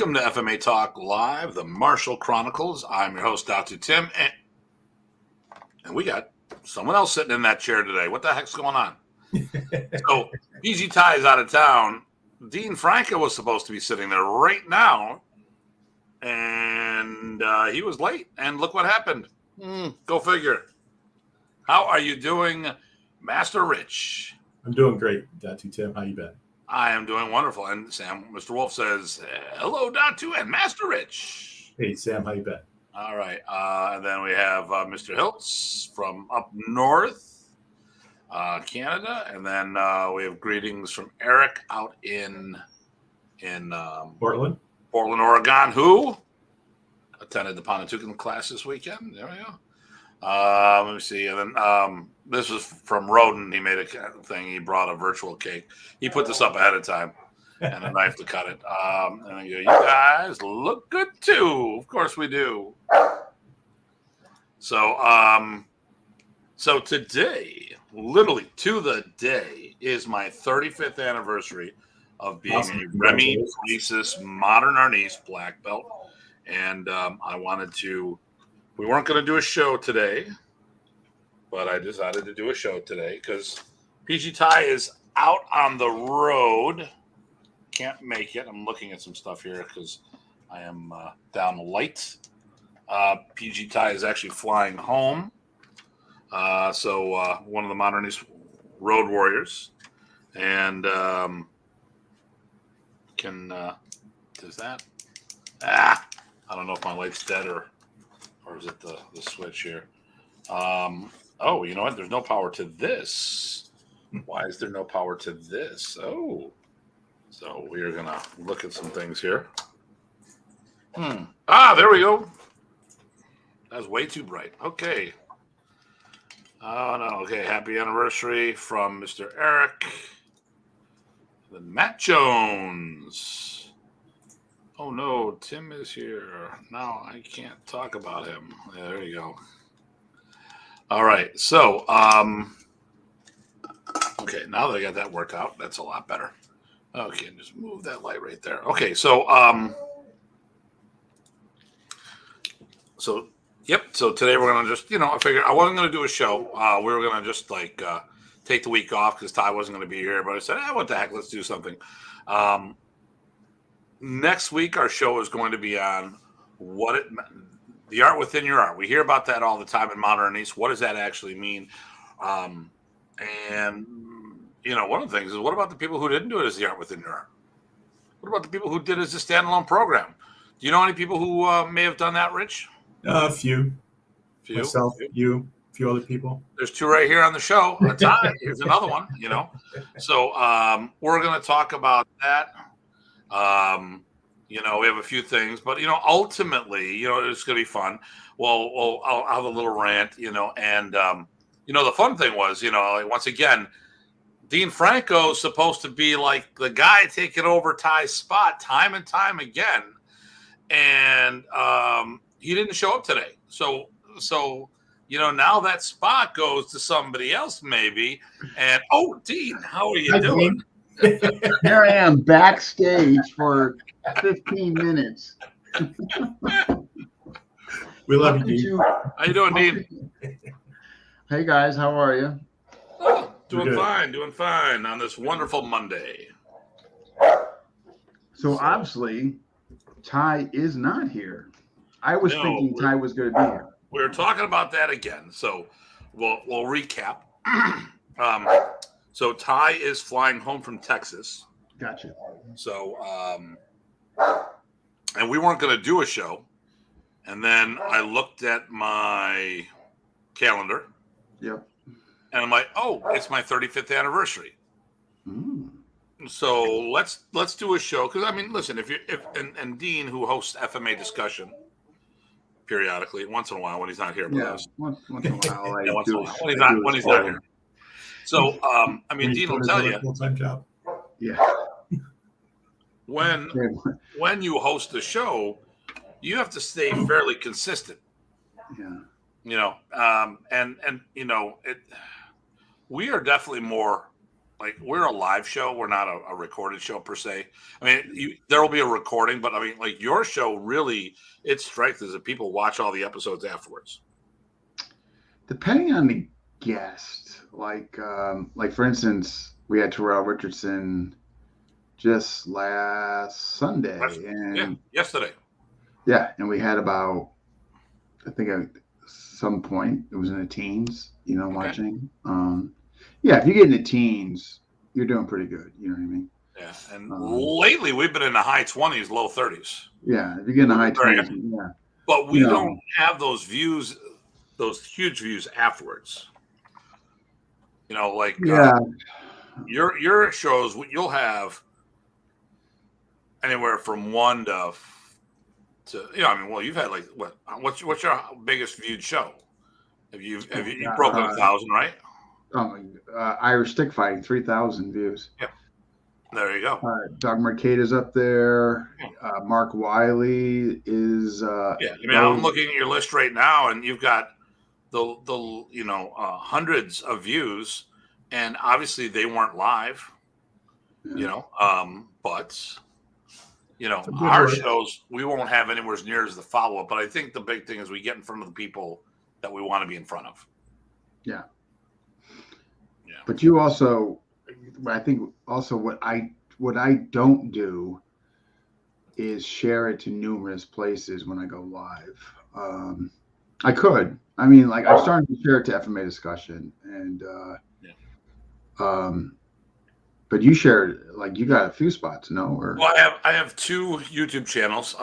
Welcome to FMA Talk Live, the Martial Chronicles. I'm your host, Datu Tim, and we got someone else sitting in that chair today. What the heck's going on? So, PG Tye is out of town. Dean Franco was supposed to be sitting there right now, and he was late, and look what happened. Go figure. How are you doing, Master Rich? I'm doing great, Datu Tim. How you been? I am doing wonderful. And Mr. Wolf says, hello, Datu and Master Rich. Hey, Sam. How you been? All right. And then we have Mr. Hiltz from up north, Canada. And then we have greetings from Eric out in Portland, Oregon, who attended the Pontoon class this weekend. There we go. Let me see. And then this was from Roden. He made a thing. He brought a virtual cake. He put this up ahead of time and a knife to cut it. And I go, you guys look good too. Of course we do. So, so today, literally to the day, is my 35th anniversary of being a Remy Presas Modern Arnis black belt. And I wanted to. We weren't going to do a show today, but I decided to do a show today because PG Tye is out on the road. Can't make it. I'm looking at some stuff here because I am down light. PG Tye is actually flying home. So one of the Modernist road warriors. And does that? I don't know if my light's dead or is it the switch here? Oh, you know what? There's no power to this. Why is there no power to this? Oh, so we are going to look at some things here. There we go. That's way too bright. Okay. Oh, no. Okay. Happy anniversary from Mr. Eric. Then Matt Jones. Oh no, Tim is here. Now I can't talk about him. Yeah, there you go. All right. So, okay, now that I got that worked out, that's a lot better. Okay, just move that light right there. Okay, so yep, so today we're gonna just, I figured I wasn't gonna do a show. We were gonna just take the week off because Ty wasn't gonna be here, but I said, what the heck, let's do something. Next week, our show is going to be on the art within your art. We hear about that all the time in Modern Arnis. What does that actually mean? And, one of the things is, what about the people who didn't do it as the art within your art? What about the people who did it as a standalone program? Do you know any people who may have done that, Rich? A few. Myself, you, a few other people. There's two right here on the show. Here's another one, So we're going to talk about that. We have a few things, but ultimately, it's going to be fun. Well, I'll have a little rant, and the fun thing was, once again, Dean Franco is supposed to be like the guy taking over Ty's spot time and time again, and he didn't show up today. So now that spot goes to somebody else, maybe. And Dean, how are you doing? Here I am backstage for 15 minutes. We love you, Dean. How you doing, Dean? Hey, guys. How are you? Doing fine on this wonderful Monday. So obviously, Ty is not here. I was thinking Ty was going to be here. We were talking about that again. So we'll recap. So Ty is flying home from Texas. Gotcha. So, and we weren't going to do a show. And then I looked at my calendar. Yep. And I'm like, it's my 35th anniversary. So let's do a show. Because listen, if Dean, who hosts FMA discussion periodically, once in a while when he's not here, once in a while, when he's not here. So, Dean will tell you. Full-time job. Yeah. When you host a show, you have to stay fairly consistent. Yeah. We are definitely more like we're a live show. We're not a recorded show per se. I mean, there will be a recording, but I mean, like your show really, its strength is that people watch all the episodes afterwards. Depending on the guest, like for instance, we had Terrell Richardson just last Sunday, yesterday. Yeah, and we had about, I think at some point it was in the teens, watching. Yeah, if you get in the teens, you're doing pretty good. You know what I mean? Yeah, and lately we've been in the high 20s, low 30s. Yeah, if you get in the high 20s, yeah. But we don't have those views, those huge views afterwards. Like your shows, you'll have anywhere from 1 to I mean, well, you've had like what's your biggest viewed show? You've broken 1,000, right? Irish stick fighting, 3,000 views. Yeah, there you go. Doug Mercader's up there. Mark Wiley is. I mean, I'm looking at your list right now, and you've got the hundreds of views, and obviously they weren't live. But our shows, we won't have anywhere near as the follow-up, but I think the big thing is we get in front of the people that we want to be in front of. Yeah. But you also, I think also what I don't do is share it to numerous places when I go live. I could. I mean, like I'm starting to share it to FMA discussion and but you shared, like you got a few spots, no? Or well, I have 2 YouTube channels,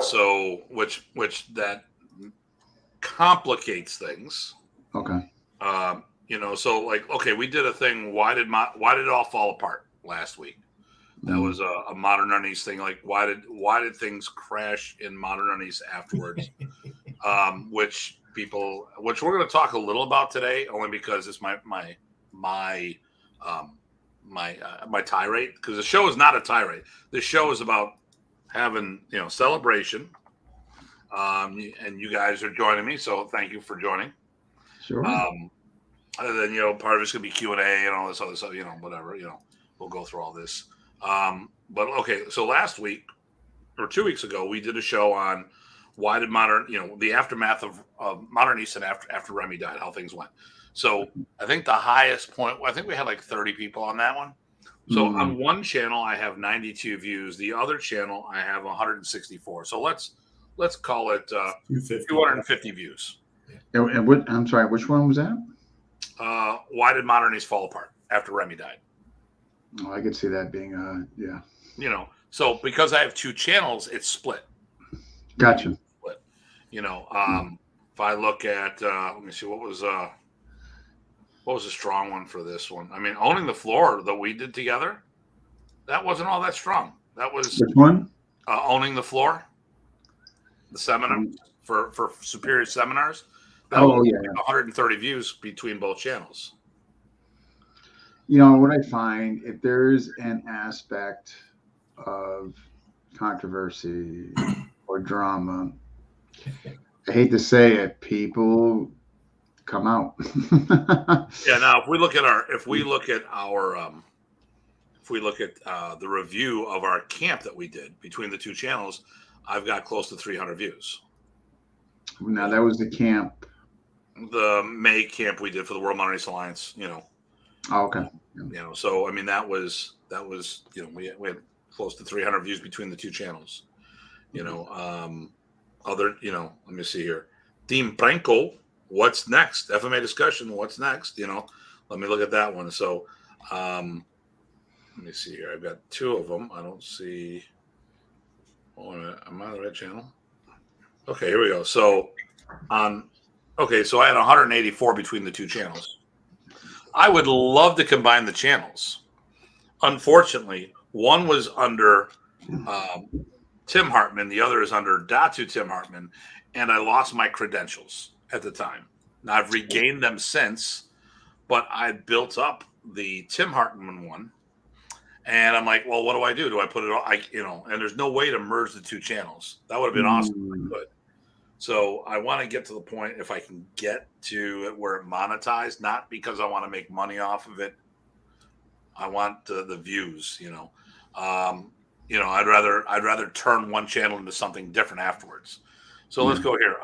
so which that complicates things. Okay. So like, okay, we did a thing. Why did it all fall apart last week? That was a Modern Arnis thing. Like, why did things crash in Modern Arnis afterwards? Which we're going to talk a little about today, only because it's my tirade, because the show is not a tirade. The show is about having celebration, and you guys are joining me, so thank you for joining. Sure. And then part of it's gonna be Q&A and all this other stuff, whatever, we'll go through all this. But okay, so last week or 2 weeks ago, we did a show on why did the aftermath of Modern Arnis after Remy died, how things went. So I think the highest point, I think we had like 30 people on that one. So on one channel, I have 92 views. The other channel, I have 164. So let's call it 250 views. And what? I'm sorry, which one was that? Why did Modern Arnis fall apart after Remy died? Oh, I could see that being So because I have 2 channels, it's split. Gotcha. Split. If I look at, let me see, what was a strong one for this one? I mean, Owning the Floor that we did together, that wasn't all that strong. That was which one? Owning the Floor, the seminar for Superior Seminars. That was 130 views between both channels. What I find, if there's an aspect of controversy or drama, I hate to say it, people come out. Now if we look at the review of our camp that we did between the 2 channels, I've got close to 300 views. Now that was the camp. The May camp we did for the World Modern Arnis Alliance, Oh, okay. So I mean that was we had close to 300 views between the 2 channels. Let me see here. Team Branco, what's next? FMA discussion, what's next? Let me look at that one. So let me see here. I've got 2 of them. I don't see. Oh, wait a minute. Am I on the right channel? Okay, here we go. So so I had 184 between the 2 channels. I would love to combine the channels. Unfortunately, one was under Tim Hartman, the other is under Datu Tim Hartman, and I lost my credentials at the time. Now I've regained them since, but I built up the Tim Hartman one, and I'm like, well, what do I do? Do I put it on? And there's no way to merge the 2 channels. That would have been awesome if I could. So I want to get to the point, if I can get to it where it monetized, not because I want to make money off of it, I want the views. I'd rather turn one channel into something different afterwards. So let's go here.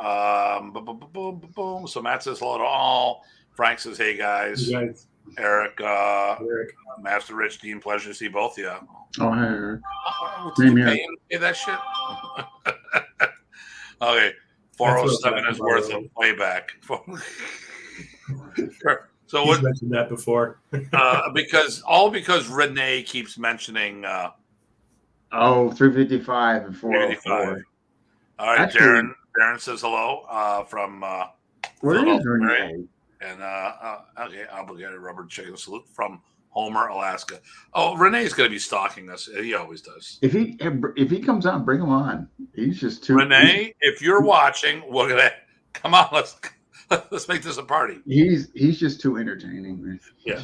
Boom, boom, boom, boom, boom. So Matt says hello to all. Frank says, hey guys. You guys. Eric, Master Rich, Dean, pleasure to see both of you. Oh, hey, Eric. Did you pay that shit? Okay. 407 is worth of playback. So what mentioned that before? because Renee keeps mentioning 355 and 405. All right, actually, Darren says hello from where is Renee? And okay, obligated rubber chicken salute from Homer, Alaska. Oh, Renee's going to be stalking us. He always does. If he comes on, bring him on. He's just too. Renee, if you're watching, we're gonna come on. Let's make this a party. He's just too entertaining. Yeah.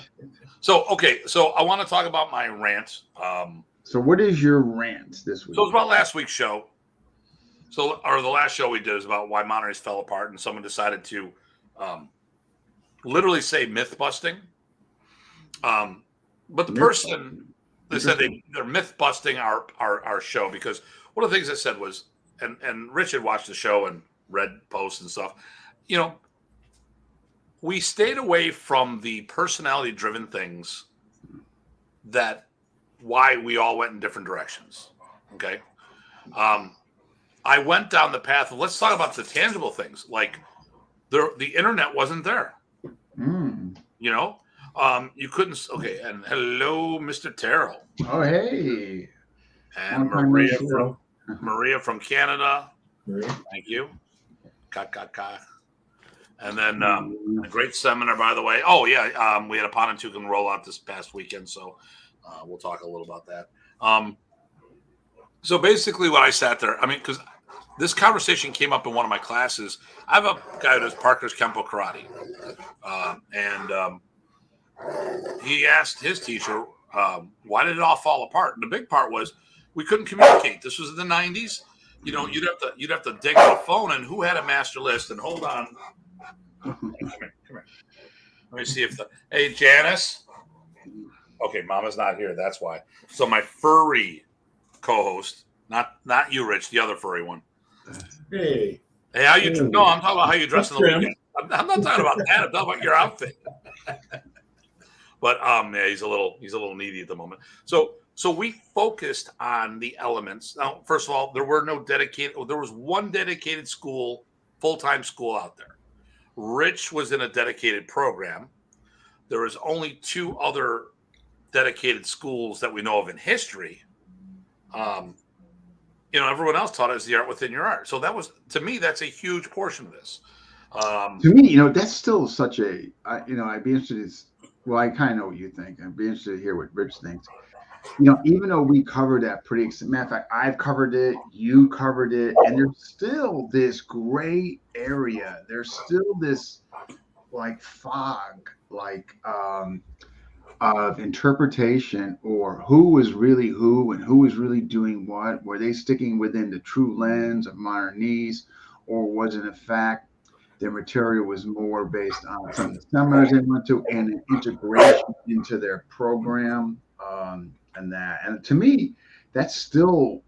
So I want to talk about my rant. So what is your rant this week? So it's about last week's show. Or the last show we did is about why Modern Arnis fell apart, and someone decided to literally say myth busting. But the person, they said they're myth busting our show, because one of the things I said was, and Rich had watched the show and read posts and stuff, we stayed away from the personality driven things that why we all went in different directions. Okay. I went down the path of, let's talk about the tangible things, like the internet wasn't there. You couldn't. Okay, and hello, Mr. Terrell. Oh, hey. And Maria from Canada. Maria. Thank you. And then a great seminar, by the way. Oh yeah, we had a Pontoon rollout this past weekend, so we'll talk a little about that. So basically, what I sat there, because this conversation came up in one of my classes. I have a guy who does Parker's Kempo Karate, and he asked his teacher, why did it all fall apart? And the big part was we couldn't communicate. This was in the 90s. You'd have to dig on a phone, and who had a master list? And hold on. Come here. Let me see hey, Janice. Okay, Mama's not here. That's why. So my furry co-host, not you, Rich, the other furry one. Hey, how you? No, I'm talking about how you dress in the weekend. I'm not talking about that. I'm talking about your outfit. But yeah, he's a little needy at the moment. So we focused on the elements. Now, first of all, there was one dedicated school, full-time school out there. Rich was in a dedicated program. There was only 2 other dedicated schools that we know of in history. Everyone else taught us the art within your art. So that was, to me, that's a huge portion of this. To me, that's still such a, I'd be interested. Well, I kind of know what you think. I'd be interested to hear what Rich thinks. Even though we covered that matter of fact, I've covered it, you covered it, and there's still this gray area. There's still this fog, of interpretation, or who was really who and who was really doing what. Were they sticking within the true lens of Modern Arnis, or was it in fact their material was more based on some of the seminars they went to and an integration into their program, and to me, that still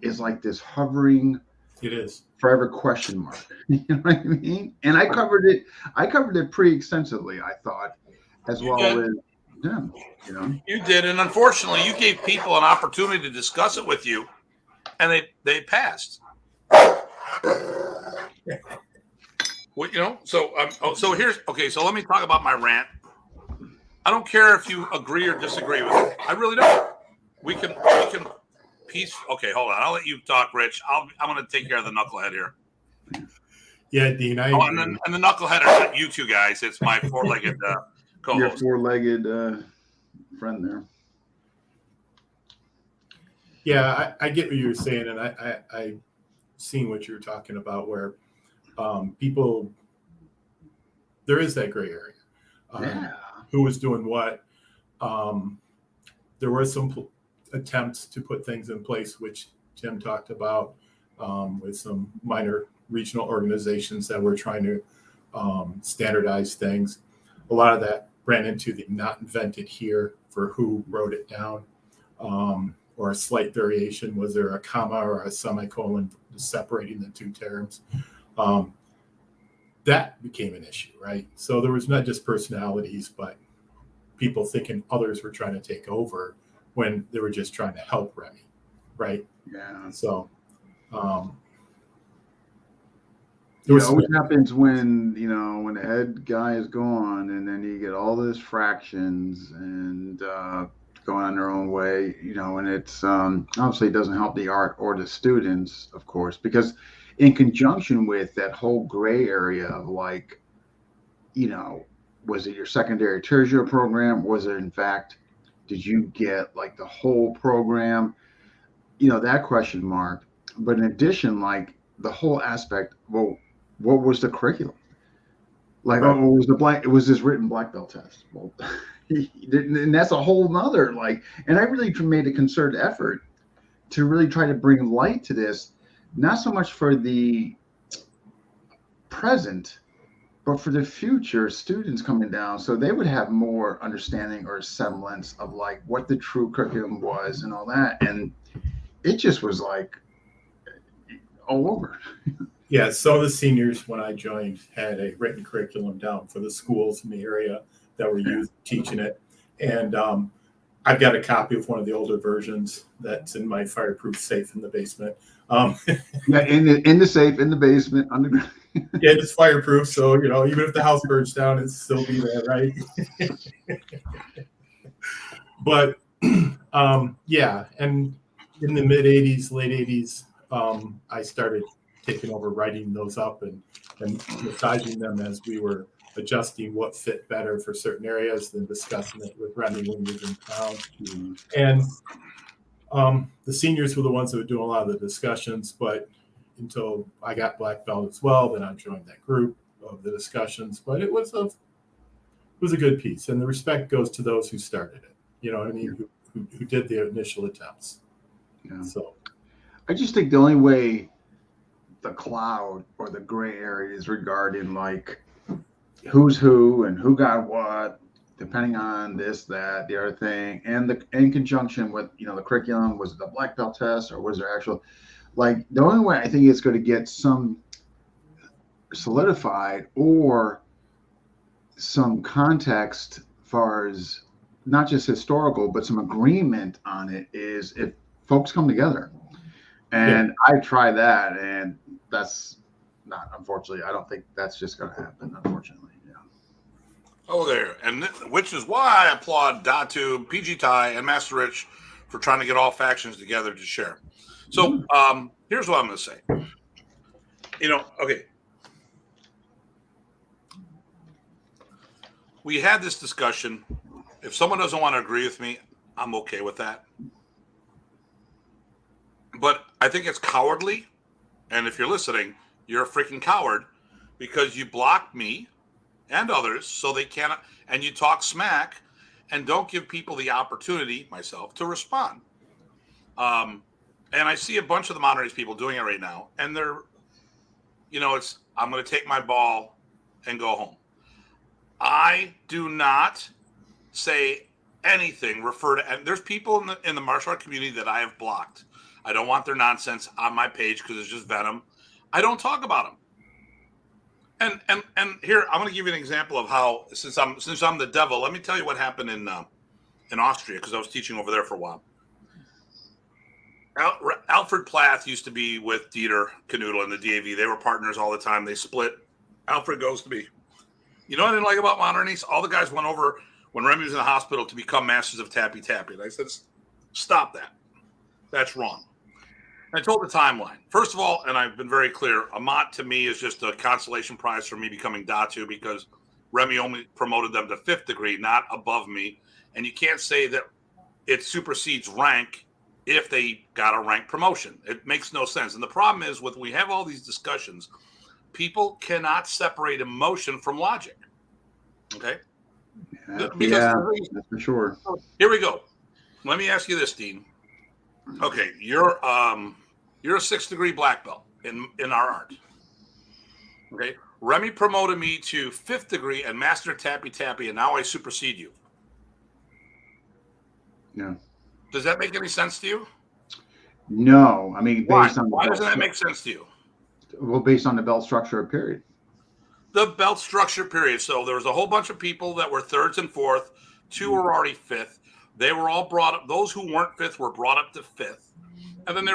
is like this hovering. It is forever question mark. You know what I mean? And I covered it pretty extensively, I thought, as well as them. You did, and unfortunately, you gave people an opportunity to discuss it with you, and they passed. Well, so here's okay. So let me talk about my rant. I don't care if you agree or disagree with it. I really don't. We can piece. Okay, hold on. I'll let you talk, Rich. I'm going to take care of the knucklehead here. Yeah, Dean. And the knucklehead are not you two guys. It's my 4-legged co-host. Your 4-legged friend there. Yeah, I get what you were saying, and I seen what you were talking about, where people, there is that gray area. Who was doing what? There were some attempts to put things in place, which Tim talked about, with some minor regional organizations that were trying to standardize things. A lot of that ran into the not invented here for who wrote it down, or a slight variation. Was there a comma or a semicolon separating the two terms? That became an issue, right? So there was not just personalities, but people thinking others were trying to take over when they were just trying to help Remy, right? Yeah. So it always happens when when the head guy is gone, and then you get all those fractions and going on their own way, and it's obviously it doesn't help the art or the students, of course, because in conjunction with that whole gray area of like, was it your secondary tertiary program? Was it in fact, did you get like the whole program? That question mark. But in addition, like the whole aspect, well, what was the curriculum? Like, right. It was this written black belt test. Well, and that's a whole nother and I really made a concerted effort to really try to bring light to this, not so much for the present, but for the future students coming down, so they would have more understanding or semblance of like what the true curriculum was and all that. And it just was like all over. Yeah, so the seniors, when I joined, had a written curriculum down for the schools in the area that were teaching it. And I've got a copy of one of the older versions that's in my fireproof safe in the basement. Yeah, in the safe, in the basement, underground. Yeah, it's fireproof, so, even if the house burns down, it'll still be there, right? But, yeah, and in the mid-'80s, late 80s, I started taking over writing those up and massaging them as we were adjusting what fit better for certain areas, then discussing it with Remy when we was in town. And the seniors were the ones that were doing a lot of the discussions, but until I got black belt as well, then I joined that group of the discussions. But it was a good piece, and the respect goes to those who started it. You know what I mean? Who did the initial attempts. Yeah. So I just think the only way the cloud or the gray area is regarding like who's who and who got what, depending on this, that, the other thing, and in conjunction with the curriculum. Was it the black belt test, or was there actual the only way I think it's going to get some solidified or some context as far as not just historical, but some agreement on it is if folks come together. And I try that, and that's not, unfortunately, I don't think that's just going to happen, unfortunately. Yeah. Oh, there. And which is why I applaud Datu, PG Ty, and Master Rich for trying to get all factions together to share. So here's what I'm going to say. Okay. We had this discussion. If someone doesn't want to agree with me, I'm okay with that. But I think it's cowardly. And if you're listening, you're a freaking coward because you block me and others so they cannot, and you talk smack and don't give people the opportunity, myself, to respond. And I see a bunch of the Modern Arnis people doing it right now. And they're, I'm going to take my ball and go home. I do not say anything, and there's people in the martial art community that I have blocked. I don't want their nonsense on my page because it's just venom. I don't talk about them. And here, I'm going to give you an example of how, since I'm the devil, let me tell you what happened in Austria, because I was teaching over there for a while. Alfred Plath used to be with Dieter Kanoodle in the DAV. They were partners all the time. They split. Alfred goes to be. You know what I didn't like about Modern Arnis? All the guys went over when Remy was in the hospital to become masters of Tappy Tappy. And I said, stop that. That's wrong. And I told the timeline. First of all, and I've been very clear, Amat to me is just a consolation prize for me becoming Datu because Remy only promoted them to 5th degree, not above me. And you can't say that it supersedes rank if they got a rank promotion. It makes no sense. And the problem is when we have all these discussions, people cannot separate emotion from logic. Okay? Yeah, that's for sure. Here we go. Let me ask you this, Dean. Okay, you're a 6th degree black belt in our art. Okay, Remy promoted me to 5th degree and Master Tappy Tappy, and now I supersede you. No. Does that make any sense to you? No. I mean, Why? based on Why doesn't that make sense to you? Well, based on the belt structure period. The belt structure period. So there was a whole bunch of people that were 3rds and 4th. 2 were already 5th. They were all brought up. Those who weren't 5th were brought up to 5th. And then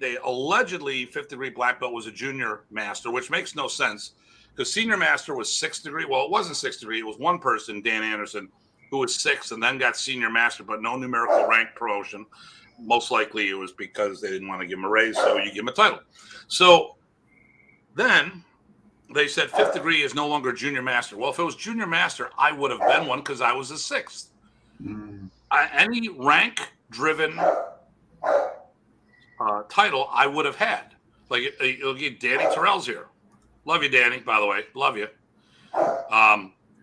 they allegedly 5th degree black belt was a junior master, which makes no sense because senior master was 6th degree. Well, it wasn't 6th degree. It was one person, Dan Anderson, who was 6th and then got senior master, but no numerical rank promotion. Most likely it was because they didn't want to give him a raise, so you give him a title. So then they said 5th degree is no longer junior master. Well, if it was junior master, I would have been one because I was a 6th. Any rank-driven title I would have had. Like, Danny Terrell's here. Love you, Danny, by the way. Love you.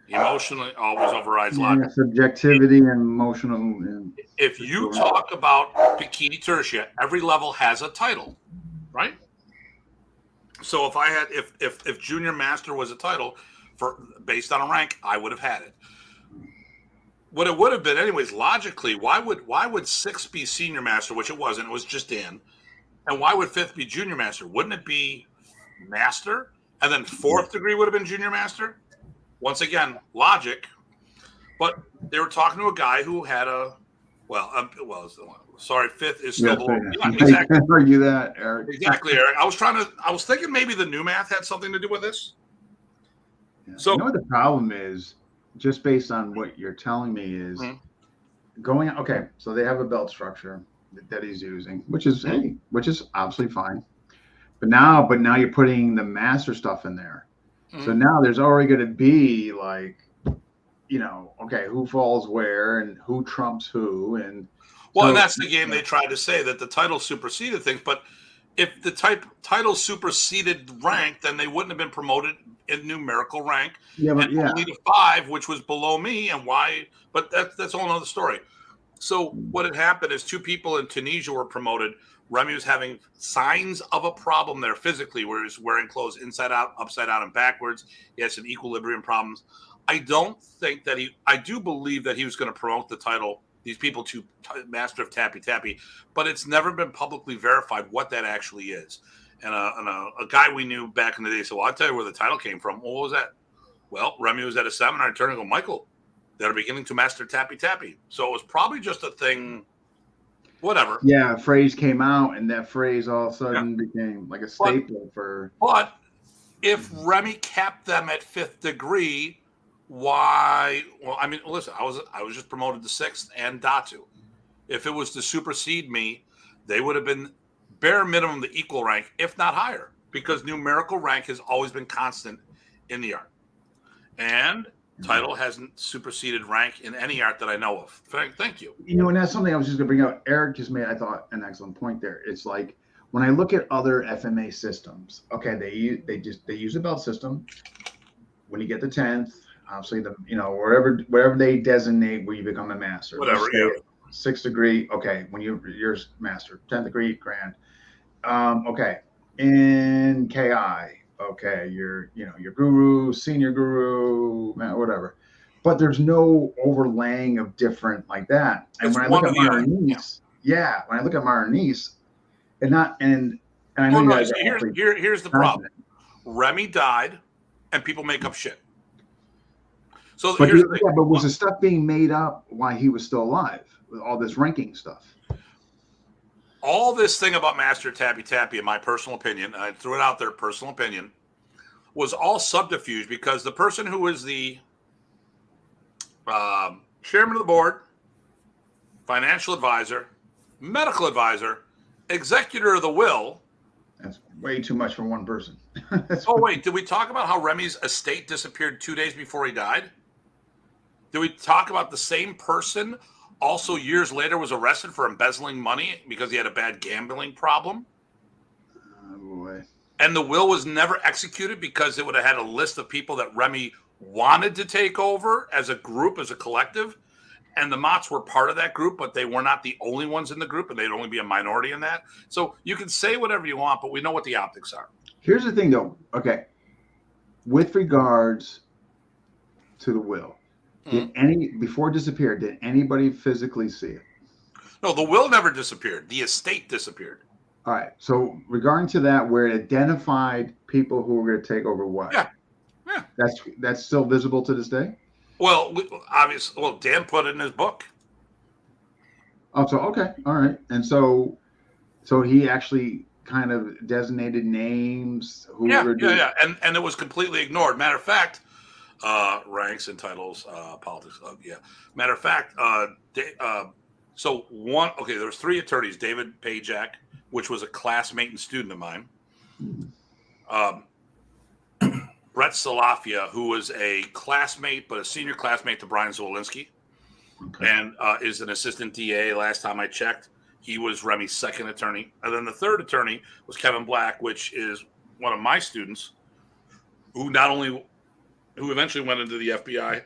Emotionally always overrides logic. Subjectivity and emotional. And if you talk about bikini tertia, every level has a title, right? So if I had, if junior master was a title based on a rank, I would have had it. What it would have been, anyways, logically, why would 6 be senior master, which it wasn't, it was just Dan, and why would 5th be junior master? Wouldn't it be master, and then 4th degree would have been junior master? Once again, logic. But they were talking to a guy who had sorry, 5th is still below. Yeah, exactly. Argue that, Eric. Exactly, Eric. I was thinking maybe the new math had something to do with this. Yeah. So, you know what the problem is? Just based on what you're telling me is going. Okay, so they have a belt structure that he's using, which is obviously fine. But now you're putting the master stuff in there. So now there's already going to be like, okay, who falls where and who trumps who, and and that's the game they tried to say that the title superseded things, but if the title superseded rank, then they wouldn't have been promoted in numerical rank. Only to 5, which was below me, and why? But that's a whole other story. So what had happened is 2 people in Tunisia were promoted. Remy was having signs of a problem there physically, where he was wearing clothes inside out, upside down, and backwards. He had some equilibrium problems. I do believe that he was going to promote the title, these people, to Master of Tappy Tappy, but it's never been publicly verified what that actually is. And a guy we knew back in the day said, well, I'll tell you where the title came from. Well, what was that? Well, Remy was at a seminar, I turned and go, Michael, they're beginning to master Tappy Tappy. So it was probably just a thing, whatever. Yeah, a phrase came out, and that phrase all of a sudden became like a staple for. But if Remy kept them at 5th degree, why? Well, I mean, listen, I was just promoted to 6th and Datu. If it was to supersede me, they would have been bare minimum the equal rank, if not higher, because numerical rank has always been constant in the art. And title hasn't superseded rank in any art that I know of. Thank you. And that's something I was just going to bring out. Eric just made, I thought, an excellent point there. It's like when I look at other FMA systems, okay, they use a belt system. When you get the 10th, obviously wherever they designate where you become a master. Whatever, yeah. 6th degree, okay, when you're master, 10th degree, grand. Okay, in KI, okay, your guru, senior guru, whatever. But there's no overlaying of different like that. And when I look at Modern Arnis, when I look at Modern Arnis, and I know you guys here's the problem. Remy died, and people make up shit. So but was the stuff being made up while he was still alive with all this ranking stuff? All this thing about Master Tappy Tappy, in my personal opinion, and I threw it out there, personal opinion, was all subterfuge because the person who was the chairman of the board, financial advisor, medical advisor, executor of the will. That's way too much for one person. Wait, did we talk about how Remy's estate disappeared 2 days before he died? Did we talk about the same person also years later was arrested for embezzling money because he had a bad gambling problem? Oh, boy. And the will was never executed because it would have had a list of people that Remy wanted to take over as a group, as a collective. And the Mots were part of that group, but they were not the only ones in the group, and they'd only be a minority in that. So you can say whatever you want, but we know what the optics are. Here's the thing, though. Okay. with regards to the will, before it disappeared, did anybody physically see it? No, the will never disappeared. The estate disappeared. All right. So regarding to that, where it identified people who were going to take over what? Yeah. That's still visible to this day? Well, obviously, Dan put it in his book. Oh, so okay. All right. And so he actually kind of designated names who were doing. Yeah. And it was completely ignored. Matter of fact, ranks and titles, politics. Matter of fact, there was 3 attorneys. David Pajak, which was a classmate and student of mine. Brett Salafia, who was a classmate, but a senior classmate to Brian Zwolinski, and is an assistant DA. Last time I checked, he was Remy's second attorney. And then the third attorney was Kevin Black, which is one of my students, who eventually went into the FBI.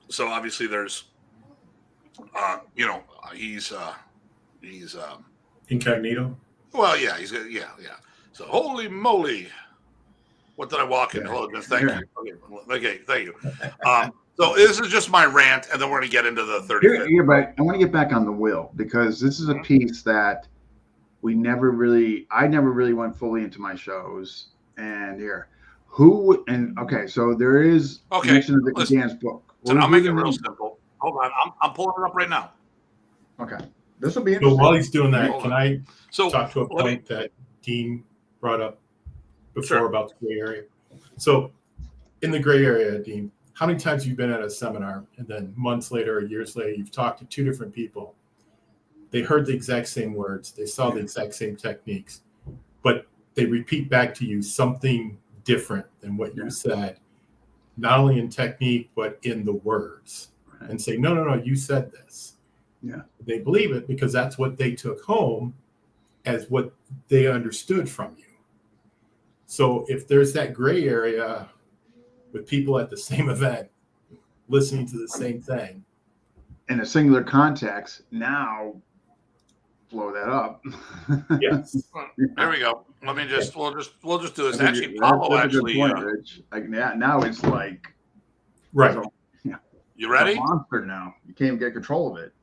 So obviously there's, he's incognito. Well, yeah, yeah. So holy moly. What did I walk in? Hello, thank you. Okay, thank you. So this is just my rant, and then we're going to get into the 30. Yeah, but I want to get back on the will, because this is a piece that I never really went fully into my shows. And so there is mention of the Dan's book. So I'll make it real simple. Hold on, I'm pulling it up right now. Okay, this will be interesting. So while he's doing that, can I talk to a point that Dean brought up before about the gray area? So in the gray area, Dean, how many times have you been at a seminar and then months later or years later, you've talked to 2 different people? They heard the exact same words. They saw the exact same techniques, but they repeat back to you something different than what you said, not only in technique, but in the words, and say, no, you said this. Yeah. They believe it because that's what they took home as what they understood from you. So if there's that gray area with people at the same event listening to the same thing in a singular context, now blow that up. Yes. There we go. We'll just do this. Actually, Paulo actually. Now it's like right. So, you ready? It's a monster now. You can't even get control of it.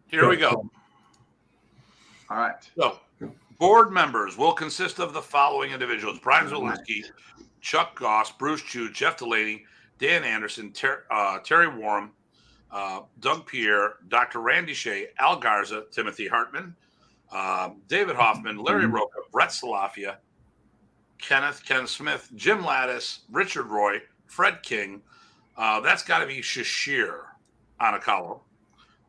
Here we go. All right. So, board members will consist of the following individuals: Brian Zwolinski, Chuck Goss, Bruce Chu, Jeff Delaney, Dan Anderson, Terry Warren, Doug Pierre, Dr. Randy Shea, Al Garza, Timothy Hartman, David Hoffman, Larry Roca, Brett Salafia, Ken Smith, Jim Lattis, Richard Roy, Fred King. That's got to be Shashir Anacalo,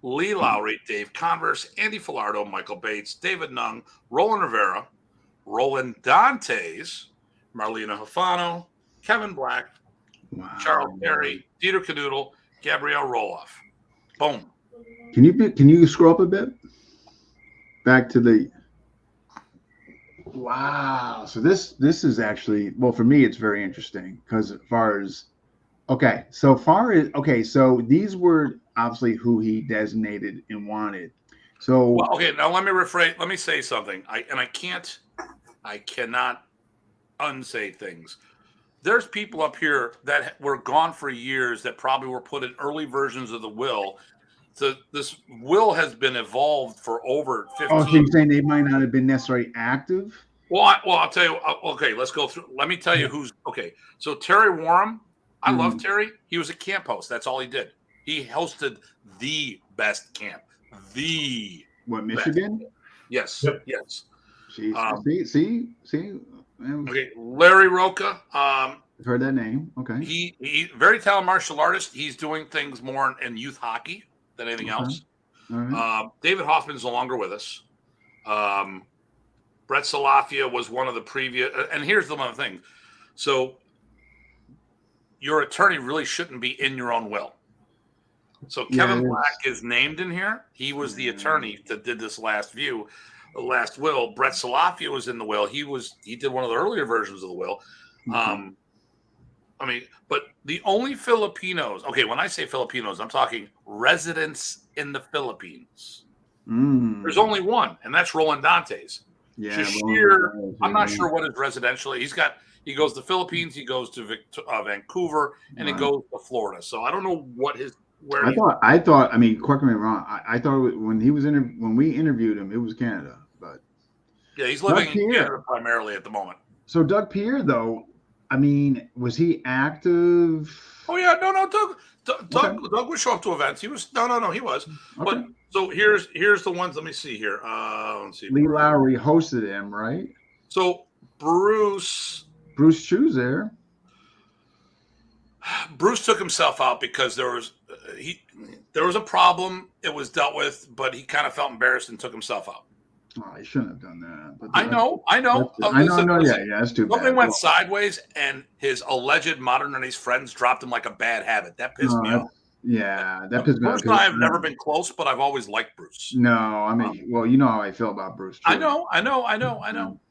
Lee Lowry, Dave Converse, Andy Filardo, Michael Bates, David Nung, Roland Rivera, Roland Dantes, Marlena Hafano, Kevin Black, Charles Perry, Dieter Canoodle, Gabrielle Roloff. Boom. Can you scroll up a bit? Back to the wow. So this is actually, well, for me it's very interesting because as far as so these were obviously who he designated and wanted. So now let me rephrase. Let me say something. I cannot unsay things. There's people up here that were gone for years that probably were put in early versions of the will. So this will has been evolved for over 15. Oh, so you're saying they might not have been necessarily active? Well, I'll tell you. Okay, let's go through. Let me tell you who's okay. So Terry Warren, I love Terry. He was a camp host. That's all he did. He hosted the best camp. Michigan? Best. Yes. Yep. Yes. See. Okay, Larry Roca. I've heard that name. Okay. He very talented martial artist. He's doing things more in youth hockey than anything else. All right. David Hoffman's no longer with us. Brett Salafia was one of the previous. And here's the one thing. So your attorney really shouldn't be in your own will. So Kevin Black is named in here. He was the attorney that did this last will. Brett Salafia was in the will. He did one of the earlier versions of the will. But the only Filipinos, when I say Filipinos, I'm talking residents in the Philippines. There's only one, and that's Roland Dantes. Yeah. Shashir, I'm not sure what his residential. He's got He goes to the Philippines, he goes to Vancouver, and he goes to Florida. So I don't know where. I thought. I mean, correct me if I'm wrong. I thought when we interviewed him, it was Canada, but yeah, he's living in Canada primarily at the moment. So Doug Pierre, though, I mean, was he active? Oh yeah, no, Doug would show up to events. He was no, he was. Okay. But so here's the ones. Let me see here. Let's see. Lee Lowry hosted him, right? So Bruce Chu's there. Bruce took himself out because there was a problem. It was dealt with, but he kind of felt embarrassed and took himself out. Oh, he shouldn't have done that. But I know. Listen, yeah, that's too bad. Something went sideways, and his alleged Modern Arnis friends dropped him like a bad habit. That pissed me off. Yeah, that pissed me off. Bruce and I have never been close, but I've always liked Bruce. No, I mean, well, you know how I feel about Bruce. I know. You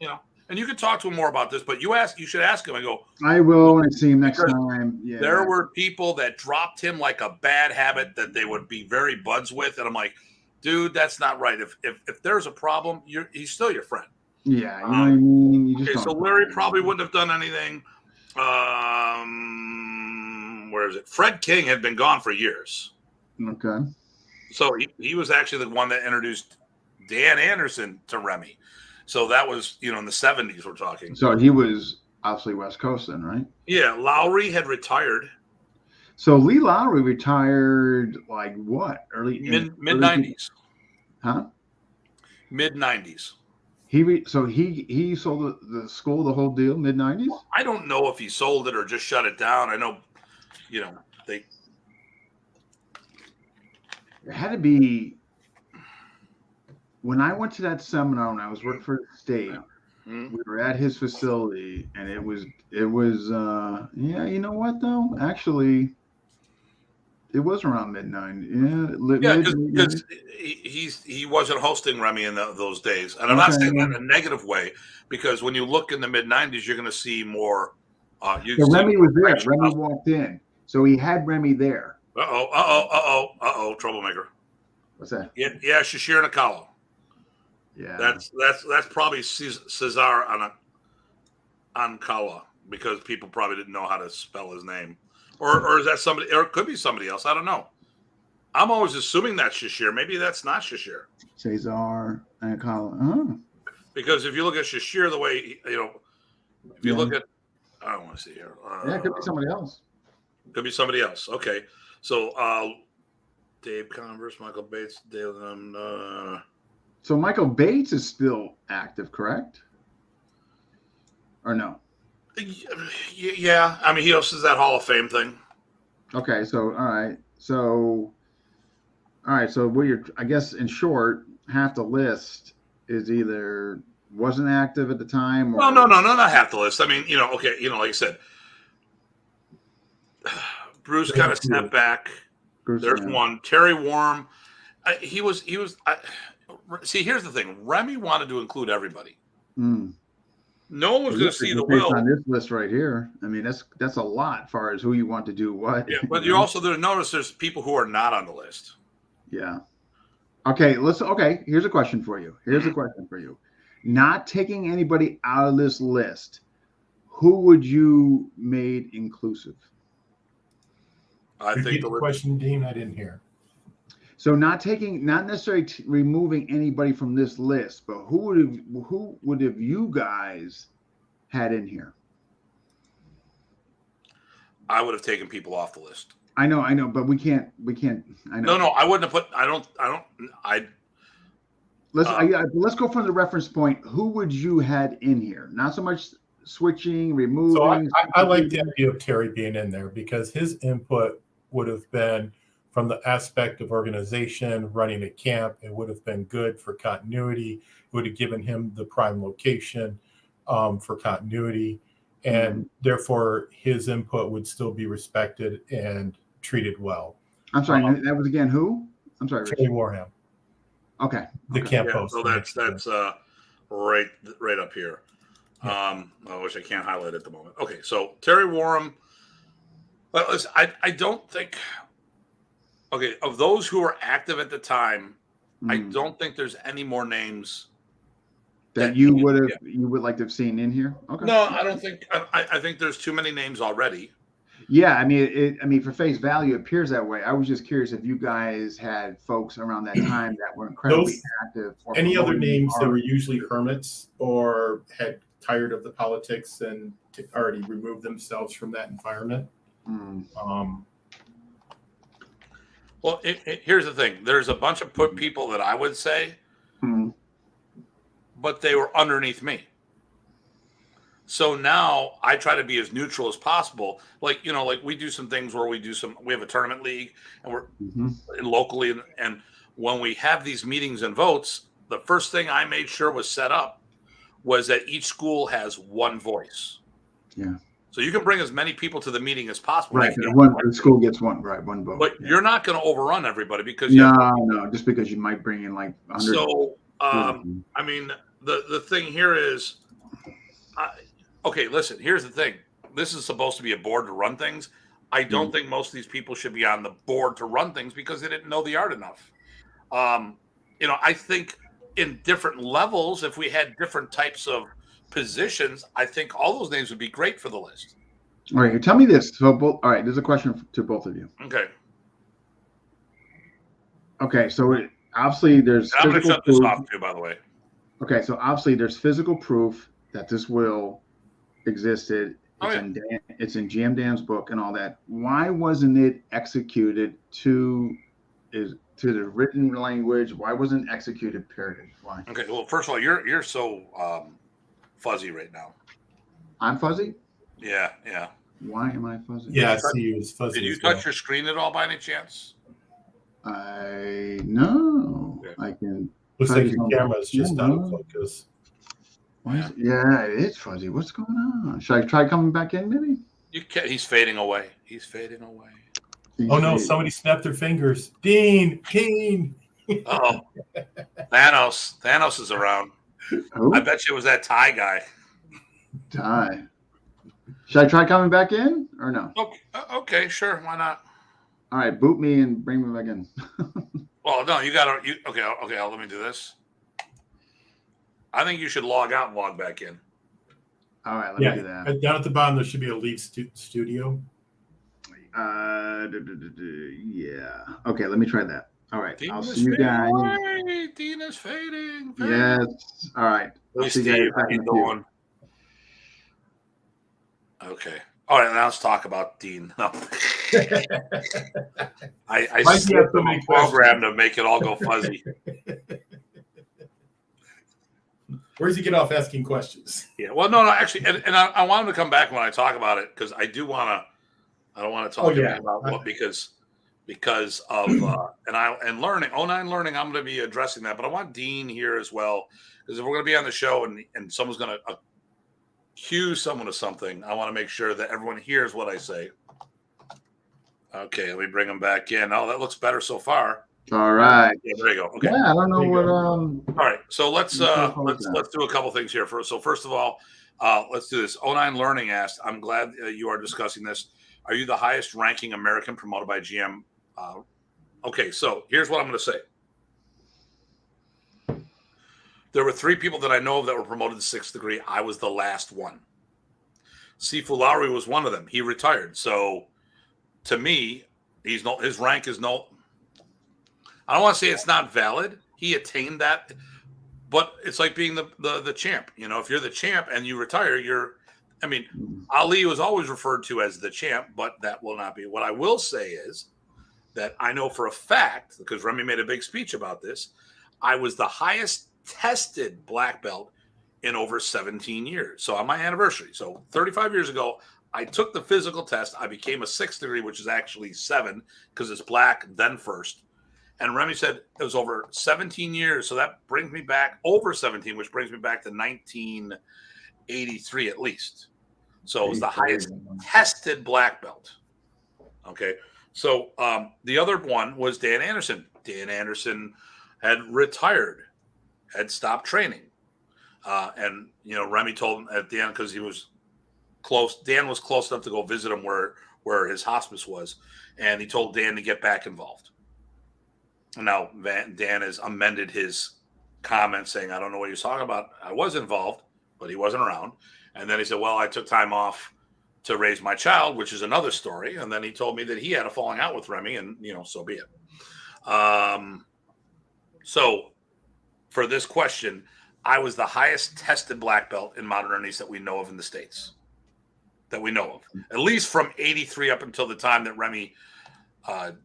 know, and you can talk to him more about this, but you should ask him. I go, I will when I see him next time. Yeah. There were people that dropped him like a bad habit that they would be very buds with, and I'm like, dude, that's not right. If there's a problem, he's still your friend. Yeah, you know what I mean. You just so Larry probably wouldn't have done anything. Where is it? Fred King had been gone for years. Okay. So he was actually the one that introduced Dan Anderson to Remy. So that was, in the 70s we're talking. So he was obviously West Coast then, right? Yeah, Lowry had retired. So Lee Lowry retired like what? Mid 90s. Huh? Mid 90s. He sold the school, the whole deal, mid 90s? I don't know if he sold it or just shut it down. I know, there had to be. When I went to that seminar when I was working for the state, we were at his facility, and it was yeah, you know what though? Actually, it was around mid-90s. Yeah, because he wasn't hosting Remy in those days, and I'm not saying that in a negative way, because when you look in the mid-90s, you're going to see more. Remy was there. Remy walked in, so he had Remy there. Troublemaker. What's that? Yeah, Shashir Nakalo. Yeah, that's probably Cesar Ancala, because people probably didn't know how to spell his name, or is that somebody, or it could be somebody else. I don't know. I'm always assuming that's Shashir. Maybe that's not Shashir. Cesar Ancala. Because if you look at Shashir, the way if you look at, I don't want to see here. It could be somebody else. Could be somebody else. Okay, so Dave Converse, Michael Bates, So Michael Bates is still active, correct? Or no? Yeah, I mean, he also does that Hall of Fame thing. Okay, so all right, so what you're, I guess, in short, half the list is either wasn't active at the time. Or... No, not half the list. I mean, okay, like I said, Bruce kind of stepped back. There's one. Terry Warm. He was. See, here's the thing. Remy wanted to include everybody. No one was going to see the will on this list right here. I mean, that's a lot as far as who you want to do what. Yeah, but you also notice there's people who are not on the list. Yeah. Okay. Here's a question for you. Not taking anybody out of this list, who would you made inclusive? I think the question, Dean, I didn't hear. So not necessarily removing anybody from this list, but who would have you guys had in here? I would have taken people off the list. I know, but we can't. I know. No, I wouldn't have put. Let's go from the reference point. Who would you had in here? Not so much switching, removing. So I like the idea of Terry being in there because his input would have been from the aspect of organization, running a camp. It would have been good for continuity. It would have given him the prime location for continuity. And therefore, his input would still be respected and treated well. I'm sorry, that was again who? I'm sorry, Terry Warham. Okay. The camp host. So that's right up here. I wish I can't highlight at the moment. Okay, so Terry Warham. Well, listen, I don't think. Okay, of those who were active at the time, I don't think there's any more names that you would like to have seen in here? Okay. No, I don't think. I think there's too many names already. Yeah, I mean, for face value, it appears that way. I was just curious if you guys had folks around that time that were incredibly active. Any other names that were usually hermits or had tired of the politics and already removed themselves from that environment. Well, here's the thing. There's a bunch of people that I would say, but they were underneath me. So now I try to be as neutral as possible. Like, like we do some things where we have a tournament league and we're locally. And when we have these meetings and votes, the first thing I made sure was set up was that each school has one voice. Yeah. So you can bring as many people to the meeting as possible. Right. The school gets one vote. But you're not going to overrun everybody because no, just because you might bring in like 100. So, I mean, the thing here is, okay, listen, here's the thing. This is supposed to be a board to run things. I don't think most of these people should be on the board to run things because they didn't know the art enough. I think in different levels, if we had different types of positions, I think all those names would be great for the list. All right, tell me this. So, all right, there's a question to both of you. Okay, so obviously there's. I'm going to shut this off too, by the way. Okay, so obviously there's physical proof that this will existed. It's in GM Dan's book and all that. Why wasn't it executed to the written language? Why wasn't it executed? Period. Why? Okay. Well, first of all, you're so fuzzy right now. I'm fuzzy? Yeah. Why am I fuzzy? Yeah, I see you as fuzzy. Did you touch your screen at all by any chance? No. Okay. I can. Looks like your camera is just out of focus. Yeah, it is fuzzy. What's going on? Should I try coming back in, maybe? You can't. He's fading away. Oh no! Somebody snapped their fingers. Dean. Oh, Thanos is around. Who? I bet you it was that Ty guy. Ty. Should I try coming back in or no? Okay, sure. Why not? All right, boot me and bring me back in. Well, no, you got to. Okay. Let me do this. I think you should log out and log back in. All right, let me do that. Down at the bottom, there should be a leave studio. Yeah. Okay, let me try that. All right. I'll see you guys. Dean is fading. Yes. All right. I'll see you guys. Okay. All right. Now let's talk about Dean. No. I set the program to make it all go fuzzy. Where does he get off asking questions? Yeah. Well, no, actually, and I want him to come back when I talk about it because I do want to. I don't want to talk about what because of and learning 09 learning. I'm going to be addressing that, but I want Dean here as well because if we're going to be on the show and someone's going to accuse someone of something, I want to make sure that everyone hears what I say. Okay, let me bring him back in. Oh, that looks better so far. All right. Yeah, there you go. Okay. Yeah, I don't know what. All right, so let's do a couple things here. So first of all, let's do this. 09 Learning asked, I'm glad you are discussing this. Are you the highest ranking American promoted by GM? Okay, so here's what I'm going to say. There were 3 people that I know of that were promoted to 6th degree. I was the last one. Sifu Lowry was one of them. He retired. So to me, his rank is no. I don't want to say it's not valid. He attained that, but it's like being the champ. If you're the champ and you retire, Ali was always referred to as the champ, but that will not be. What I will say is that I know for a fact, because Remy made a big speech about this, I was the highest tested black belt in over 17 years. So on my anniversary, so 35 years ago, I took the physical test. I became a 6th degree, which is actually 7 because it's black, then first. And Remy said it was over 17 years. So that brings me back over 17, which brings me back to 1983 at least. So it was the highest tested black belt. Okay. So the other one was Dan Anderson. Dan Anderson had retired, had stopped training. And, Remy told him at the end because he was close. Dan was close enough to go visit him where his hospice was. And he told Dan to get back involved. Now, Dan has amended his comment saying, I don't know what you're talking about. I was involved, but he wasn't around. And then he said, well, I took time off to raise my child, which is another story. And then he told me that he had a falling out with Remy, and, so be it. So for this question, I was the highest tested black belt in Modern Arnis that we know of in the States. That we know of. At least from 83 up until the time that Remy, the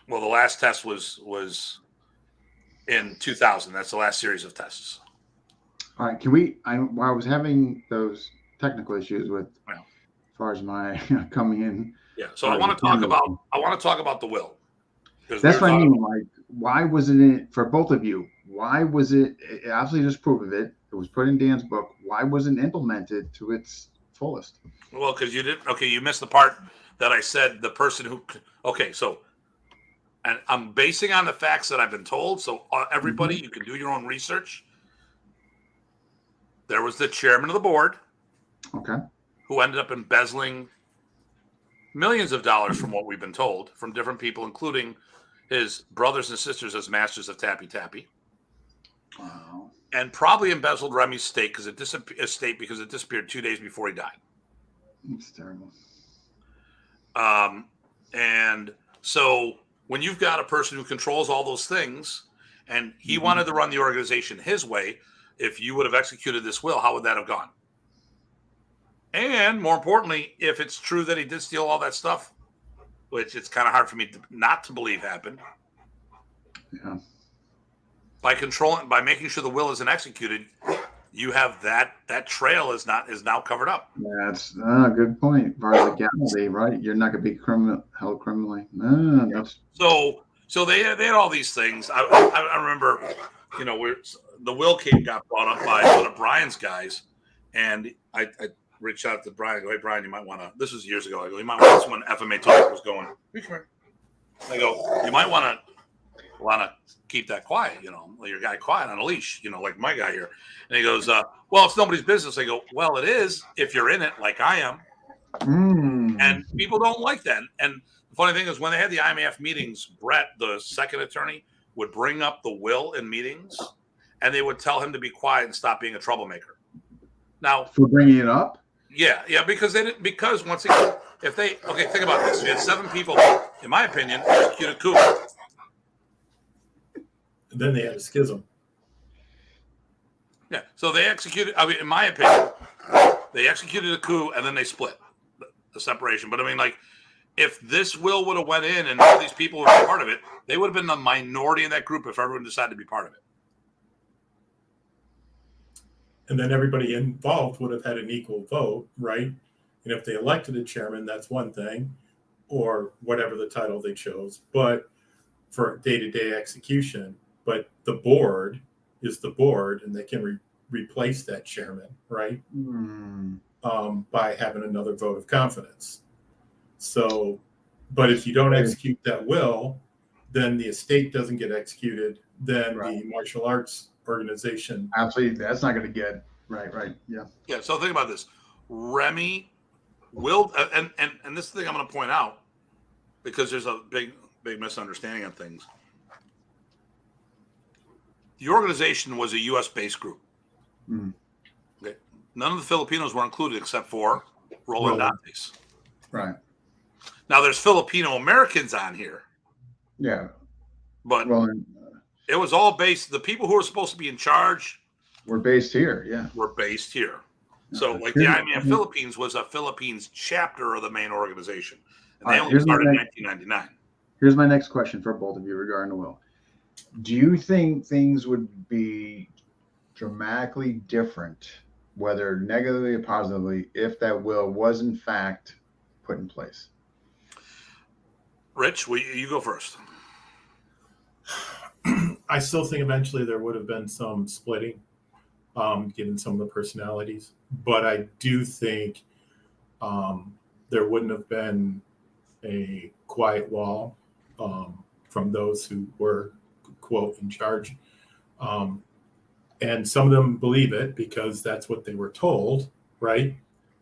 last test was in 2000. That's the last series of tests. All right. I was having those technical issues with, as far as my coming in. Yeah. So I want to talk about the will. That's what I mean. Like, why wasn't it, for both of you, why was it, obviously just proof of it, it was put in Dan's book, why wasn't it implemented to its fullest? Well, because you didn't, you missed the part that I said the person who, so, and I'm basing on the facts that I've been told, so everybody, you can do your own research. There was the chairman of the board, who ended up embezzling millions of dollars from what we've been told, from different people, including his brothers and sisters as masters of Tappy Tappy. Wow. And probably embezzled Remy's estate because it disappeared 2 days before he died. It's terrible. And so when you've got a person who controls all those things, and he wanted to run the organization his way, if you would have executed this will, how would that have gone? And more importantly, if it's true that he did steal all that stuff, which it's kind of hard for me not to believe happened. Yeah. By making sure the will isn't executed, you have that trail is now covered up. That's a good point. As far as legality, right? You're not going to be held criminally. So they had all these things. I remember, the will got brought up by one of Brian's guys, and I reached out to Brian. I go, hey Brian, you might want to. This was years ago. I go, you might want to. When FMA Talk was going, I go, you might want to keep that quiet. Your guy quiet on a leash. Like my guy here. And he goes, well, it's nobody's business. I go, well, it is if you're in it, like I am. And people don't like that. And the funny thing is, when they had the IMAF meetings, Brett, the second attorney, would bring up the will in meetings, and they would tell him to be quiet and stop being a troublemaker. Now, for bringing it up. Yeah, because they didn't. Because once again, think about this. You had 7 people, in my opinion, execute a coup. Then they had a schism. Yeah, so they executed. In my opinion, they executed a coup and then they split the separation. But if this will would have went in and all these people were part of it, they would have been the minority in that group if everyone decided to be part of it. And then everybody involved would have had an equal vote, right? And if they elected a chairman, that's one thing, or whatever the title they chose. But for day-to-day execution, but the board is the board, and they can replace that chairman, right? By having another vote of confidence. So, but if you don't execute that will, then the estate doesn't get executed. Then the martial arts organization. Absolutely, that's not going to get right. Yeah. So think about this. Remy will, and this is the thing I'm going to point out, because there's a big misunderstanding of things. The organization was a U.S. based group. Okay. None of the Filipinos were included except for Roland Dantes. Right. Now there's Filipino Americans on here. Yeah. But it was all based. The people who were supposed to be in charge were based here. Yeah. Were based here. So the IMAF Philippines was a Philippines chapter of the main organization. And they only started in 1999. Here's my next question for both of you regarding the will. Do you think things would be dramatically different, whether negatively or positively, if that will was in fact put in place? Rich, you go first. I still think eventually there would have been some splitting, given some of the personalities. But I do think there wouldn't have been a quiet wall from those who were, quote, in charge. And some of them believe it because that's what they were told, right?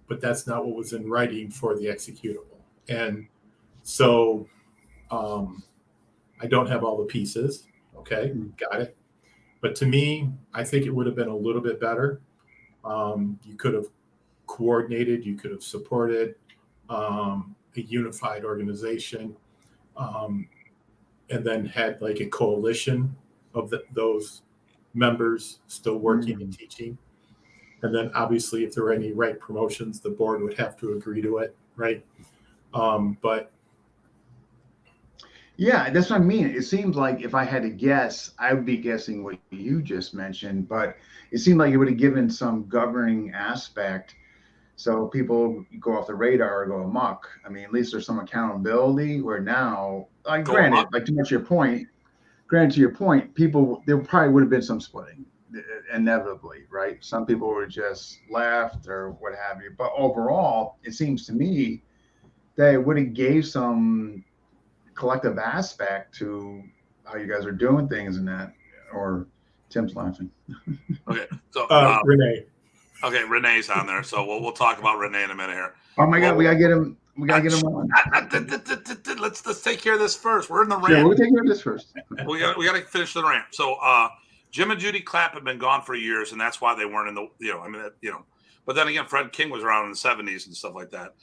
But that's not what was in writing for the executable. And so I don't have all the pieces. Okay, got it. But to me, I think it would have been a little bit better. You could have coordinated, you could have supported a unified organization, and then had like a coalition of those members still working and teaching. And then obviously if there were any right promotions, the board would have to agree to it, right? But yeah, that's what I mean. It seems like if I had to guess, I would be guessing what you just mentioned, but it seemed like it would have given some governing aspect so people go off the radar or go amok. I mean, at least there's some accountability where now, like granted, like to your point, people, there probably would have been some splitting inevitably, right? Some people would just left or what have you. But overall, it seems to me that it would have gave some collective aspect to how you guys are doing things and that. Or Tim's laughing. Okay, so Renee. Okay, Renee's on there, so we'll talk about Renee in a minute here. Oh my God, we gotta get him. We gotta get him on. Let's take care of this first. We're in the rant. Yeah, we'll take care of this first. we got to finish the rant. So Jim and Judy Clapp have been gone for years, and that's why they weren't in the But then again, Fred King was around in the 70s and stuff like that.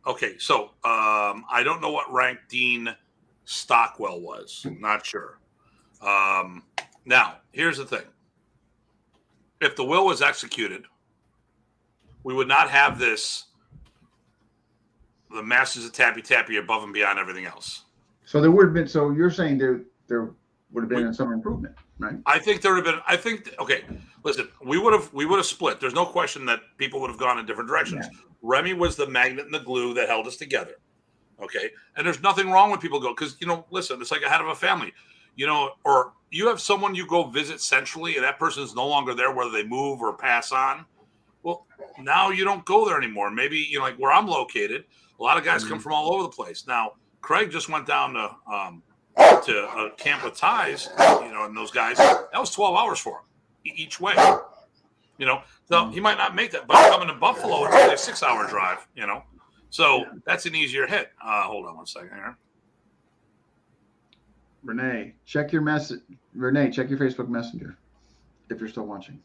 Okay, so I don't know what rank Dean Stockwell was. Not sure. Now, here's the thing. If the will was executed, we would not have this, the Masters of Tappy Tappy above and beyond everything else. So there would have been, so you're saying there would have been some improvement, right? I think there would have been, okay, listen, we would have split. There's no question that people would have gone in different directions. Yeah. Remy was the magnet and the glue that held us together. Okay. And there's nothing wrong when people go, because, listen, it's like a head of a family. Or you have someone you go visit centrally and that person is no longer there, whether they move or pass on. Well, now you don't go there anymore. Maybe, like where I'm located, a lot of guys come from all over the place. Now, Craig just went down to a camp with ties, and those guys, that was 12 hours for him each way, so he might not make that, but coming to Buffalo, it's only a 6-hour drive, so that's an easier hit. Hold on one second here. Renee, check your message. Renee, check your Facebook Messenger if you're still watching.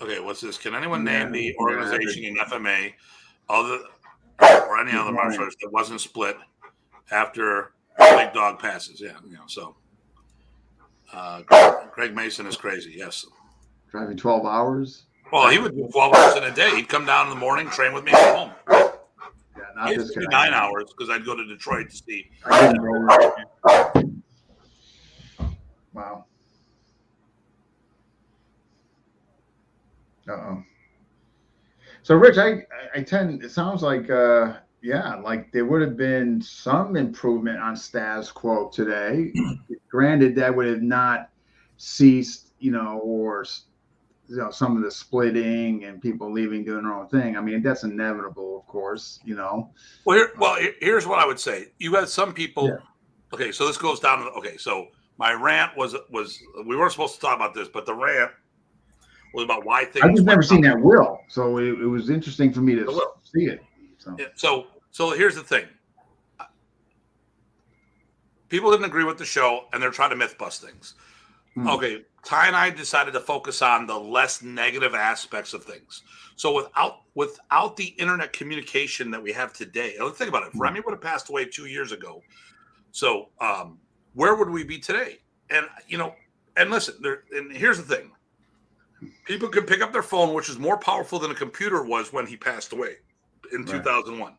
Okay, what's this? Can anyone name the organization in FMA or any other martial arts that wasn't split after Big Dog passes? Yeah, so Greg Mason is crazy, yes. Driving 12 hours? Well, he would do 12 hours in a day. He'd come down in the morning, train with me, and go home. Yeah, not He'd this guy. 9 hours because I'd go to Detroit to see. Wow. Uh-oh. So, Rich, it sounds like, like there would have been some improvement on status quo today. Granted, that would have not ceased, or some of the splitting and people leaving, doing their own thing. I mean, that's inevitable, of course, Well, here's what I would say. You had some people. Yeah. Okay, so this goes down to so my rant was we weren't supposed to talk about this, but the rant was about why things. I've just never seen that will, so it was interesting for me to see it. So here's the thing. People didn't agree with the show, and they're trying to myth bust things. Okay, Ty and I decided to focus on the less negative aspects of things. So without the internet communication that we have today, let's think about it. If Remy would have passed away 2 years ago, so where would we be today? And and listen, and here's the thing: people could pick up their phone, which is more powerful than a computer was when he passed away in 2001.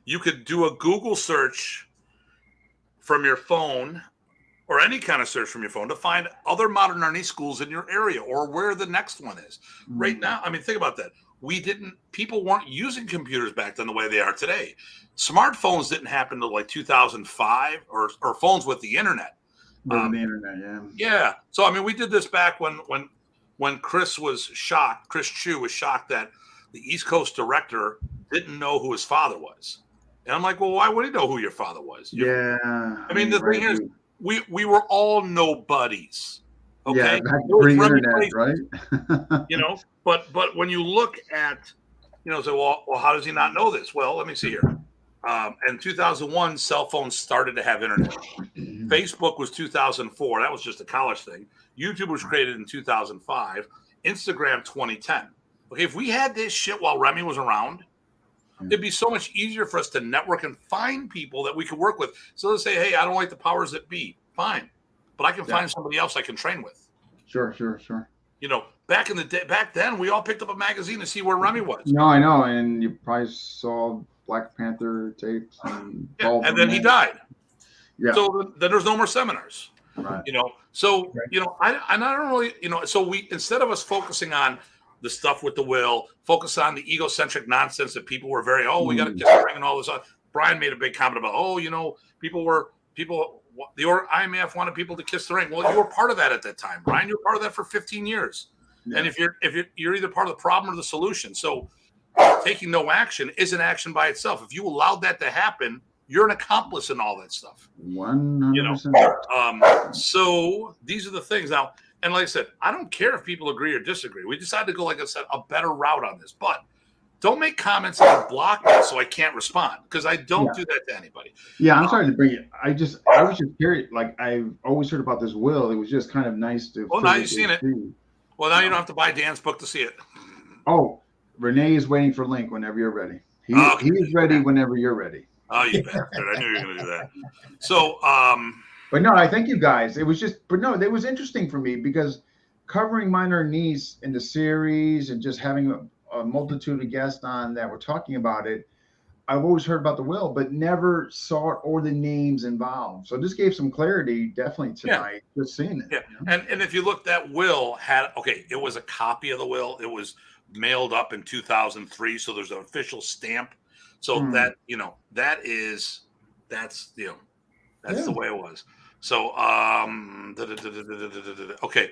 You could do a Google search from your phone, or any kind of search from your phone, to find other Modern Arnis schools in your area or where the next one is. Right now, I mean, think about that. People weren't using computers back then the way they are today. Smartphones didn't happen until like 2005, or phones with the internet. The internet, yeah. Yeah. So, I mean, we did this back when Chris was shocked. Chris Chu was shocked that the East Coast director didn't know who his father was. And I'm like, well, why would he know who your father was? I mean, the thing is, we were all nobodies. Okay. Yeah, pre-internet, right? But when you look at say, well, how does he not know this? Well, let me see here. In 2001, cell phones started to have internet. Facebook was 2004. That was just a college thing. YouTube was created in 2005. Instagram 2010. Okay, if we had this shit while Remy was around, it'd be so much easier for us to network and find people that we could work with. So let's say, hey, I don't like the powers that be. Fine. But I can find somebody else I can train with. Sure. Back in the day, back then, we all picked up a magazine to see where Remy was. No, I know. And you probably saw Black Panther tapes. And then he died. Yeah. So then there's no more seminars. Right. So, I don't really, so we, instead of us focusing on the stuff with the will, focus on the egocentric nonsense that people were we got to kiss the ring and all this. Brian made a big comment about, the IMF wanted people to kiss the ring. Well, you were part of that at that time, Brian. You were part of that for 15 years. Yeah. And if you're either part of the problem or the solution. So taking no action is an action by itself. If you allowed that to happen, you're an accomplice in all that stuff. 100%. So these are the things now. And like I said, I don't care if people agree or disagree. We decided to go, like I said, a better route on this. But don't make comments and block me so I can't respond, because I don't do that to anybody. Yeah, I'm sorry to bring it. I was just curious. Like, I've always heard about this will. It was just kind of nice to. Well, now you've seen it. Well, now you don't have to buy Dan's book to see it. Oh, Renee is waiting for Link whenever you're ready. He's ready whenever you're ready. Oh, you bastard. I knew you were going to do that. So, but no, I thank you guys. It was it was interesting for me because covering Modern Arnis in the series and just having a multitude of guests on that were talking about it. I've always heard about the will, but never saw it or the names involved. So this gave some clarity, definitely tonight, just seeing it. Yeah, and if you look, that will it was a copy of the will. It was mailed up in 2003, so there's an official stamp. So that's the way it was. So okay.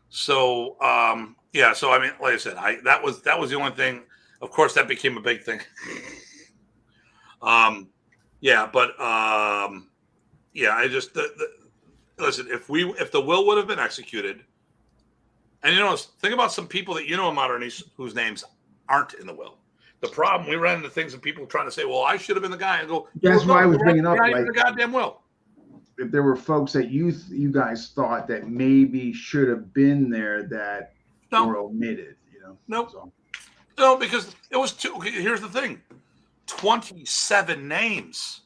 So so I mean, like I said, that was the only thing. Of course, that became a big thing. I just listen. If the will would have been executed, and think about some people that in Modern Arnis whose names aren't in the will. The problem, we ran into things and people trying to say, "Well, I should have been the guy." I go, that's why I was bringing up the goddamn will. If there were folks that you guys thought that maybe should have been there that were omitted, Nope. No, because it was too. Okay, here's the thing: 27 names.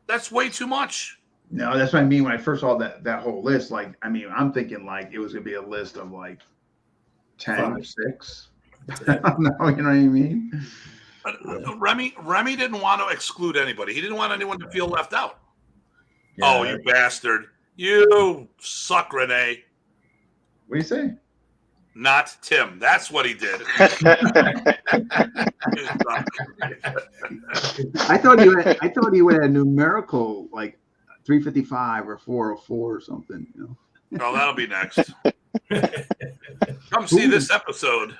That's way too much. No, that's what I mean when I first saw that whole list. Like, I mean, I'm thinking like it was gonna be a list of like 10 or 6. No, you know what I mean? But Remy didn't want to exclude anybody. He didn't want anyone to feel left out. Yeah. Oh, you bastard! You suck, Renee. What do you say? Not Tim. That's what he did. I thought he had a numerical like 355 or 404 or something. Oh, that'll be next. Come see this episode.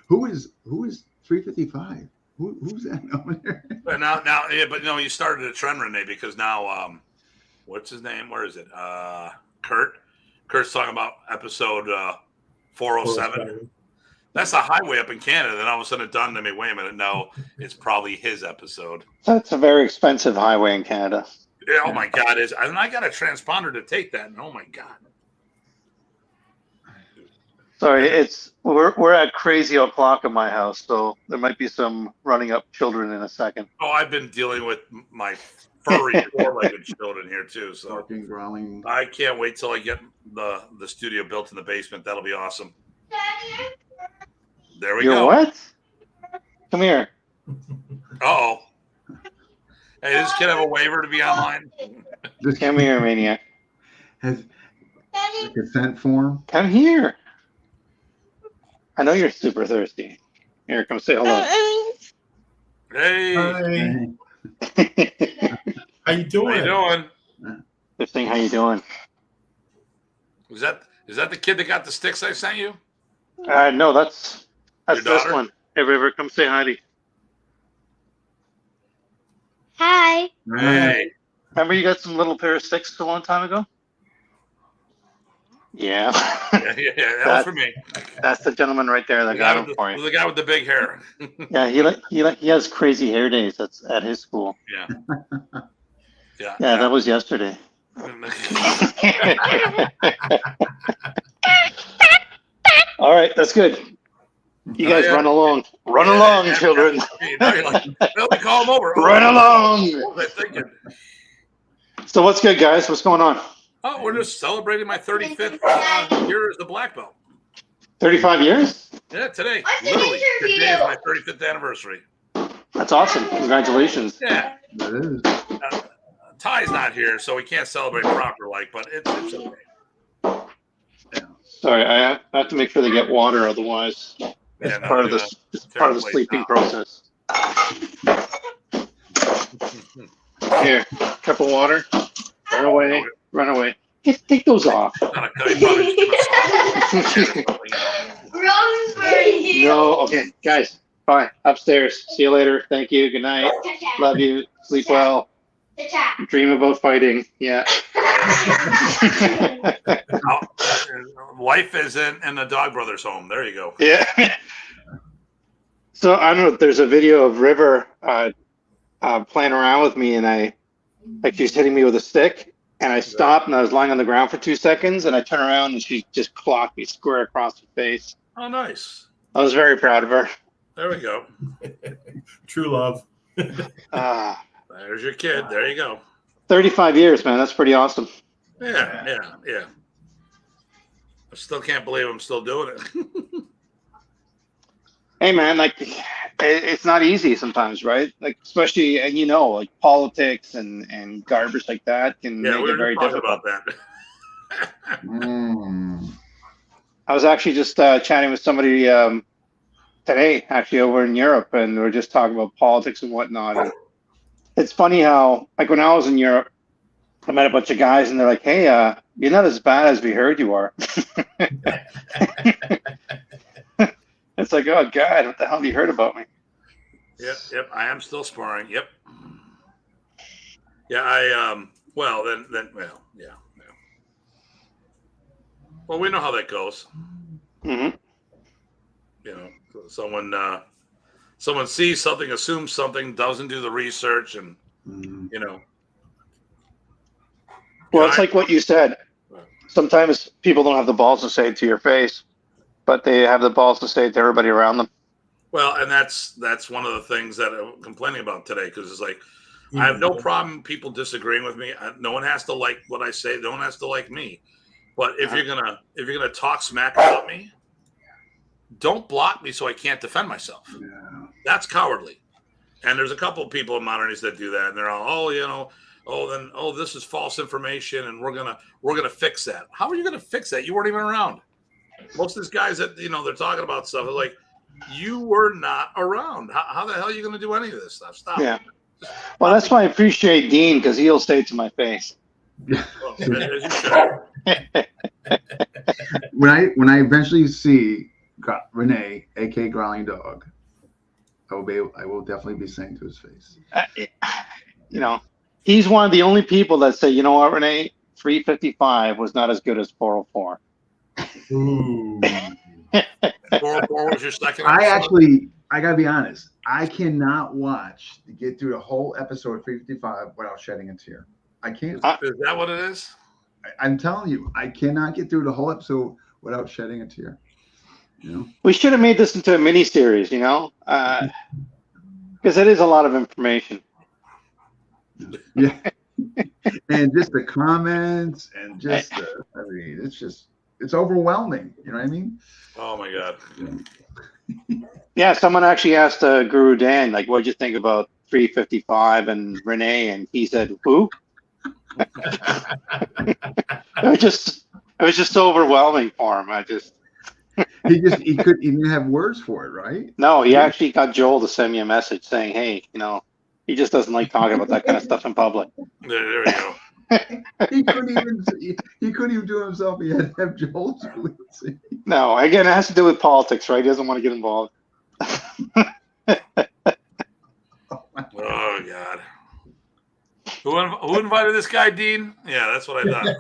Who is 355? Who's that over there? But now, you started a trend, Renee, because now, what's his name? Where is it? Kurt. Kurt's talking about episode 407. That's a highway up in Canada. Then all of a sudden it dawned on me, wait a minute, no, it's probably his episode. That's a very expensive highway in Canada. Yeah, oh my God, and I got a transponder to take that, and oh my God. Sorry, we're at crazy o'clock in my house, so there might be some running up children in a second. Oh, I've been dealing with my furry four-legged children here too, so barking, growling. I can't wait till I get the studio built in the basement. That'll be awesome. There we go. What? Come here. Uh-oh. Hey, does this kid have a waiver to be online? Come here, maniac. Has a consent form? Come here. I know you're super thirsty. Here, come say hello. Hey. Hi. How you doing? This thing, how you doing? Is that the kid that got the sticks I sent you? No, that's this one. Hey, River, come say hi. Hi. Hey. Remember you got some little pair of sticks a long time ago? Yeah. Yeah, that was for me. That's the gentleman right there that got him for you. The guy with the big hair. Yeah, he has crazy hair days. That's at his school. Yeah. Yeah, that was yesterday. All right, that's good. You guys run along. Run along, children. Well, we call him over. Run along. So what's good, guys? What's going on? Oh, we're just celebrating my 35th year as the black belt. 35 years? Yeah, today. Literally, today is my 35th anniversary. That's awesome. Congratulations. Yeah. That is. Ty's not here, so we can't celebrate proper but it's okay. Sorry, I have to make sure they get water, otherwise it's part of the sleeping process. Here, cup of water. Run away. Run away. Take those off. No, okay, guys. Bye. Upstairs. See you later. Thank you. Good night. Love you. Sleep well. Dream about fighting. Yeah. Life is in the Dog Brothers home. There you go. Yeah. So I don't know. There's a video of River playing around with me, and she's hitting me with a stick, and I stopped, and I was lying on the ground for 2 seconds, and I turn around, and she just clocked me square across the face. Oh, nice. I was very proud of her. There we go. True love. There's your kid. There you go. 35 years, man. That's pretty awesome. Yeah. I still can't believe I'm still doing it. Hey, man, it's not easy sometimes, right? Especially, and like politics and garbage like that can make it very difficult. About that. I was actually just chatting with somebody today, actually over in Europe, and we were just talking about politics and whatnot. And it's funny how, when I was in Europe, I met a bunch of guys, and they're like, "Hey, you're not as bad as we heard you are." It's like, oh God, what the hell have you heard about me? Yep. I am still sparring. Yep. Yeah, well, yeah. Well, we know how that goes. Mm-hmm. Someone sees something, assumes something, doesn't do the research, and Well, it's like what you said. Sometimes people don't have the balls to say it to your face, but they have the balls to say it to everybody around them. Well, and that's one of the things that I'm complaining about today, because it's like, I have no problem people disagreeing with me. No one has to like what I say. No one has to like me. But if you're gonna talk smack about me, don't block me so I can't defend myself. Yeah. That's cowardly. And there's a couple of people in Modern Arnis that do that, and they're all, this is false information, and we're gonna fix that. How are you gonna fix that? You weren't even around. Most of these guys that they're talking about stuff, they're like, you were not around. How the hell are you gonna do any of this stuff? Stop. Yeah. Well, that's why I appreciate Dean, because he'll say it to my face. Well, as you should. When I eventually see Renee, aka Growling Dog, I will definitely be saying to his face. He's one of the only people that say, you know what, Renee, 355 was not as good as 404. Ooh. 404 was your second. I gotta be honest. I cannot get through the whole episode of 355 without shedding a tear. I can't. Is that what it is? I'm telling you, I cannot get through the whole episode without shedding a tear. We should have made this into a mini series, because it is a lot of information. Yeah. And just the comments and just it's overwhelming. You know what I mean? Oh my God. Yeah, someone actually asked Guru Dan, what'd you think about 355 and Renee, and he said, who? It was just so overwhelming for him. he didn't have words for it, right? No, he actually got Joel to send me a message saying, hey, he just doesn't like talking about that kind of stuff in public. There we go. He couldn't even do it himself. He had to have Joel do it. No, again, it has to do with politics, right? He doesn't want to get involved. Oh God. Who invited this guy, Dean? Yeah, that's what I thought.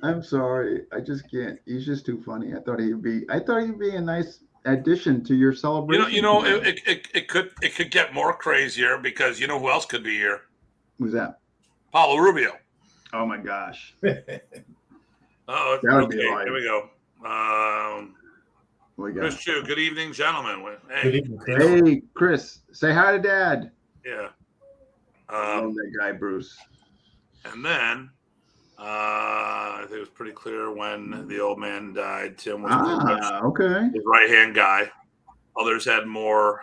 I'm sorry. I just can't. He's just too funny. I thought he'd be a nice addition to your celebration. It could get more crazier because you know who else could be here? Who's that? Paulo Rubio. Oh my gosh. Oh, that would okay. be like, Here we go. Chris Chu. Good evening, gentlemen. Hey. Good evening, Chris. Hey, Chris. Say hi to Dad. Yeah. I love that guy, Bruce. And then I think it was pretty clear when the old man died. Tim was okay. his right-hand guy. Others had more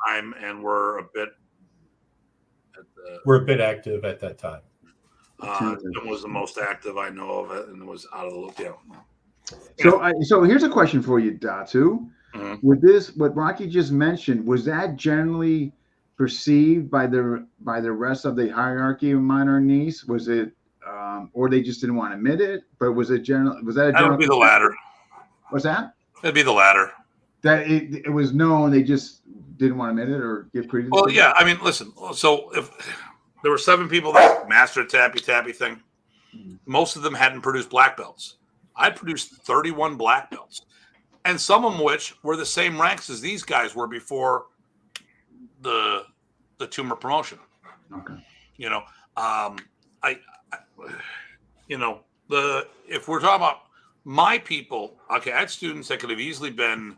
time and were a bit. We're a bit active at that time. Tim was the most active I know of it, and was out of the look. Yeah. So here's a question for you, Datu. Mm-hmm. With this, what Rocky just mentioned, was that generally perceived by the rest of the hierarchy of Modern Arnis? Was it, or they just didn't want to admit it? But was that a general? That would be the latter. What's that? That'd be the latter. That it was known, they just didn't want to admit it or give credence. Well, yeah. I mean, listen. So if there were 7 people that mastered tappy thing, most of them hadn't produced black belts. I produced 31 black belts, and some of them which were the same ranks as these guys were before the tumor promotion. Okay. If we're talking about my people, okay, I had students that could have easily been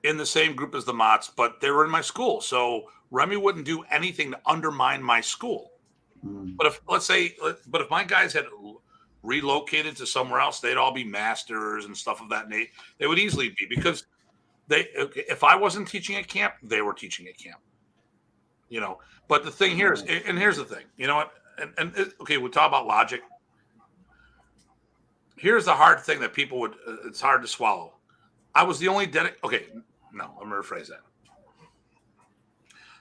in the same group as the Mots, but they were in my school. So Remy wouldn't do anything to undermine my school. But if my guys had relocated to somewhere else, they'd all be masters and stuff of that nature. They would easily be, because if I wasn't teaching at camp, they were teaching at camp. But the thing here is, and here's the thing, you know what? Okay, we'll talk about logic. Here's the hard thing that people would, it's hard to swallow. I was the only okay, no, I'm going to rephrase that.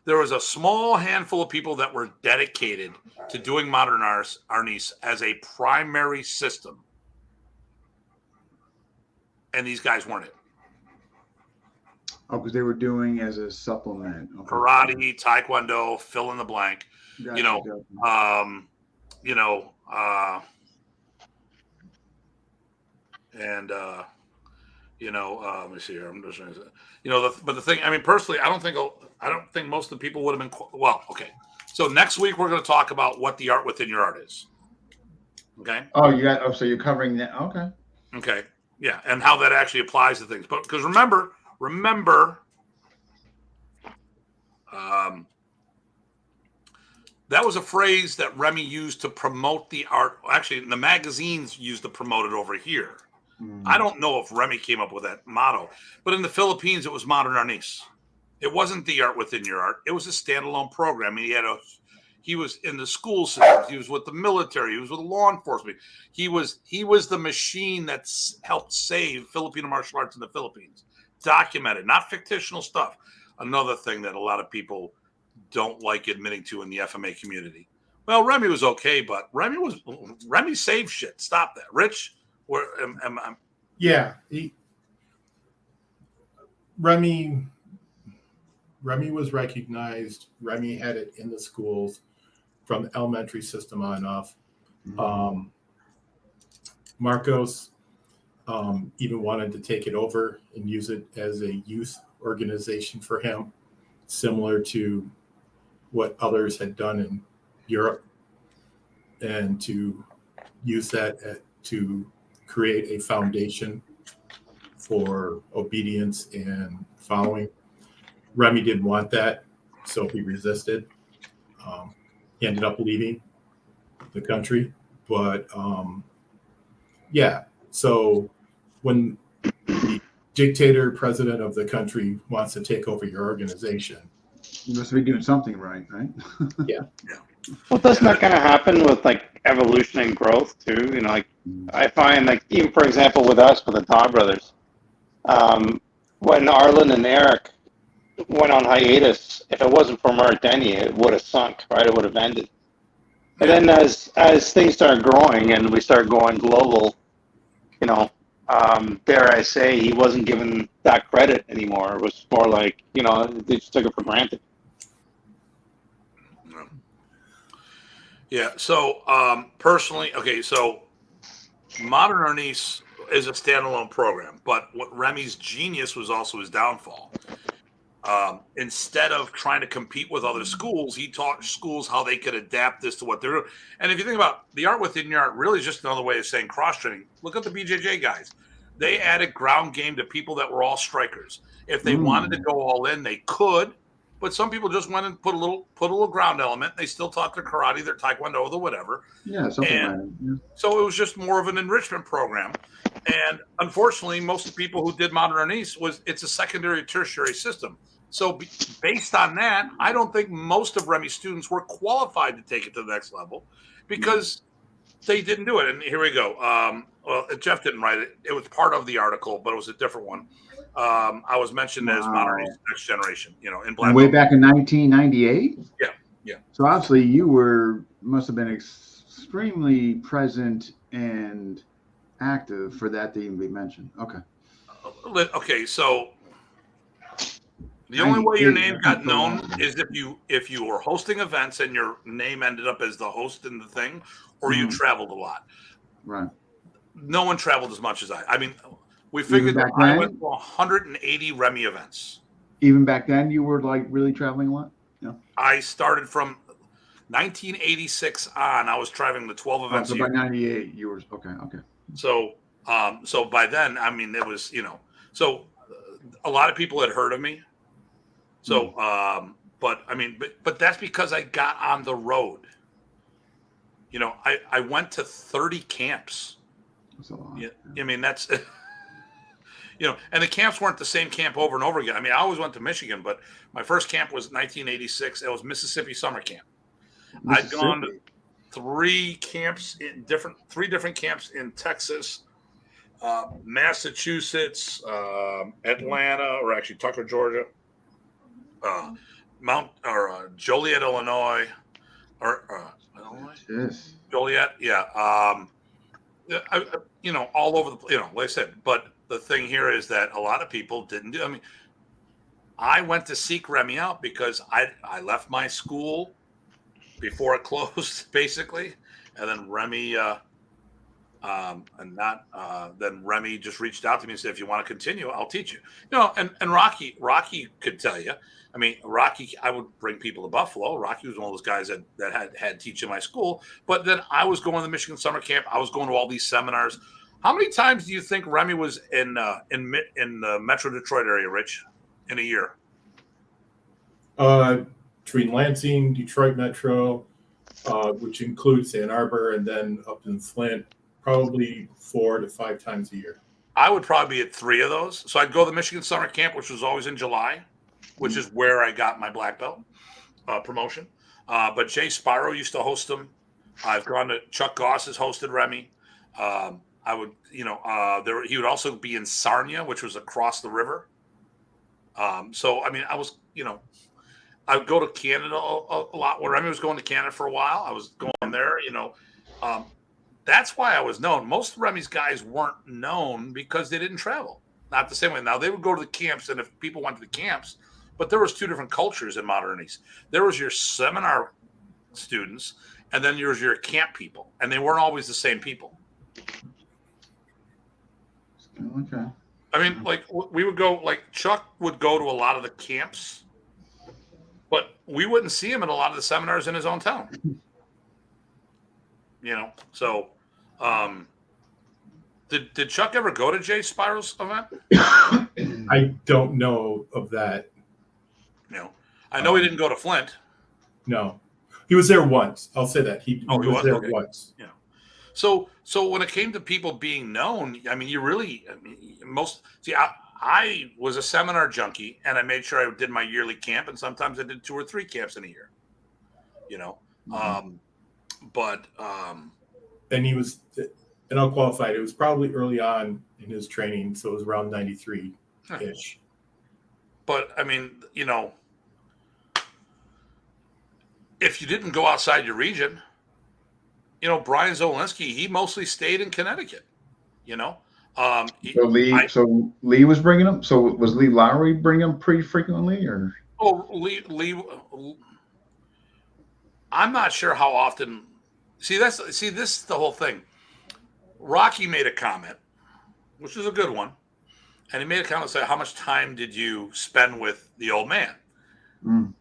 There was a small handful of people that were dedicated to doing Modern Arnis as a primary system. And these guys weren't it. Oh, because they were doing as a supplement. Okay. Karate, Taekwondo, fill in the blank. Gotcha, let me see here. I'm just trying to, but the thing, I mean, personally, I don't think most of the people would have been, well, okay. So next week we're going to talk about what the art within your art is. Okay. So you're covering that. Okay. Okay. Yeah. And how that actually applies to things. But because remember, that was a phrase that Remy used to promote the art. Actually, the magazines used to promote it over here. I don't know if Remy came up with that motto, but in the Philippines, it was Modern Arnis. It wasn't the art within your art. It was a standalone program. He was in the school systems. He was with the military. He was with law enforcement. He was the machine that helped save Filipino martial arts in the Philippines. Documented, not fictional stuff. Another thing that a lot of people don't like admitting to in the FMA community. Well, Remy was okay, but Remy saved shit. Stop that, Rich. Yeah, Remy was from the elementary system on off. Marcos even wanted to take it over and use it as a youth organization for him, similar to what others had done in Europe, and to use that to create a foundation for obedience and following. Remy didn't want that, so he resisted. He ended up leaving the country. But so when the dictator president of the country wants to take over your organization, you must be doing something right? Yeah. Well, doesn't that kind of happen with like evolution and growth too? I find, like, even for example with us, with the Tye brothers, when Arlen and Eric went on hiatus, if it wasn't for Mark Denny, it would have sunk, right? It would have ended. And then as things start growing and we start going global, dare I say, he wasn't given that credit anymore. It was more like, they just took it for granted. Yeah. So personally, okay. So Modern Arnis is a standalone program, but what Remy's genius was also his downfall. Instead of trying to compete with other schools, he taught schools how they could adapt this to what they're doing. And if you think about the art within your art, really is just another way of saying cross training. Look at the BJJ guys. They added ground game to people that were all strikers. If they wanted to go all in, they could. But some people just went and put a little ground element. They still taught their karate, their taekwondo, the whatever. Yeah, something like that. Yeah. So it was just more of an enrichment program. And unfortunately, most of the people who did Modern Arnis it's a secondary, tertiary system. So based on that, I don't think most of Remy's students were qualified to take it to the next level because they didn't do it. And here we go. Well, Jeff didn't write it. It was part of the article, but it was a different one. I was mentioned as Modern Arnis Next Generation, in black. Way back in 1998? Yeah. So obviously you must have been extremely present and active for that to even be mentioned. Okay. Okay, so the only way your name got known is if you were hosting events and your name ended up as the host in the thing, or you traveled a lot. Right. No one traveled as much as I. I mean, we figured that I went to 180 Remy events. Even back then, you were like really traveling a lot? Yeah. I started from 1986 on. I was traveling to 12 events. So by 98, you were okay. So by then, I mean, it was, so a lot of people had heard of me. So, but I mean, but that's because I got on the road. I went to 30 camps. That's a lot. Yeah, I mean, that's, and the camps weren't the same camp over and over again. I mean, I always went to Michigan, but my first camp was 1986. It was Mississippi summer camp. I'd gone to three different camps in Texas, Massachusetts, Atlanta, or actually Tucker, Georgia, Joliet, Illinois, Illinois, yes. Joliet, yeah, all over the, like I said. But the thing here is that a lot of people didn't do. I mean, I went to seek Remy out because I left my school before it closed, basically, and then Remy, then Remy just reached out to me and said, "If you want to continue, I'll teach you." And Rocky could tell you. I mean, Rocky, I would bring people to Buffalo. Rocky was one of those guys that had teach in my school. But then I was going to the Michigan summer camp. I was going to all these seminars. How many times do you think Remy was in the Metro Detroit area, Rich, in a year? Between Lansing, Detroit Metro, which includes Ann Arbor, and then up in Flint, probably 4 to 5 times a year. I would probably be at 3 of those. So I'd go to the Michigan summer camp, which was always in July, which is where I got my black belt promotion. But Jay Spiro used to host them. I've gone to Chuck Goss has hosted Remy. I would, he would also be in Sarnia, which was across the river. So, I mean, I was, I would go to Canada a lot. When Remy was going to Canada for a while, I was going there, that's why I was known. Most of Remy's guys weren't known because they didn't travel. Not the same way. Now, they would go to the camps, and if people went to the camps, but there was 2 different cultures in Modern Arnis. There was your seminar students, and then there was your camp people, and they weren't always the same people. Okay. I mean, like, we would go, like, Chuck would go to a lot of the camps, but we wouldn't see him at a lot of the seminars in his own town. So did Chuck ever go to Jay Spiro's event? I don't know of that. I know he didn't go to Flint. No, he was there once. I'll say that he was there once. Yeah. So when it came to people being known, I mean, I was a seminar junkie, and I made sure I did my yearly camp, and sometimes I did 2 or 3 camps in a year. And he was, and I'll qualify it. It was probably early on in his training, so it was around 93-ish. But I mean, if you didn't go outside your region, Brian Zolinsky, he mostly stayed in Connecticut. So Lee was bringing him. So was Lee Lowry bringing him pretty frequently, or? Oh, Lee. I'm not sure how often this is the whole thing. Rocky made a comment, which is a good one, and he made a comment saying, "How much time did you spend with the old man?"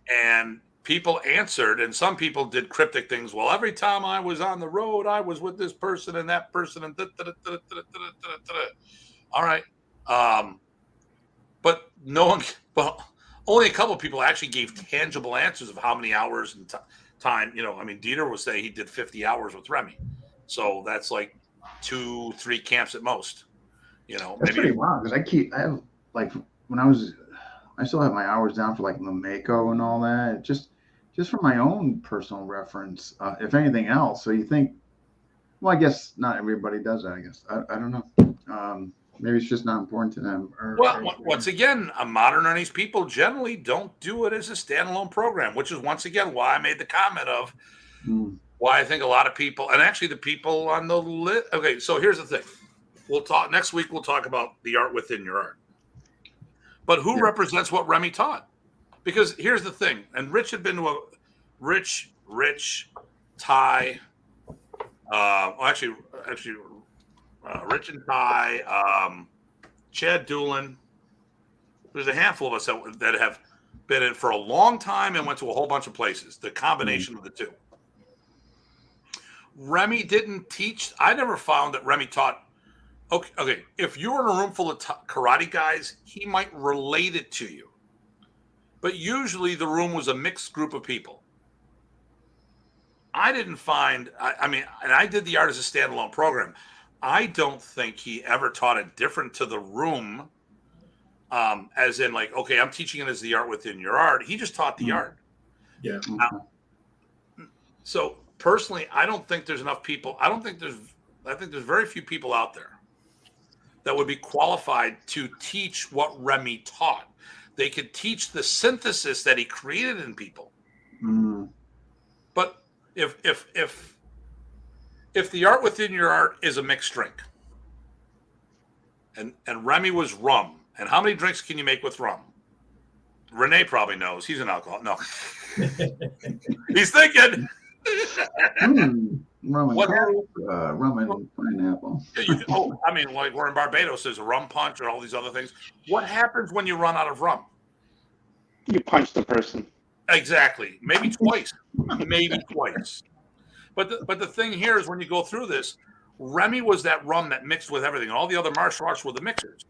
And people answered, and some people did cryptic things. Well, every time I was on the road, I was with this person and that person, and all right. But no one, well, only a couple of people actually gave tangible answers of how many hours and time. I mean, Dieter was saying he did 50 hours with Remy, so that's like 2-3 camps at most. That's maybe pretty wild because I have like I still have my hours down for like Lameko and all that, just for my own personal reference, if anything else. So you think, well, I guess not everybody does that. I guess I don't know. Maybe it's just not important to them. Once again, Modern Arnis people generally don't do it as a standalone program, which is once again why I made the comment of why I think a lot of people, and actually the people on the list. Okay, so here's the thing. We'll talk next week. We'll talk about the art within your art. But who represents what Remy taught? Because here's the thing, and Rich had been to Rich, Ty, Rich and Ty, Chad Doolin. There's a handful of us that have been in for a long time and went to a whole bunch of places. The combination of the two. Remy didn't teach. I never found that Remy taught. Okay. If you were in a room full of karate guys, he might relate it to you. But usually the room was a mixed group of people. I didn't find. I mean, and I did the art as a standalone program. I don't think he ever taught it different to the room, as in like, okay, I'm teaching it as the art within your art. He just taught the art. Yeah. So personally, I don't think there's enough people. I think there's very few people out there that would be qualified to teach what Remy taught. They could teach the synthesis that he created in people. But if the art within your art is a mixed drink, and Remy was rum, and how many drinks can you make with rum? Renee probably knows. He's an alcoholic. No, he's thinking. Rum and Coke, rum and pineapple. I mean, like we're in Barbados, there's a rum punch or all these other things. What happens when you run out of rum? You punch the person. Exactly. Maybe twice. But the thing here is when you go through this, Remy was that rum that mixed with everything. All the other martial arts were the mixers.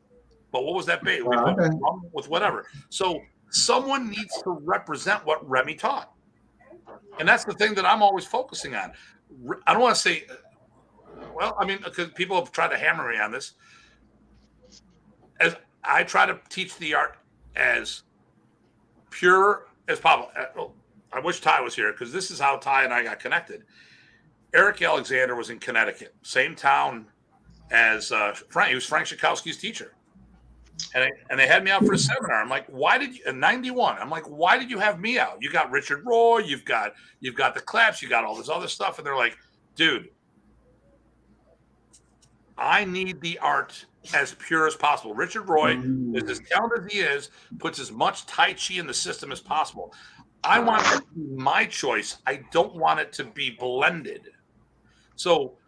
But what was that bait? Rum with whatever. So someone needs to represent what Remy taught. And that's the thing that I'm always focusing on. I don't want to say, well, I mean, because people have tried to hammer me on this. As I try to teach the art as pure as possible. I wish Ty was here because this is how Ty and I got connected. Eric Alexander was in Connecticut, same town as Frank. He was Frank Schakowsky's teacher. And they had me out for a seminar. I'm like, why did you, in 91, I'm like, why did you have me out? You got Richard Roy, you've got the claps, you got all this other stuff. And they're like, dude, I need the art as pure as possible. Richard Roy is as talented as he is, puts as much Tai Chi in the system as possible. I want it to be my choice. I don't want it to be blended. So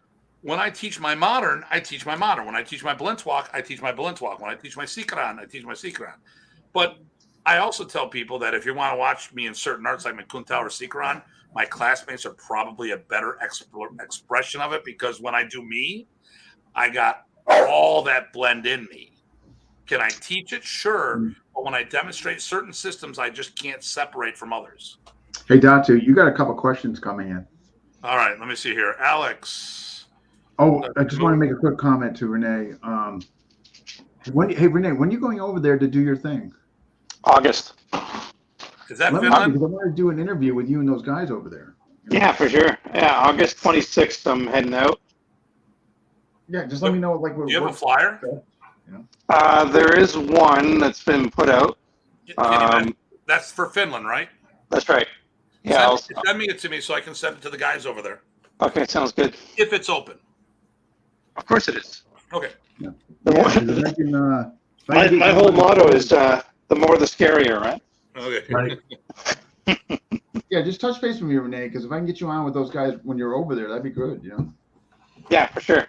when I teach my modern, I teach my modern. When I teach my Blintwalk, I teach my Blintwalk. When I teach my Sikran, I teach my Sikran. But I also tell people that if you want to watch me in certain arts like my Kuntao or Sikran, my classmates are probably a better expression of it because when I do me, I got all that blend in me. Can I teach it? Sure. But when I demonstrate certain systems, I just can't separate from others. Hey, Datu, you got a couple questions coming in. All right, let me see here. Alex. Oh, I just want to make a quick comment to Renee. Hey, Renee, when are you going over there to do your thing? August. Is that Because I Finland? want to do an interview with you and those guys over there. Yeah, for sure. Yeah, August 26th, I'm heading out. Yeah, just let me know. Like, Do you have a flyer? There is one that's been put out. That's for Finland, right? That's right. Yeah. Send me it to me so I can send it to the guys over there. Okay, sounds good. If it's open. Of course it is. Okay. Yeah, My whole motto is the more the scarier, right? Okay. Right. Yeah, just touch base with me, Renee, because if I can get you on with those guys when you're over there, that'd be good. Yeah, for sure.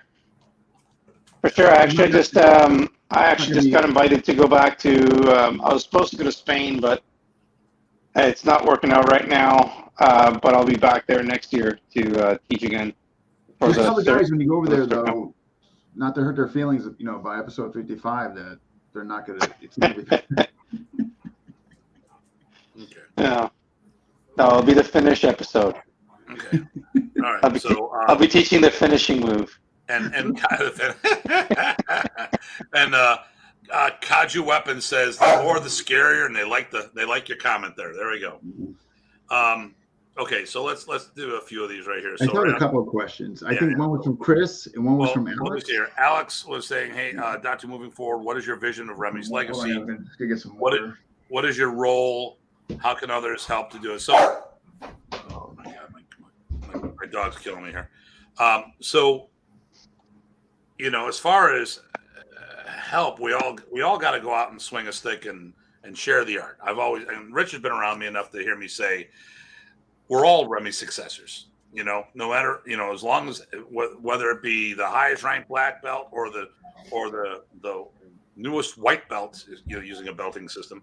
For sure. I actually just got invited to go back to. I was supposed to go to Spain, but it's not working out right now. But I'll be back there next year to teach again. Just tell the guys when you go over there, though, not to hurt their feelings, by episode 55, that they're not gonna. It's gonna be. Okay. Yeah. No, it'll be the finish episode. Okay. All right. I'll be teaching the finishing move. And Kaju Weapon says the more the scarier, and they like your comment there. There we go. Okay, so let's do a few of these right here. I got a couple of questions. I think one was from Chris and one was from Alex. Here. Alex was saying, "Hey, Datu, moving forward, what is your vision of Remy's legacy? I'm gonna get some water. What is your role? How can others help to do it?" So, oh my God, my dog's killing me here. So, as far as help, we all got to go out and swing a stick and share the art. And Rich has been around me enough to hear me say, we're all Remy successors. No matter as long as whether it be the highest ranked black belt or the newest white belt, using a belting system.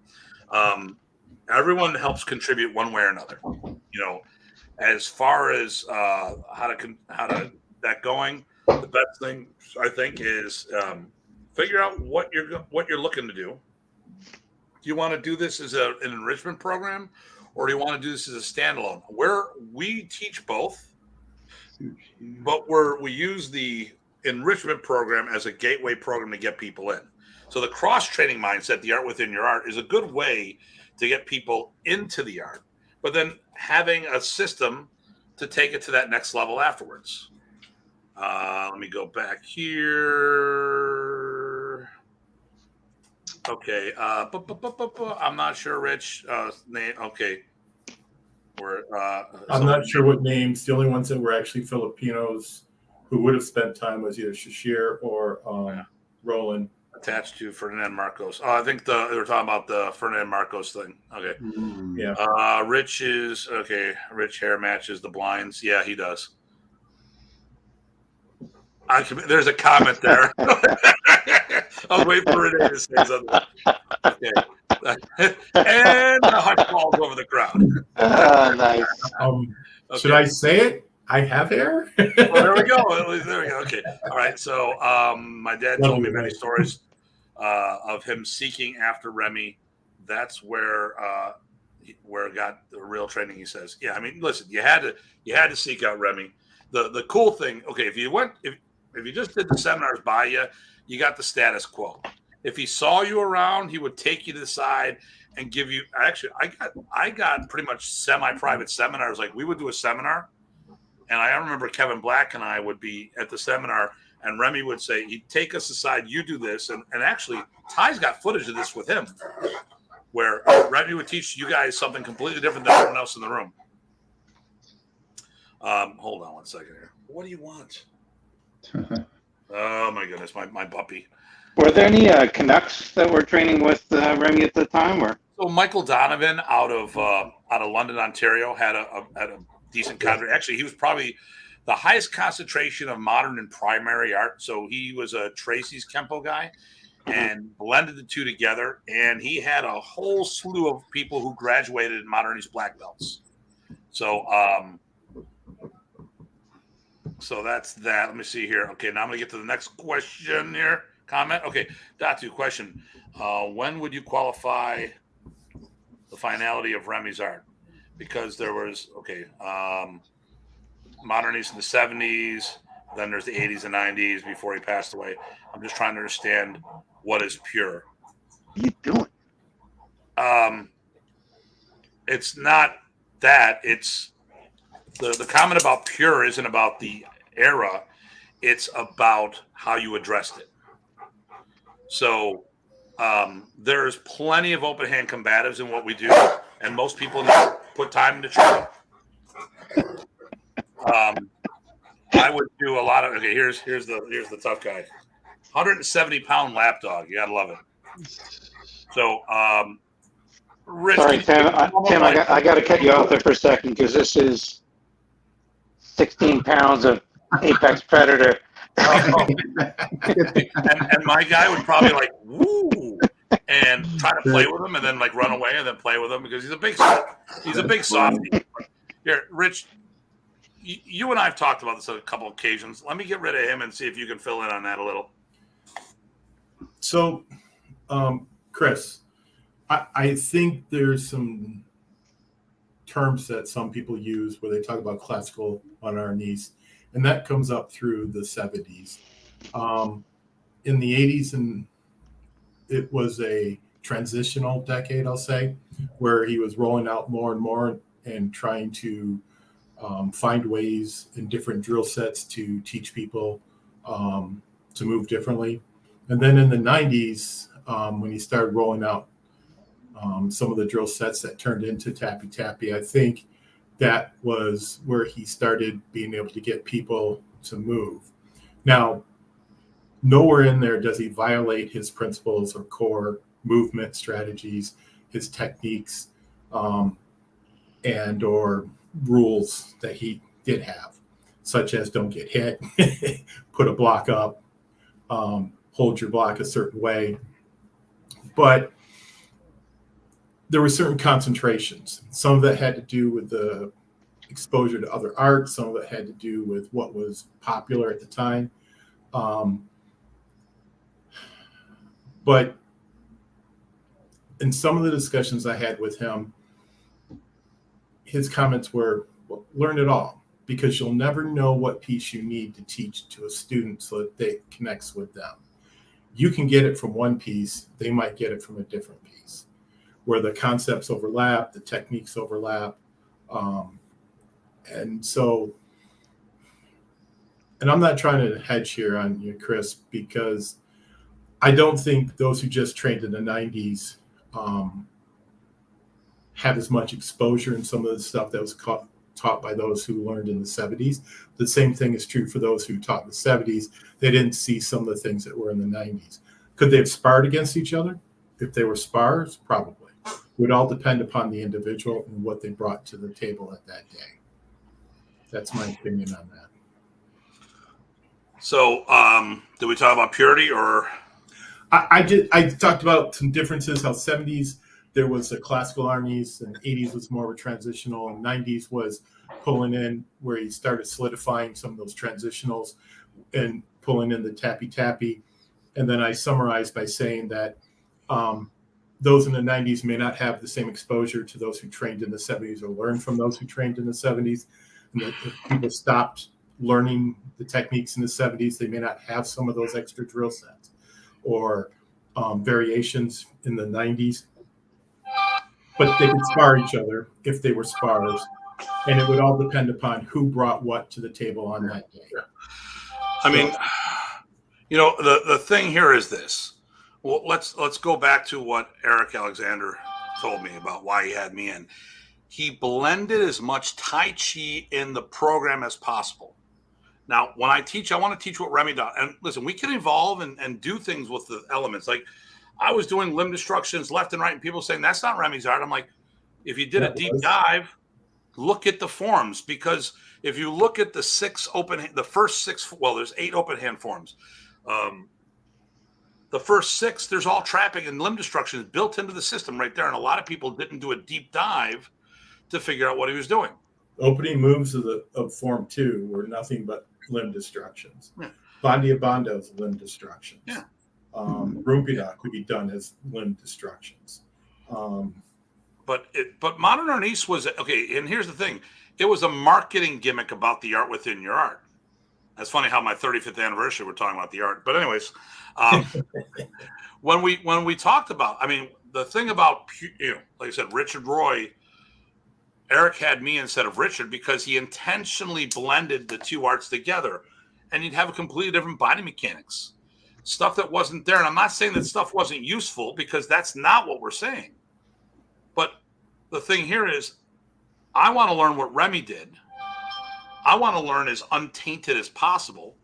Everyone helps contribute one way or another. As far as how to that going, the best thing I think is figure out what you're looking to do. Do you want to do this as an enrichment program, or do you want to do this as a standalone? Where we teach both, but we use the enrichment program as a gateway program to get people in. So the cross-training mindset, the art within your art, is a good way to get people into the art, but then having a system to take it to that next level afterwards. Let me go back here. Okay. I'm not sure, Rich. Name. Okay. I'm not sure what names. The only ones that were actually Filipinos who would have spent time was either Shashir or Roland. Attached to Ferdinand Marcos. I think they were talking about the Ferdinand Marcos thing. Okay. Yeah. Rich is okay. Rich hair matches the blinds. Yeah, he does. There's a comment there. I'll wait for Renee to say something. Okay. And the hush falls over the crowd. Nice. Okay. Should I say it? I have hair. Well, there we go. There we go. Okay. All right. So my dad told me many stories of him seeking after Remy. That's where it got the real training. He says, "Yeah, I mean, listen, you had to seek out Remy. The cool thing, okay, if you just did the seminars by you, you got the status quo. If he saw you around, he would take you to the side and give you. Actually, I got pretty much semi-private seminars. Like we would do a seminar, and I remember Kevin Black and I would be at the seminar, and Remy would say, he'd take us aside, you do this, and actually, Ty's got footage of this with him, where Remy would teach you guys something completely different than everyone else in the room. Hold on one second here. What do you want? Oh my goodness, my puppy. Were there any Canucks that were training with Remy at the time, or? So Michael Donovan out of London, Ontario, had a decent cadre. Actually, he was probably the highest concentration of modern and primary art. So he was a Tracy's Kempo guy and blended the two together. And he had a whole slew of people who graduated in Modern Arnis black belts. So so that's that. Let me see here. Okay, now I'm going to get to the next question here. Comment. Okay, Datu, question. When would you qualify the finality of Remy's art? Because there was, Modern Arnis in the 70s, then there's the 80s and 90s before he passed away. I'm just trying to understand what is pure. What are you doing? It's not that. It's the comment about pure isn't about the era. It's about how you addressed it. So there's plenty of open hand combatives in what we do, and most people put time into training. I would do a lot of. Okay, here's the tough guy, 170-pound lapdog. You gotta love it. So Rich, Sorry, Tim. I got to cut you off there for a second because this is 16 pounds of apex predator. and my guy would probably like woo and try to play with him and then like run away and then play with him because he's a big softie. Here, Rich, you and I have talked about this on a couple of occasions. Let me get rid of him and see if you can fill in on that a little. So, Chris, I think there's some terms that some people use where they talk about classical on our knees, and that comes up through the 70s. In the 80s, and it was a transitional decade, I'll say, where he was rolling out more and more and trying to find ways in different drill sets to teach people to move differently. And then in the 90s, when he started rolling out some of the drill sets that turned into Tappy Tappy, I think that was where he started being able to get people to move. Now, nowhere in there does he violate his principles or core movement strategies, his techniques, and or rules that he did have, such as don't get hit, put a block up, hold your block a certain way. But there were certain concentrations. Some of that had to do with the exposure to other art. Some of it had to do with what was popular at the time. But in some of the discussions I had with him, his comments were, well, learn it all, because you'll never know what piece you need to teach to a student so that it connects with them. You can get it from one piece, they might get it from a different piece, where the concepts overlap, the techniques overlap. And I'm not trying to hedge here on you, Chris, because I don't think those who just trained in the 90s have as much exposure in some of the stuff that was taught by those who learned in the 70s. The same thing is true for those who taught in the 70s. They didn't see some of the things that were in the 90s. Could they have sparred against each other? If they were spars, probably. It would all depend upon the individual and what they brought to the table at that day. That's my opinion on that. So, did we talk about purity or? I talked about some differences, how 70s, there was a classical Arnis, and 80s was more of a transitional, and 90s was pulling in where he started solidifying some of those transitionals and pulling in the tappy tappy. And then I summarized by saying that those in the 90s may not have the same exposure to those who trained in the 70s or learned from those who trained in the 70s. And that if people stopped learning the techniques in the 70s, they may not have some of those extra drill sets or variations in the 90s. But they could spar each other if they were spars. And it would all depend upon who brought what to the table on that day. I mean, you know, the thing here is this. Well, let's go back to what Eric Alexander told me about why he had me in. He blended as much Tai Chi in the program as possible. Now, when I teach, I want to teach what Remy does. And listen, we can evolve and do things with the elements. Like I was doing limb destructions left and right, and people saying that's not Remy's art. I'm like, if you did a deep dive, look at the forms, because if you look at the first six, well, there's 8 open hand forms. The first 6, there's all trapping and limb destruction built into the system right there. And a lot of people didn't do a deep dive to figure out what he was doing. Opening moves of Form 2 were nothing but limb destructions. Yeah. Bandia Bando's limb destructions. Yeah. Rumpida could be done as limb destructions. But Modern Arnis was, okay, and here's the thing. It was a marketing gimmick about the art within your art. That's funny how my 35th anniversary, we're talking about the art. But anyways, when we talked about, I mean, the thing about, like I said, Richard Roy, Eric had me instead of Richard because he intentionally blended the two arts together, and you'd have a completely different body mechanics, stuff that wasn't there. And I'm not saying that stuff wasn't useful, because that's not what we're saying. But the thing here is, I want to learn what Remy did. I want to learn as untainted as possible.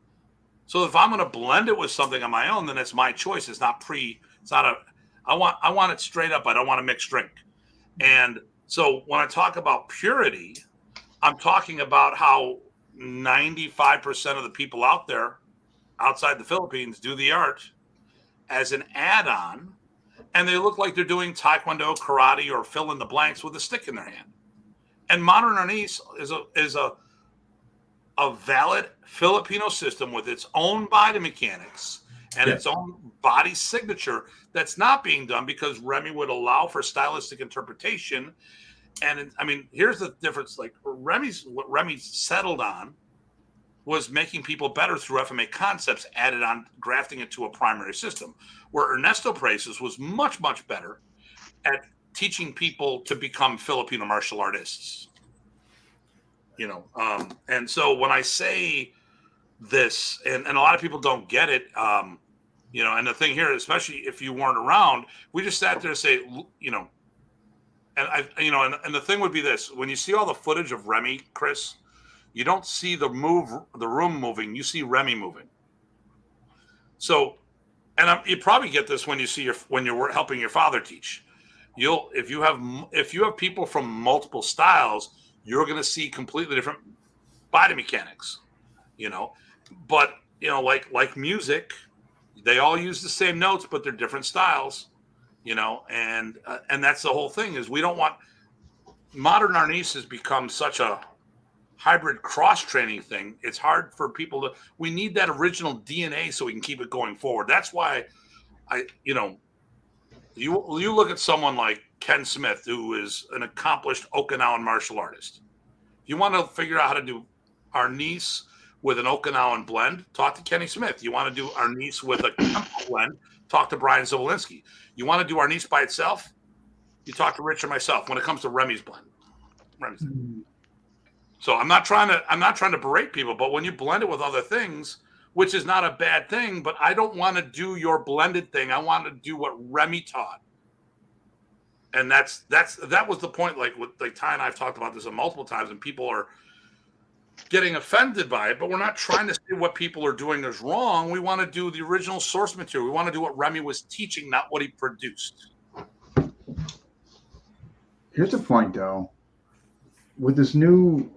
So if I'm going to blend it with something on my own, then it's my choice. It's not I want it straight up. I don't want to mix drink. And so when I talk about purity, I'm talking about how 95% of the people out there outside the Philippines do the art as an add-on, and they look like they're doing taekwondo, karate, or fill in the blanks with a stick in their hand. And Modern Arnis is a valid Filipino system with its own body mechanics and its own body signature that's not being done because Remy would allow for stylistic interpretation. And I mean, here's the difference. Like what Remy settled on was making people better through FMA concepts added on, grafting it to a primary system, where Ernesto Presas was much, much better at teaching people to become Filipino martial artists. And so when I say this, and a lot of people don't get it, and the thing here, especially if you weren't around, we just sat there and say, and the thing would be this: when you see all the footage of Remy, Chris, you don't see the room moving, you see Remy moving. So, and you probably get this when you're helping your father teach. If you have people from multiple styles, you're going to see completely different body mechanics, But like music, they all use the same notes, but they're different styles, And that's the whole thing is we don't want. Modern Arnis has become such a hybrid cross training thing. It's hard for people to. We need that original DNA so we can keep it going forward. That's why you look at someone like Ken Smith, who is an accomplished Okinawan martial artist. If you want to figure out how to do Arnis with an Okinawan blend, talk to Kenny Smith. You want to do Arnis with a Kempo blend, talk to Brian Zawolinski. You want to do Arnis by itself, you talk to Rich or myself when it comes to Remy's blend. So I'm not trying to berate people, but when you blend it with other things, which is not a bad thing, but I don't want to do your blended thing. I want to do what Remy taught. And that was the point. Like Ty and I've talked about this multiple times, and people are getting offended by it. But we're not trying to say what people are doing is wrong. We want to do the original source material. We want to do what Remy was teaching, not what he produced. Here's the point, though. With these new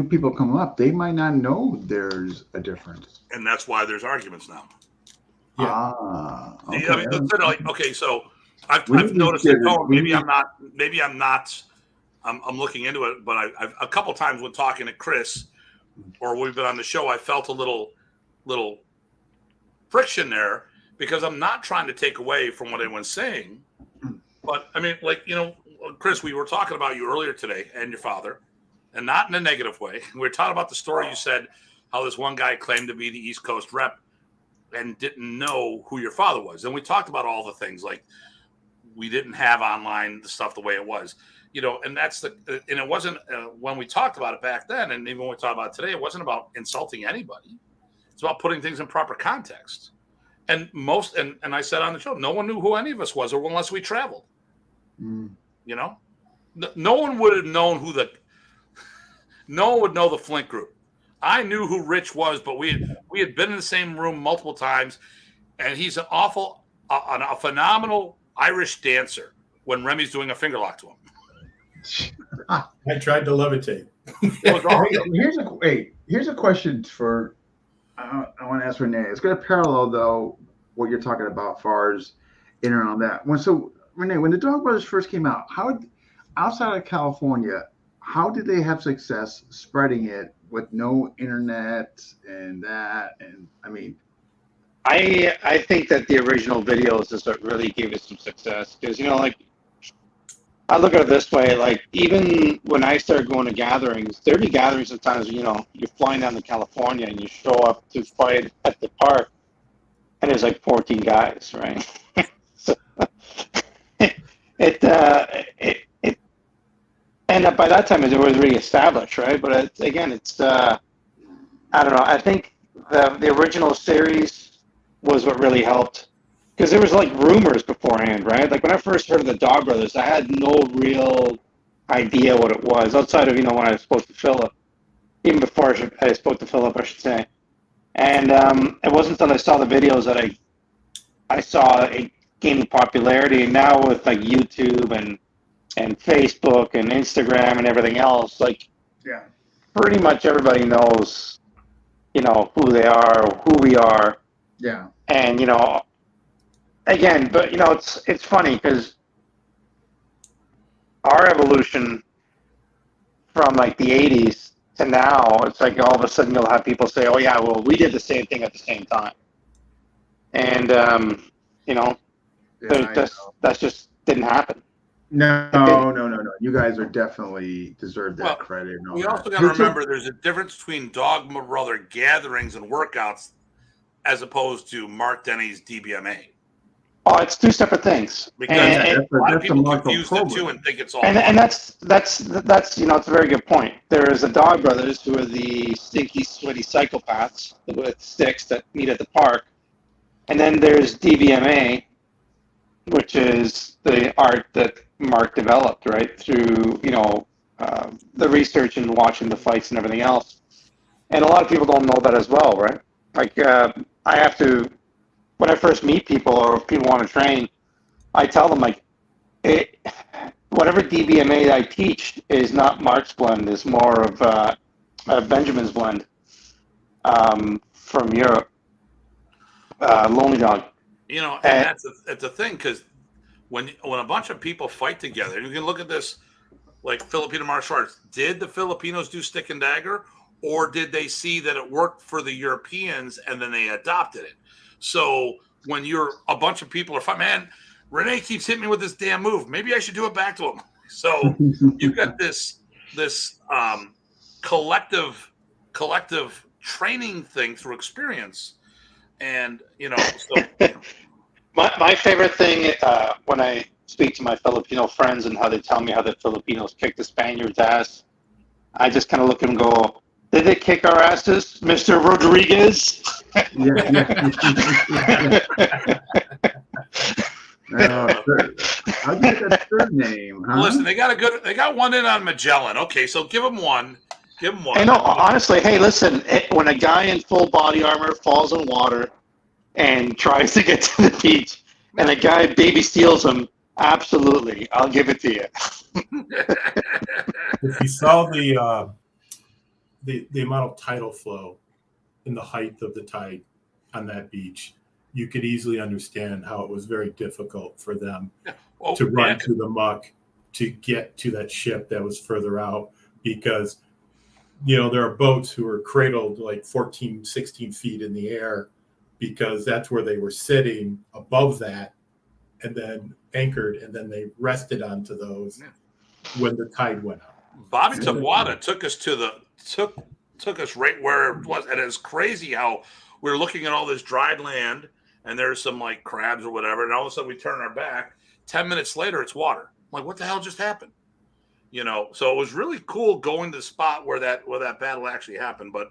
people come up, they might not know there's a difference, and that's why there's arguments now. Yeah. Okay. I mean, okay, so I've noticed it. Oh, maybe I'm not. I'm looking into it, but I've a couple times when talking to Chris, or we've been on the show, I felt a little friction there because I'm not trying to take away from what anyone's saying, but I mean, Chris, we were talking about you earlier today and your father, and not in a negative way. We were talking about the story you said, how this one guy claimed to be the East Coast rep and didn't know who your father was. And we talked about all the things like we didn't have online the stuff the way it was, and and it wasn't when we talked about it back then. And even when we talk about it today, it wasn't about insulting anybody. It's about putting things in proper context. And and I said on the show, no one knew who any of us was, or unless we traveled. No one would have known no one would know the Flint group. I knew who Rich was, but we had been in the same room multiple times, and he's a phenomenal Irish dancer when Remy's doing a finger lock to him. I tried to levitate. Here's a question for I want to ask Renee. It's going to parallel though what you're talking about, as far as in and on that. So Renee, when the Dog Brothers first came out, outside of California, how did they have success spreading it with no internet and that? And I mean, I think that the original videos is what really gave us some success, because I look at it this way, even when I started going to gatherings, there'd be gatherings sometimes, you're flying down to California and you show up to fight at the park and there's 14 guys, right? So and by that time it was already established, right? But it's I don't know. I think the original series was what really helped, because there was rumors beforehand, right? When I first heard of the Dog Brothers, I had no real idea what it was outside of when I spoke to Philip, even before I spoke to Philip, I should say. And it wasn't until I saw the videos that I saw it gaining popularity. And now with YouTube and and Facebook and Instagram and everything else, like Yeah. pretty much everybody knows, who they are, who we are. Yeah. And, again, but, it's funny because our evolution from like the 80s to now, it's like all of a sudden you'll have people say, oh, yeah, well, we did the same thing at the same time. And, that just didn't happen. No. You guys are definitely deserve that credit. We also got to remember there's a difference between Dogma Brother gatherings and workouts as opposed to Mark Denny's DBMA. Oh, it's two separate things. Because a lot of people confuse the two and think it's all. And that's it's a very good point. There is the Dog Brothers, who are the stinky, sweaty psychopaths with sticks that meet at the park, and then there's DBMA, which is the art that Mark developed, right, through the research and watching the fights and everything else. And a lot of people don't know that as well, right? Like I have to. When I first meet people or if people want to train, I tell them whatever DBMA I teach is not Mark's blend. It's more of Benjamin's blend from Europe, Lonely Dog. And that's it's a thing because when a bunch of people fight together, you can look at this like Filipino martial arts. Did the Filipinos do stick and dagger, or did they see that it worked for the Europeans and then they adopted it? So when you're a bunch of people are fighting, man, Rene keeps hitting me with this damn move. Maybe I should do it back to him. So you've got this collective training thing through experience, and my favorite thing when I speak to my Filipino friends and how they tell me how the Filipinos kick the Spaniards' ass, I just kind of look at them and go, did they kick our asses, Mr. Rodriguez? I'll get that third name. Huh? Listen, they got one in on Magellan. Okay, so give them one. Hey, no, honestly, hey, listen, when a guy in full body armor falls in water and tries to get to the beach, and a guy baby steals him, absolutely, I'll give it to you. If you saw the amount of tidal flow in the height of the tide on that beach, you could easily understand how it was very difficult for them to run through the muck to get to that ship that was further out, because there are boats who are cradled like 14, 16 feet in the air, because that's where they were sitting above that and then anchored, and then they rested onto those when the tide went out. Bobby Tabuada took us right where it was, and it's crazy how we're looking at all this dried land, and there's some like crabs or whatever, and all of a sudden we turn our back. 10 minutes later, it's water. I'm like, what the hell just happened? So it was really cool going to the spot where that battle actually happened. But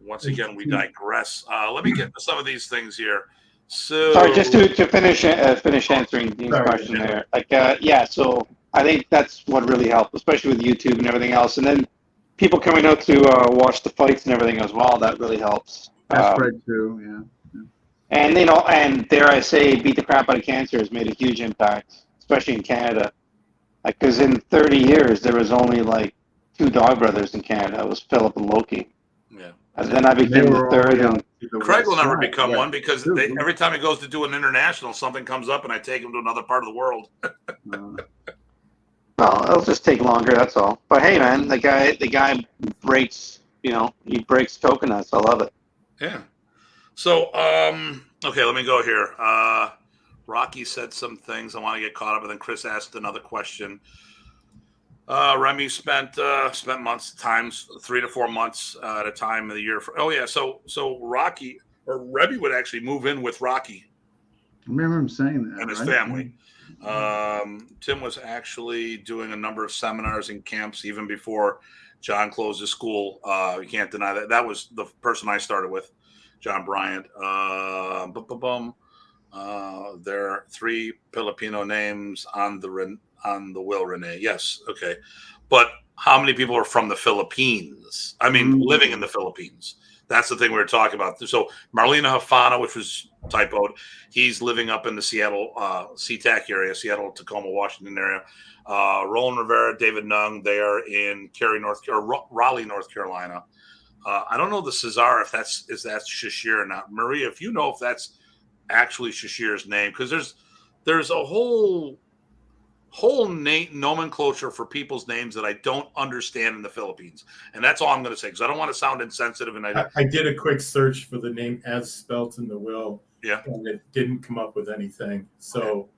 once again, we digress. Let me get to some of these things here. So, sorry, just to finish answering Dean's question there. So I think that's what really helped, especially with YouTube and everything else. And then people coming out to watch the fights and everything as well, that really helps. That's right too, yeah. And and dare I say, Beat the Crap Out of Cancer has made a huge impact, especially in Canada. Because in 30 years there was only like 2 Dog Brothers in Canada. It was Philip and Loki. Yeah. And then I became the third. And Craig will never become one because every time he goes to do an international, something comes up and I take him to another part of the world. Well, it'll just take longer, that's all. But hey, man, the guy breaks, he breaks coconuts. I love it. Yeah. So, okay, let me go here. Rocky said some things. I want to get caught up, and then Chris asked another question. Remy spent months, times 3 to 4 months at a time of the year. So Rocky or Remy would actually move in with Rocky. I remember him saying that. And his family. Tim was actually doing a number of seminars and camps even before John closed his school. You can't deny that. That was the person I started with, John Bryant. There are 3 Filipino names on the will, Rene. Yes, okay. But how many people are from the Philippines? I mean, living in the Philippines. That's the thing we were talking about. So Marlena Hafana, which was typoed, he's living up in the Seattle SeaTac area, Seattle, Tacoma, Washington area. Roland Rivera, David Nung, they are in Raleigh, North Carolina. I don't know the Cesar if that's Shashir or not. Maria, if you know if that's actually Shashir's name, because there's a whole nomenclature for people's names that I don't understand in the Philippines, and that's all I'm going to say because I don't want to sound insensitive. And I did a quick search for the name as spelt in the will, and it didn't come up with anything. So,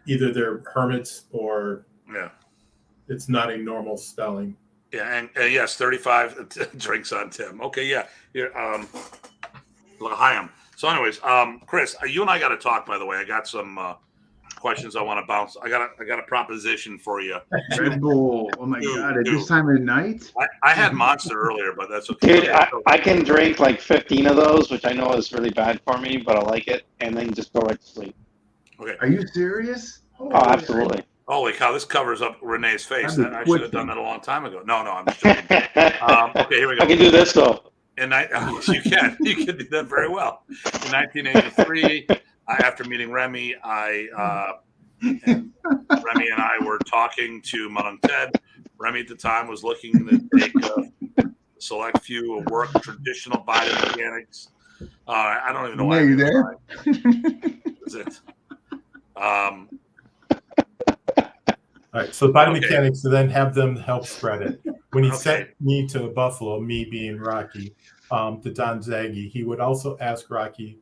either they're hermits or it's not a normal spelling. Yeah, and yes, 35 drinks on Tim. Okay, yeah, here, L'chaim. So, anyways, Chris, you and I got to talk. By the way, I got some questions I want to bounce. I got a proposition for you. Red Bull. Oh my God! At this time of night. I had Monster earlier, but that's okay. Dude, I can drink like 15 of those, which I know is really bad for me, but I like it, and then just go right to sleep. Okay. Are you serious? Oh, absolutely. Holy cow! This covers up Renee's face. I should have done that a long time ago. No, I'm just joking. Okay, here we go. I can do this though. You can do that very well. In 1983, after meeting Remy, Remy and I were talking to Punong Ted. Remy at the time was looking to take a select few of work traditional biomechanics. I don't even know why. Are you there? Is it? All right, so biomechanics, to then have them help spread it. When he sent me to Buffalo, me being Rocky, to Don Zaghi, he would also ask Rocky,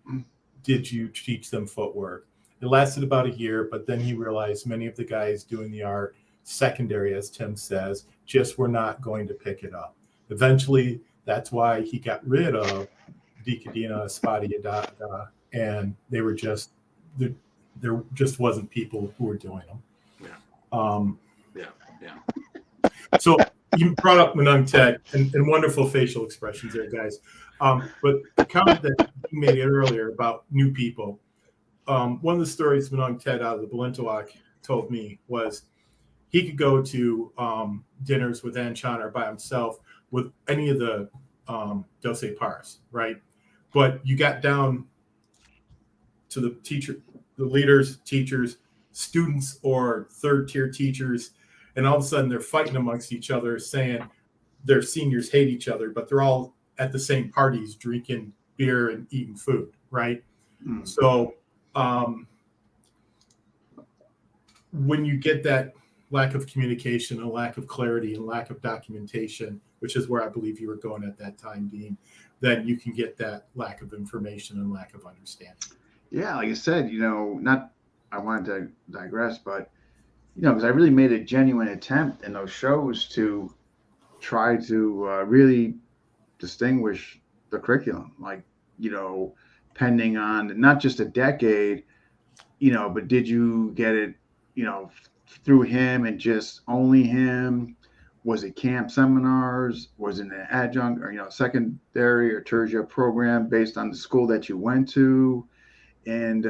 did you teach them footwork? It lasted about a year, but then he realized many of the guys doing the art, secondary, as Tim says, just were not going to pick it up. Eventually, that's why he got rid of Dikadina, Spadia Dada, and they were just, there just wasn't people who were doing them. So you brought up Punong Ted and wonderful facial expressions there, guys. But the comment that you made earlier about new people, one of the stories Punong Ted out of the Balintawak told me was he could go to dinners with Anchan or by himself with any of the Dose Pars, right? But you got down to the leaders, teachers, students, or third-tier teachers, and all of a sudden they're fighting amongst each other, saying their seniors hate each other, but they're all at the same parties drinking beer and eating food, right? Mm. So when you get that lack of communication, a lack of clarity, and lack of documentation, which is where I believe you were going at that time being, then you can get that lack of information and lack of understanding. Yeah, like I said, I wanted to digress, but, because I really made a genuine attempt in those shows to try to really distinguish the curriculum, like, pending on not just a decade, but did you get it, through him and just only him? Was it camp seminars? Was it an adjunct or, secondary or tertiary program based on the school that you went to? And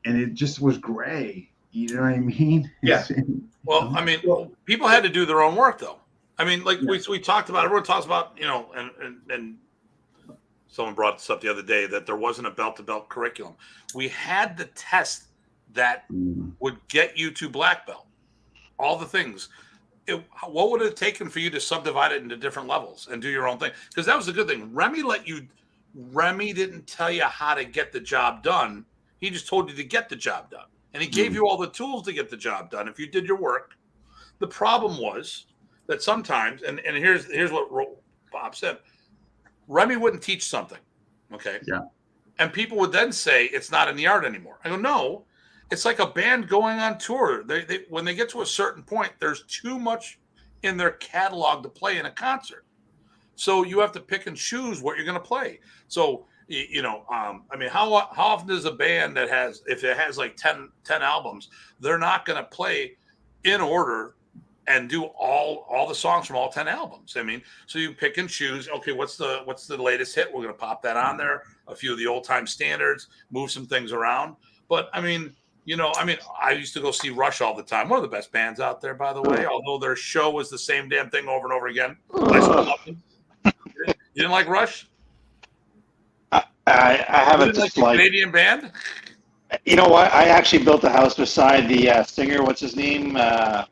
it just was gray. You know what I mean? Yeah. Well, people had to do their own work, though. We talked about, everyone talks about, and someone brought this up the other day, that there wasn't a belt-to-belt curriculum. We had the test that would get you to black belt. All the things. What would it have taken for you to subdivide it into different levels and do your own thing? Because that was the good thing. Remy didn't tell you how to get the job done. He just told you to get the job done. And he gave you all the tools to get the job done if you did your work. The problem was that sometimes, and here's what Bob said, Remy wouldn't teach something, okay? Yeah. And people would then say it's not in the art anymore. I go, no, it's like a band going on tour. They when they get to a certain point, there's too much in their catalog to play in a concert. So you have to pick and choose what you're going to play. So, how often does a band that has, if it has like 10 albums, they're not going to play in order and do all the songs from all 10 albums. So you pick and choose, okay, what's the latest hit? We're going to pop that on there. A few of the old time standards, move some things around. But I used to go see Rush all the time. One of the best bands out there, by the way, although their show was the same damn thing over and over again. I still love them. You didn't like Rush? I have You a didn't like the dislike. Canadian band? You know what? I actually built a house beside the singer. What's his name?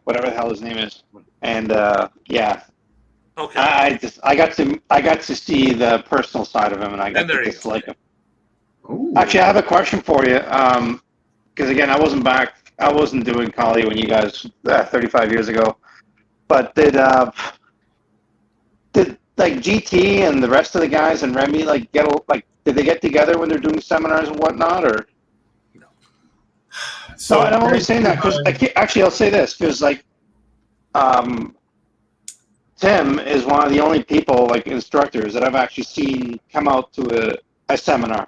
Whatever the hell his name is. And yeah, Okay. I got to see the personal side of him, and I got to dislike him. Ooh. Actually, I have a question for you. Because again, I wasn't doing Kali when you guys 35 years ago. But did like GT and the rest of the guys and Remy did they get together when they're doing seminars and whatnot, or? No. So I'm only saying that because actually I'll say this because Tim is one of the only people, like instructors, that I've actually seen come out to a seminar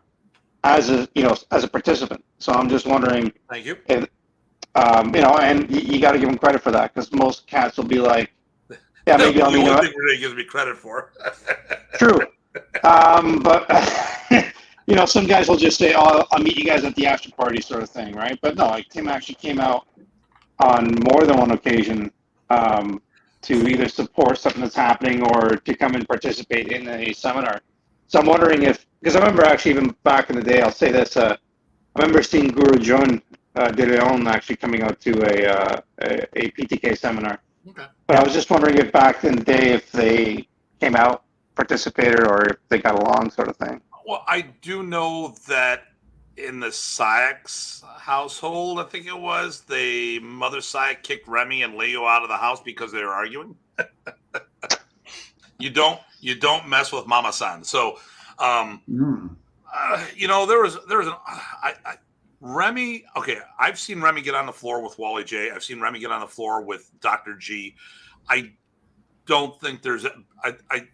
as a participant. So I'm just wondering. Thank you. If, and you got to give him credit for that because most cats will be like, yeah, maybe I'll meet him. The only thing Renee gives me credit for. True. But some guys will just say, "Oh, I'll meet you guys at the after party," sort of thing, right? But no, like Tim actually came out on more than one occasion to either support something that's happening or to come and participate in a seminar. So I'm wondering because I remember actually even back in the day, I'll say this, I remember seeing Guru Jun De Leon actually coming out to a PTK seminar. Okay. But I was just wondering if back in the day, if they came out, participated, or if they got along sort of thing. Well, I do know that in the Sykes household, I think it was, the mother Syke kicked Remy and Leo out of the house because they were arguing. You don't mess with Mama San. So, there was Remy. Okay, I've seen Remy get on the floor with Wally J. I've seen Remy get on the floor with Dr. G. I don't think there's I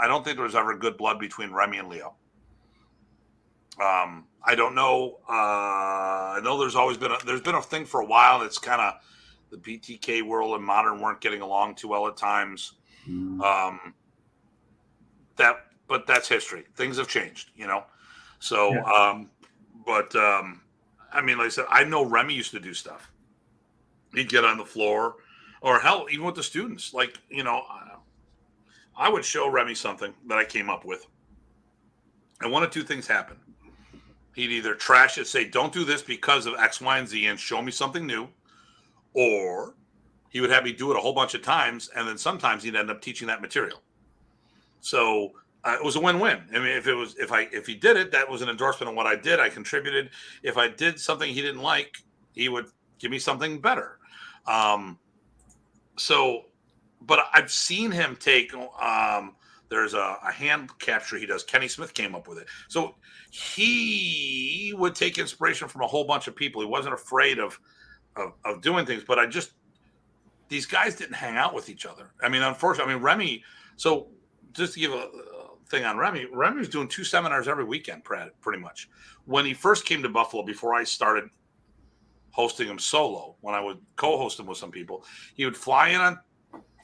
don't think there was ever good blood between Remy and Leo. I don't know. I know there's always been a thing for a while that's kind of the BTK world and Modern weren't getting along too well at times. But that's history. Things have changed, So, yeah. I mean, like I said, I know Remy used to do stuff. He'd get on the floor, or hell, even with the students. Like, I would show Remy something that I came up with, and one of two things happened. He'd either trash it, say, "Don't do this because of X, Y, and Z," and show me something new, or he would have me do it a whole bunch of times, and then sometimes he'd end up teaching that material. So it was a win-win. I mean, if he did it, that was an endorsement of what I did. I contributed. If I did something he didn't like, he would give me something better. But I've seen him take. There's a hand capture he does. Kenny Smith came up with it. So he would take inspiration from a whole bunch of people. He wasn't afraid of doing things. But these guys didn't hang out with each other. I mean, unfortunately, Remy. So just to give a thing on Remy was doing 2 seminars every weekend, pretty much. When he first came to Buffalo, before I started hosting him solo, when I would co-host him with some people, he would fly in on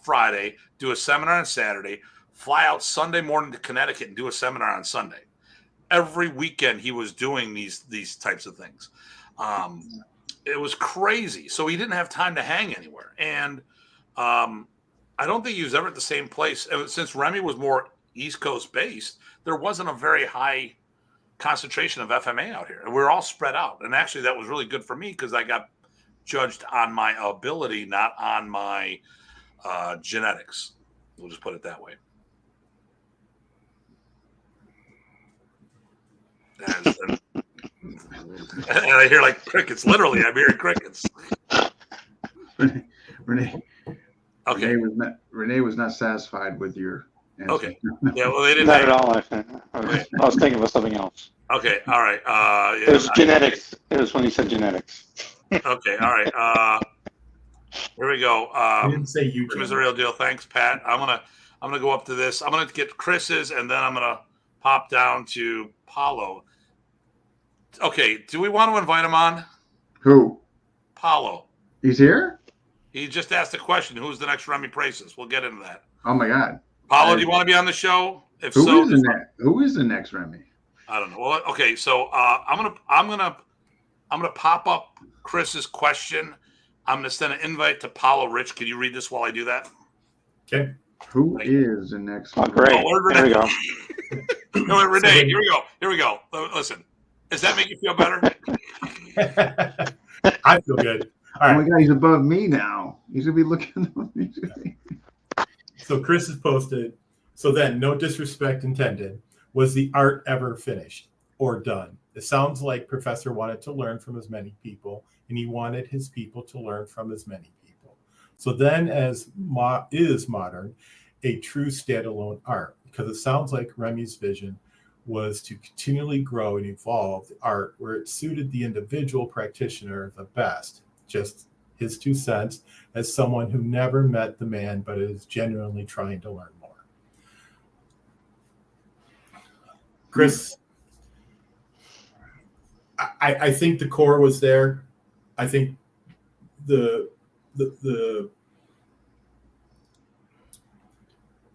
Friday, do a seminar on Saturday, fly out Sunday morning to Connecticut and do a seminar on Sunday. Every weekend he was doing these types of things. It was crazy. So he didn't have time to hang anywhere. And I don't think he was ever at the same place. Since Remy was more East Coast based, there wasn't a very high concentration of FMA out here. And we were all spread out. And actually that was really good for me because I got judged on my ability, not on my genetics. We'll just put it that way. And I hear like crickets. Literally, I'm hearing crickets. Renee. Okay. Renee was not satisfied with your answer. Okay. Yeah, well, they didn't. Not at all. I was thinking of something else. Okay. All right. It was genetics. It was when you said genetics. Okay. All right. Here we go. I didn't say you. Tim is the real deal. Thanks, Pat. I'm gonna go up to this. I'm gonna get Chris's, and then I'm gonna pop down to Paulo. Okay. Do we want to invite him on? Who? Paulo. He's here? He just asked a question. Who's the next Remy Presas? We'll get into that. Oh my God. Paulo, do you want to be on the show? If who so, is the next Remy? I don't know. Well, okay. So I'm gonna pop up Chris's question. I'm gonna send an invite to Paulo. Rich, can you read this while I do that? Okay. Who is the next? Oh, great. There we go. No, wait, Renee, here we go. Here we go. Listen, does that make you feel better? I feel good. All right. Oh my God, he's above me now. He's gonna be looking at me. So Chris has posted. So then, no disrespect intended. Was the art ever finished or done? It sounds like Professor wanted to learn from as many people, and he wanted his people to learn from as many people. So then, as is modern, a true standalone art, because it sounds like Remy's vision was to continually grow and evolve the art where it suited the individual practitioner the best. Just his 2 cents as someone who never met the man but is genuinely trying to learn more. Chris, I think the core was there. I think the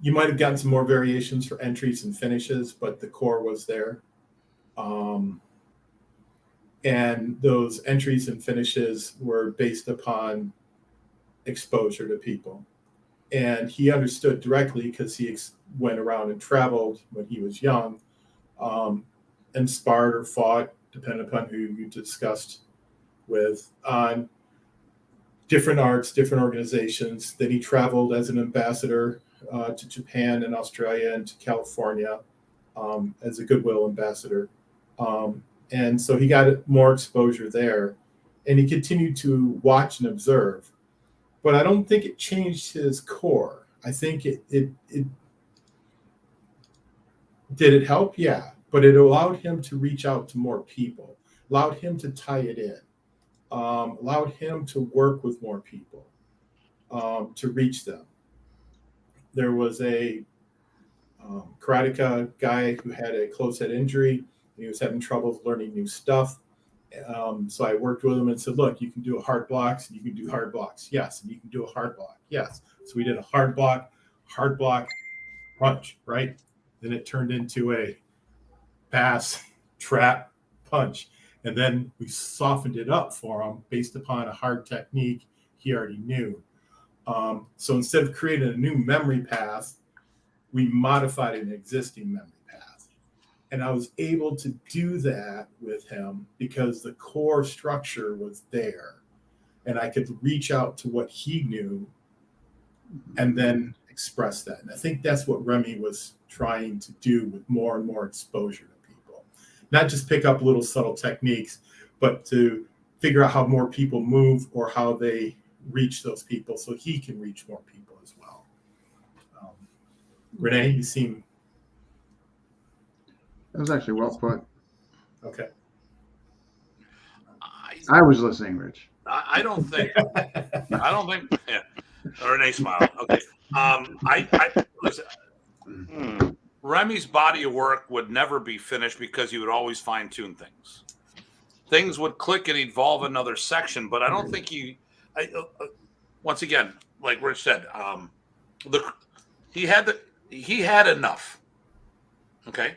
you might have gotten some more variations for entries and finishes, but the core was there. And those entries and finishes were based upon exposure to people. And he understood directly because he went around and traveled when he was young, and sparred or fought, depending upon who you discussed with, on different arts, different organizations. Then he traveled as an ambassador to Japan and Australia and to California as a goodwill ambassador. And so he got more exposure there, and he continued to watch and observe. But I don't think it changed his core. I think it did it help? Yeah. But it allowed him to reach out to more people, allowed him to tie it in, allowed him to work with more people, to reach them. There was a karateka guy who had a closed head injury, and he was having trouble learning new stuff. So I worked with him and said, look, you can do a hard blocks, and you can do hard blocks. Yes. And you can do a hard block. Yes. So we did a hard block, punch, right? Then it turned into a pass, trap, punch. And then we softened it up for him based upon a hard technique he already knew. So instead of creating a new memory path, we modified an existing memory path. And I was able to do that with him because the core structure was there. And I could reach out to what he knew and then express that. And I think that's what Remy was trying to do with more and more exposure to people. Not just pick up little subtle techniques, but to figure out how more people move or how they reach those people so he can reach more people as well. Renee, you seem... That was actually well put. Okay. I was listening, Rich. I don't think. Yeah. Renee smiled. Okay. I listen. Remy's body of work would never be finished because he would always fine tune things. Things would click and evolve another section, but I don't think once again, like Rich said, he had enough. Okay.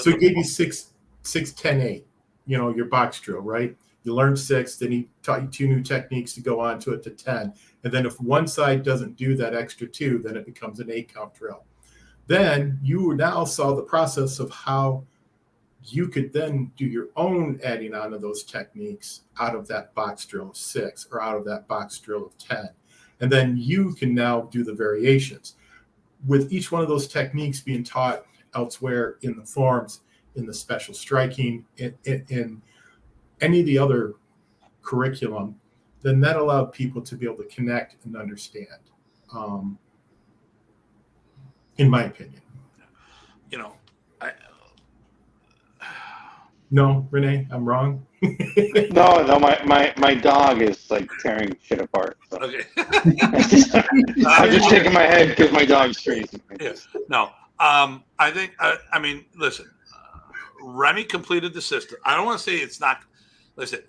So he gave you 6, 10, 8, your box drill, right? You learned 6, then he taught you 2 new techniques to go on to it to 10. And then if one side doesn't do that extra 2, then it becomes an 8 count drill. Then you now saw the process of how you could then do your own adding on of those techniques out of that box drill of 6 or out of that box drill of 10. And then you can now do the variations. With each one of those techniques being taught elsewhere in the forms, in the special striking, in any of the other curriculum, then that allowed people to be able to connect and understand, in my opinion. No, Renee, I'm wrong. No, my dog is like tearing shit apart. So. Okay. I'm just shaking my head because my dog's crazy. Yeah. No, I think. I mean, listen. Remy completed the system. I don't want to say it's not. Listen.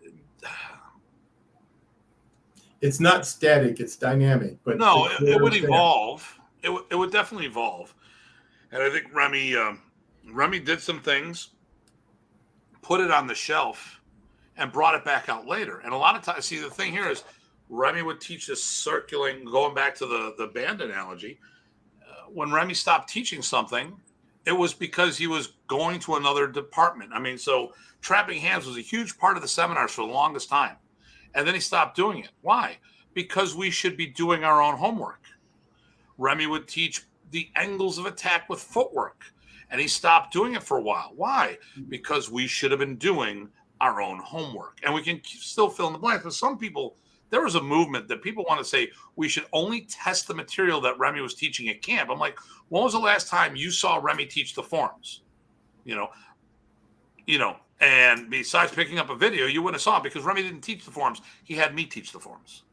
It's not static. It's dynamic. But no, it would evolve. It would definitely evolve. And I think Remy did some things, put it on the shelf, and brought it back out later. And a lot of times, see, the thing here is Remy would teach this circling, going back to the band analogy. When Remy stopped teaching something, it was because he was going to another department. I mean, so trapping hands was a huge part of the seminars for the longest time. And then he stopped doing it. Why? Because we should be doing our own homework. Remy would teach the angles of attack with footwork, and he stopped doing it for a while. Why? Because we should have been doing our own homework. And we can still fill in the blanks. But some people, there was a movement that people want to say we should only test the material that Remy was teaching at camp. I'm like, when was the last time you saw Remy teach the forms? And besides picking up a video, you wouldn't have saw it because Remy didn't teach the forms. He had me teach the forms.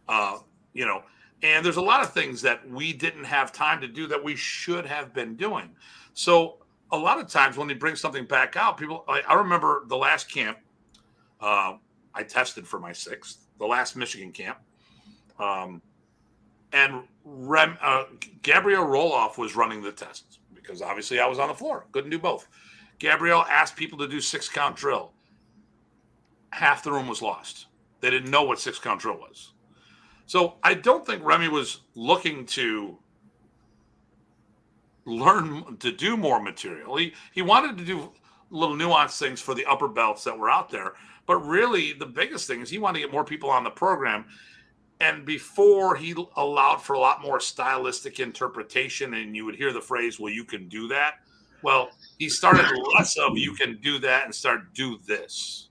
And there's a lot of things that we didn't have time to do that we should have been doing. So a lot of times when they bring something back out, people, I remember the last camp, I tested for my 6th, the last Michigan camp. And Gabrielle Roloff was running the tests because obviously I was on the floor, couldn't do both. Gabrielle asked people to do 6-count drill. Half the room was lost. They didn't know what 6-count drill was. So I don't think Remy was looking to learn to do more material. He wanted to do little nuanced things for the upper belts that were out there. But really, the biggest thing is he wanted to get more people on the program. And before, he allowed for a lot more stylistic interpretation, and you would hear the phrase, well, you can do that. Well, he started less of you can do that and start do this.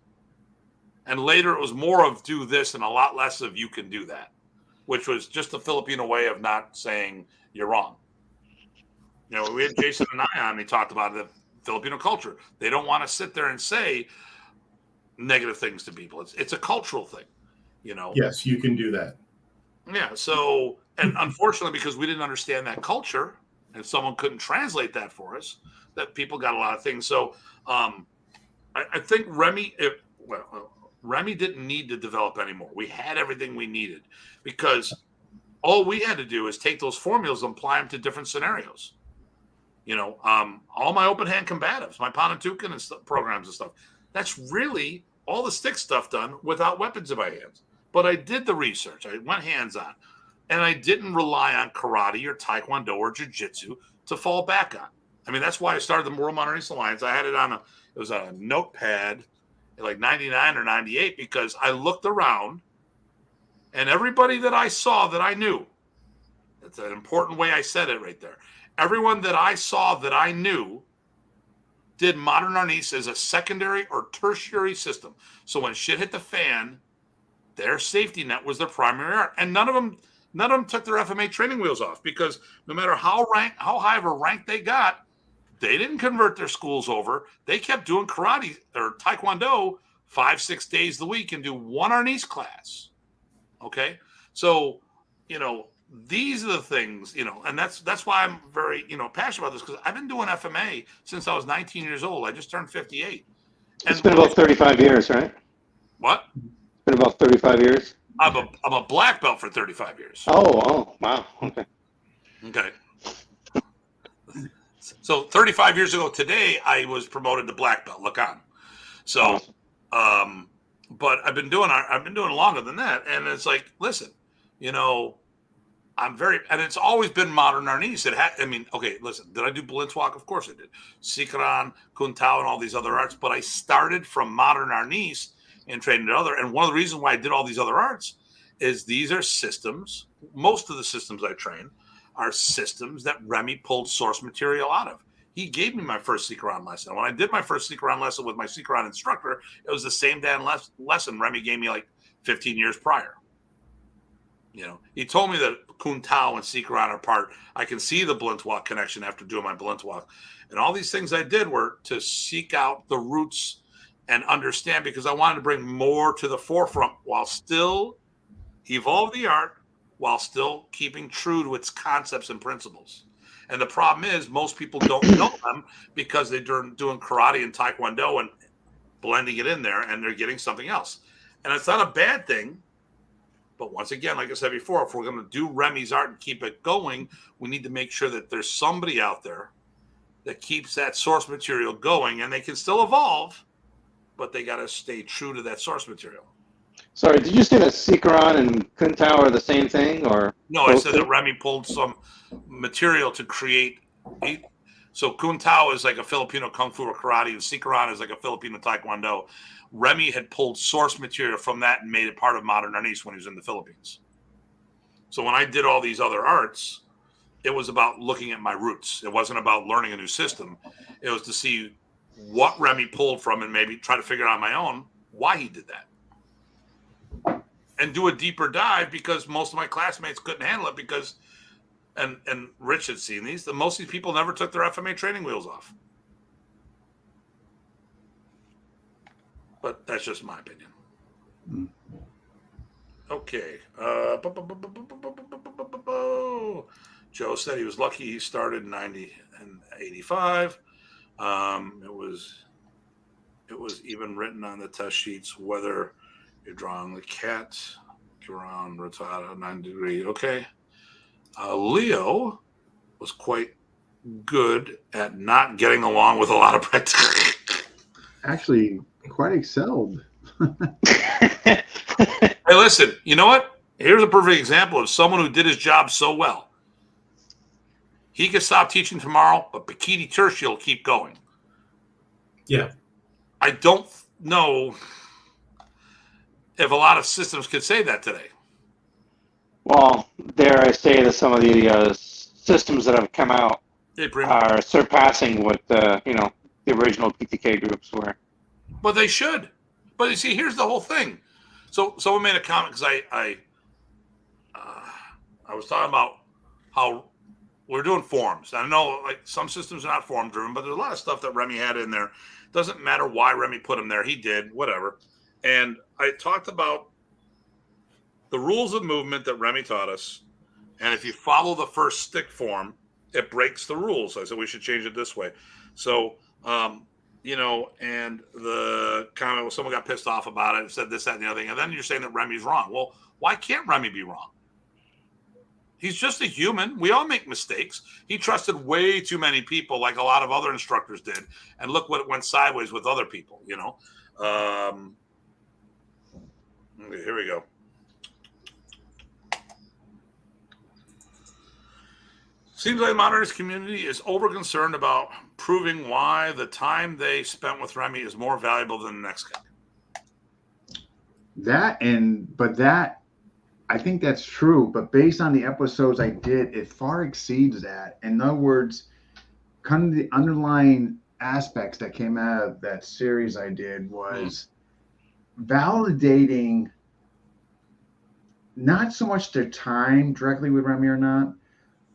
And later it was more of do this and a lot less of you can do that, which was just a Filipino way of not saying you're wrong. We had Jason and I on, he talked about the Filipino culture. They don't want to sit there and say negative things to people. It's a cultural thing, Yes, you can do that. Yeah. So, and unfortunately, because we didn't understand that culture and someone couldn't translate that for us, that people got a lot of things. So I think Remy didn't need to develop anymore. We had everything we needed because all we had to do is take those formulas and apply them to different scenarios. All my open hand combatives, my Panantukan and programs and stuff, that's really all the stick stuff done without weapons in my hands. But I did the research. I went hands-on. And I didn't rely on karate or taekwondo or jiu-jitsu to fall back on. I mean, that's why I started the Modern Arnis Alliance. I had it on a notepad in like 99 or 98 because I looked around and everybody that I saw that I knew, that's an important way I said it right there. Everyone that I saw that I knew did Modern Arnis as a secondary or tertiary system. So when shit hit the fan, their safety net was their primary art. And none of them took their FMA training wheels off because no matter how high of a rank they got, they didn't convert their schools over. They kept doing karate or taekwondo 5-6 days a week and do one Arnis class. Okay. So, these are the things, and that's why I'm very, passionate about this because I've been doing FMA since I was 19 years old. I just turned 58. It's been about 35 years, right? What? It's been about 35 years. I'm a black belt for 35 years. Oh, wow. Okay. So 35 years ago today, I was promoted to black belt. Look on. So, but I've been doing longer than that, and it's like, listen, and it's always been Modern Arnis. Listen, did I do Blintzwalk? Of course I did. Sikran, Kuntao, and all these other arts, but I started from Modern Arnis and trained in other. And one of the reasons why I did all these other arts is these are systems. Most of the systems I train are systems that Remy pulled source material out of. He gave me my first Sikran lesson. When I did my first Sikran lesson with my Sikran instructor, it was the same damn lesson Remy gave me like 15 years prior. He told me that Kuntao and Sikran are part. I can see the Blintzwalk connection after doing my Blintzwalk. And all these things I did were to seek out the roots and understand because I wanted to bring more to the forefront while still evolve the art, while still keeping true to its concepts and principles. And the problem is most people don't know them because they're doing karate and taekwondo and blending it in there and they're getting something else. And it's not a bad thing. But once again, like I said before, if we're going to do Remy's art and keep it going, we need to make sure that there's somebody out there that keeps that source material going and they can still evolve, but they got to stay true to that source material. Sorry, did you say that Sikaran and Kuntao are the same thing, or No, I said that Remy pulled some material to create. So Kuntao is like a Filipino kung fu or karate, and Sikaran is like a Filipino taekwondo. Remy had pulled source material from that and made it part of Modern Arnis when he was in the Philippines. So when I did all these other arts, it was about looking at my roots. It wasn't about learning a new system. It was to see what Remy pulled from and maybe try to figure out on my own why he did that. And do a deeper dive, because most of my classmates couldn't handle it because, and Rich had seen these, most of these people never took their FMA training wheels off. But that's just my opinion. Okay. Joe said he was lucky he started in 90 and 85. It was even written on the test sheets whether you're drawing the cat, Quran, Rotata, 90 degree. Okay. Leo was quite good at not getting along with a lot of practice. Actually, quite excelled. Hey, listen, you know what? Here's a perfect example of someone who did his job so well. He could stop teaching tomorrow, but Bikini Tertial will keep going. Yeah. I don't know if a lot of systems could say that today. Well, dare I say that some of the systems that have come out are surpassing what the original PTK groups were. But they should. But you see, here's the whole thing. So someone made a comment because I was talking about how we're doing forms. I know like some systems are not form driven, but there's a lot of stuff that Remy had in there. Doesn't matter why Remy put him there. He did, whatever. And I talked about the rules of movement that Remy taught us. And if you follow the first stick form, it breaks the rules. I said we should change it this way. So, and the comment was someone got pissed off about it and said this, that, and the other thing. And then you're saying that Remy's wrong. Well, why can't Remy be wrong? He's just a human. We all make mistakes. He trusted way too many people, like a lot of other instructors did. And look what went sideways with other people, Okay, here we go. Seems like the modernist community is over-concerned about proving why the time they spent with Remy is more valuable than the next guy. I think that's true, but based on the episodes I did, it far exceeds that. In other words, kind of the underlying aspects that came out of that series I did was validating not so much their time directly with Remy or not,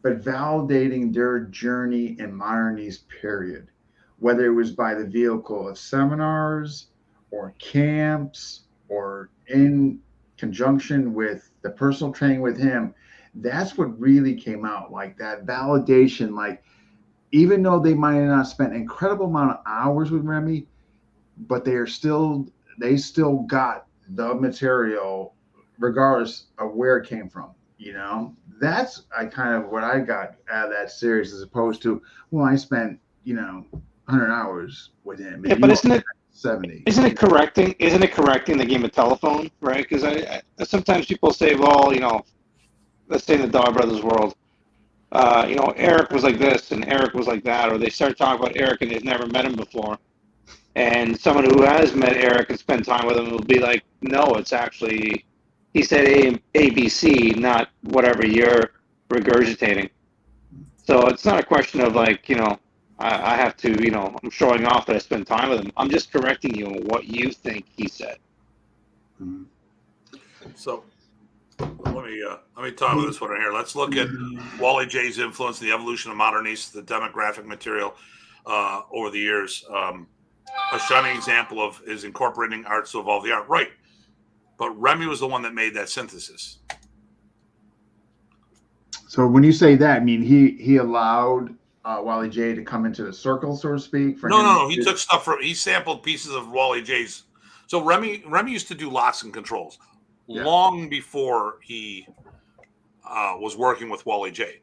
but validating their journey in modernist period, whether it was by the vehicle of seminars or camps or in conjunction with the personal training with him. That's what really came out, like that validation. Like, even though they might have not spent an incredible amount of hours with Remy, but they still got the material regardless of where it came from. That's what I got out of that series, as opposed to, well, I spent 100 hours with him. Yeah, but isn't it 70? Isn't it correcting the game of telephone, right? Because I sometimes people say, well, let's say in the Dog Brothers world, Eric was like this and Eric was like that, or they start talking about Eric and they've never met him before. And someone who has met Eric and spent time with him will be like, no, it's actually, he said A, B, C, not whatever you're regurgitating. So it's not a question of like, I have to, I'm showing off that I spent time with him. I'm just correcting you on what you think he said. So let me talk about this one right here. Let's look at Wally J's influence in the evolution of Modern East, the demographic material over the years. A shining example of is incorporating arts to evolve the art. Right. But Remy was the one that made that synthesis. So when you say that, I mean, he allowed Wally J to come into the circle, so to speak? No. He took stuff he sampled pieces of Wally J's. So Remy used to do locks and controls long before he was working with Wally J.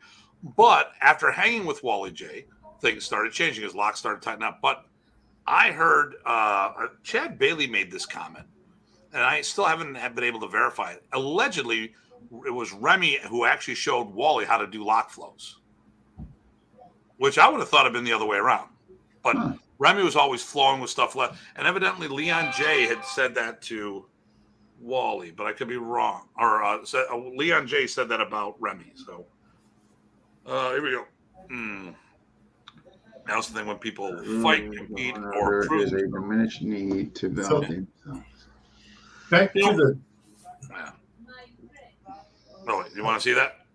But after hanging with Wally J, things started changing. His locks started tightening up. But I heard Chad Bailey made this comment. and I still haven't been able to verify it. Allegedly, it was Remy who actually showed Wally how to do lock flows, which I would have thought had been the other way around. But Remy was always flowing with stuff left. And evidently Leon J had said that to Wally, but I could be wrong. Or Leon J said that about Remy. So here we go. That's the thing when people fight, compete, or there is a diminished need to validate. Back to the. Oh, you want to see that?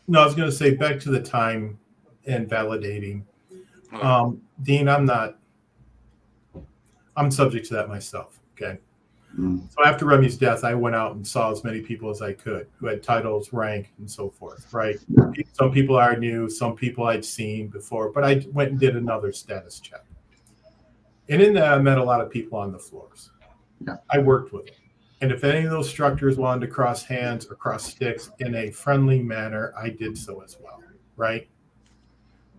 No, I was going to say back to the time and validating. Dean, I'm subject to that myself. Okay. So after Remy's death, I went out and saw as many people as I could who had titles, rank, and so forth. Right. Some people I knew, some people I'd seen before, but I went and did another status check. And in that, I met a lot of people on the floors. Yeah. I worked with them. And if any of those instructors wanted to cross hands or cross sticks in a friendly manner, I did so as well. Right.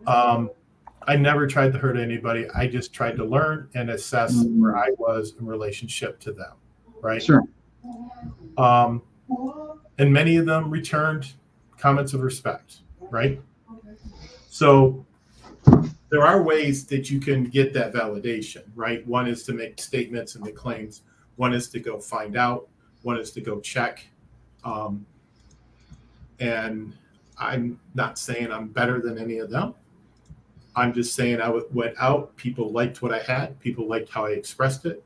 I never tried to hurt anybody. I just tried to learn and assess where I was in relationship to them. Right. Sure. And many of them returned comments of respect. Right. So there are ways that you can get that validation. Right. One is to make statements and make claims. One is to go find out. One is to go check. And I'm not saying I'm better than any of them. I'm just saying I went out. People liked what I had. People liked how I expressed it.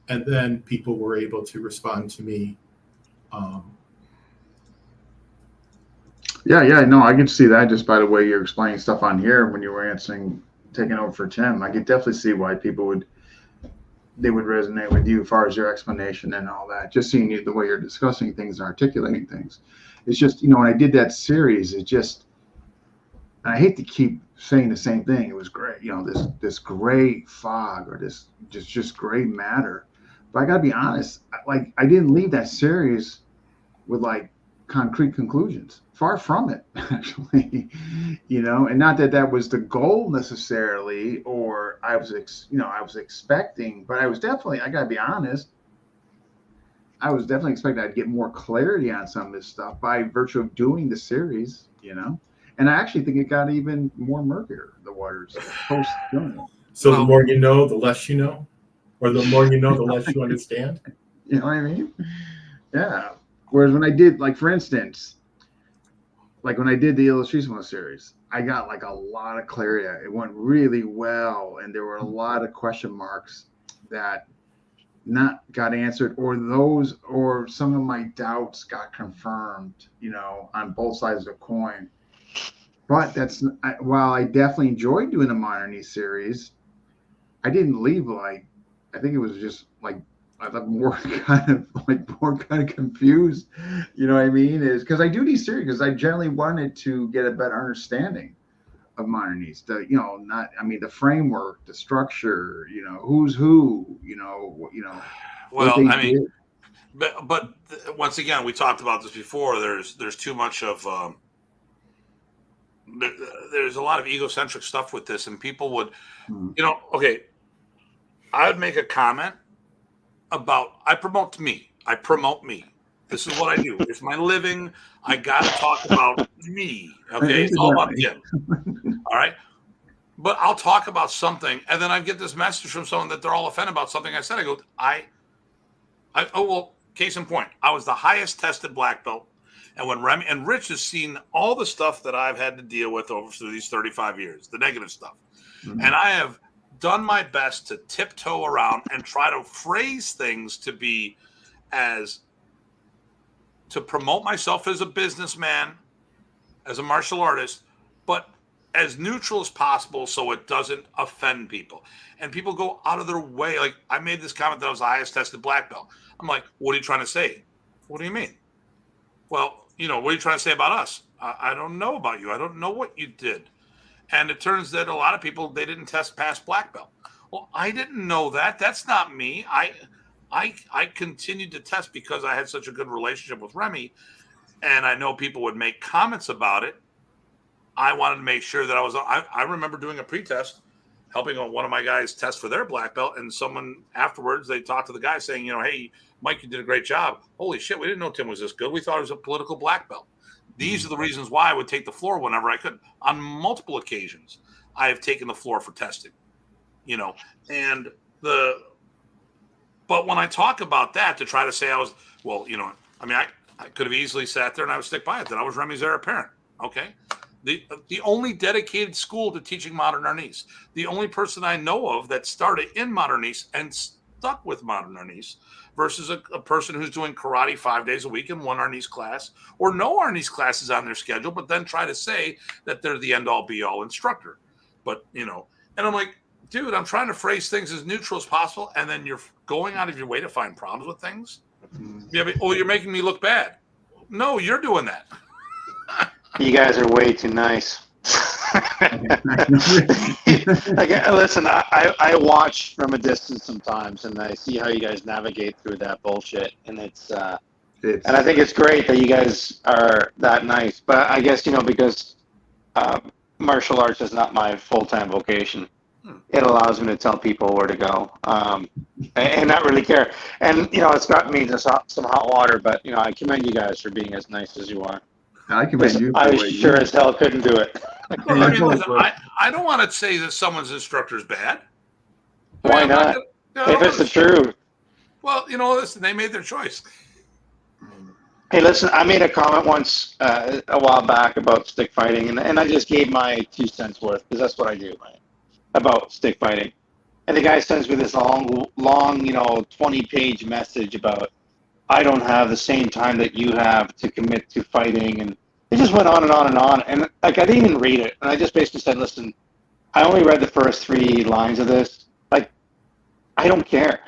And then people were able to respond to me. Yeah. No, I can see that just by the way you're explaining stuff on here when you were taking over for Tim. I could definitely see why people would resonate with you as far as your explanation and all that. Just seeing you the way you're discussing things and articulating things. It's just, when I did that series, it just, and I hate to keep saying the same thing. It was great, this gray fog or this just gray matter. But I gotta be honest, I didn't leave that series with concrete conclusions. Far from it, actually, and not that was the goal necessarily, or I was expecting, but I was definitely, I gotta be honest, I was definitely expecting I'd get more clarity on some of this stuff by virtue of doing the series, and I actually think it got even more murkier, the waters post doing it. So the more you know, the less you know, or the more you know, the less you understand. You know what I mean? Yeah. Whereas when I did, for instance, when I did the Illustration series, I got a lot of clarity. It went really well, and there were a lot of question marks that not got answered, or some of my doubts got confirmed, on both sides of the coin. But while I definitely enjoyed doing the Modern Arnis series, I didn't leave I think it was just I thought more kind of confused, you know what I mean? Is because I do these series because I generally wanted to get a better understanding of Modern Arnis. The framework, the structure, who's who, Well, but once again, we talked about this before. There's too much of there's a lot of egocentric stuff with this, and people would, okay, I would make a comment about I promote me. This is what I do. It's my living. I got to talk about me. Okay, it's all about him. All right, but I'll talk about something, and then I get this message from someone that they're all offended about something I said. I go, case in point, I was the highest tested black belt. And when Remy and Rich has seen all the stuff that I've had to deal with over through these 35 years, the negative stuff, and I have done my best to tiptoe around and try to phrase things to promote myself as a businessman, as a martial artist, but as neutral as possible so it doesn't offend people. And people go out of their way. I made this comment that I was the highest tested black belt. I'm like, what are you trying to say? What do you mean? Well, what are you trying to say about us? I don't know about you. I don't know what you did. And it turns that a lot of people, they didn't test past black belt. Well, I didn't know that. That's not me. I continued to test because I had such a good relationship with Remy, and I know people would make comments about it. I wanted to make sure that I remember doing a pretest, helping one of my guys test for their black belt, and someone afterwards, they talked to the guy saying, hey, Mike, you did a great job. Holy shit, we didn't know Tim was this good. We thought he was a political black belt. These are the reasons why I would take the floor whenever I could. On multiple occasions, I have taken the floor for testing, and but when I talk about that, to try to say I was, I could have easily sat there and I would stick by it that I was Remy's heir apparent. Okay. The only dedicated school to teaching Modern Arnis, the only person I know of that started in Modern Arnis and stuck with Modern Arnis versus a person who's doing karate 5 days a week in one Arnis class or no Arnis classes on their schedule, but then try to say that they're the end all be all instructor. But, and I'm like, dude, I'm trying to phrase things as neutral as possible. And then you're going out of your way to find problems with things. You're making me look bad. No, you're doing that. You guys are way too nice. Listen, I watch from a distance sometimes, and I see how you guys navigate through that bullshit, and and I think it's great that you guys are that nice. But I guess because martial arts is not my full-time vocation. It allows me to tell people where to go, and not really care. And it's got me to some hot water, but I commend you guys for being as nice as you are. I commend you. I sure as hell couldn't do it. I don't want to say that someone's instructor is bad. Why not? If it's the truth. Well, listen, they made their choice. Hey, listen, I made a comment once a while back about stick fighting, and I just gave my 2 cents worth, because that's what I do, right? About stick fighting. And the guy sends me this long, 20-page message about, I don't have the same time that you have to commit to fighting. And it just went on and on and on. And I didn't even read it. And I just basically said, listen, I only read the first 3 lines of this. I don't care.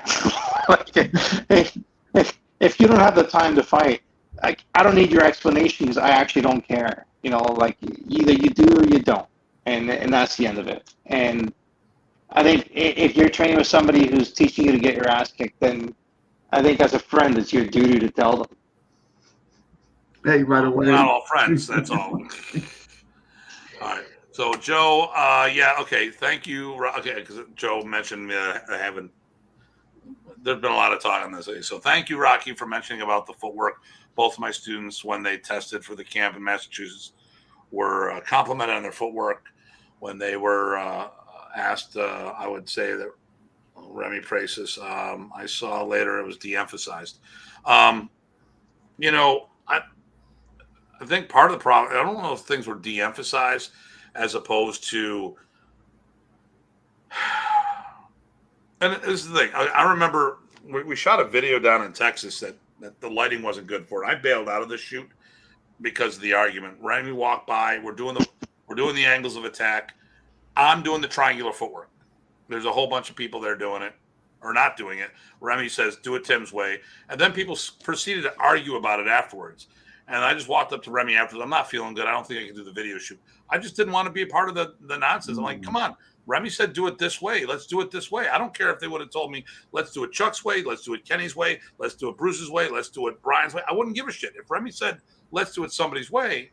If you don't have the time to fight, I don't need your explanation because I actually don't care. Either you do or you don't. And that's the end of it. And I think if you're training with somebody who's teaching you to get your ass kicked, then I think as a friend, it's your duty to tell them. Hey, right away. We're not all friends. That's all. All right. So, Joe, okay. Thank you. Okay, because Joe mentioned having. There's been a lot of talk on this. So, thank you, Rocky, for mentioning about the footwork. Both of my students, when they tested for the camp in Massachusetts, were complimented on their footwork. When they were asked, I would say that Remy Presas, I saw later it was de-emphasized. I think part of the problem, I don't know if things were de-emphasized as opposed to, and this is the thing, I remember we shot a video down in Texas that the lighting wasn't good for it. I bailed out of the shoot because of the argument. Remy walked by, we're doing the angles of attack. I'm doing the triangular footwork. There's a whole bunch of people there doing it or not doing it. Remy says, do it Tim's way. And then people proceeded to argue about it afterwards. And I just walked up to Remy afterwards. I'm not feeling good. I don't think I can do the video shoot. I just didn't want to be a part of the nonsense. I'm like, come on. Remy said, do it this way. Let's do it this way. I don't care if they would have told me, let's do it Chuck's way. Let's do it Kenny's way. Let's do it Bruce's way. Let's do it Brian's way. I wouldn't give a shit. If Remy said, let's do it somebody's way,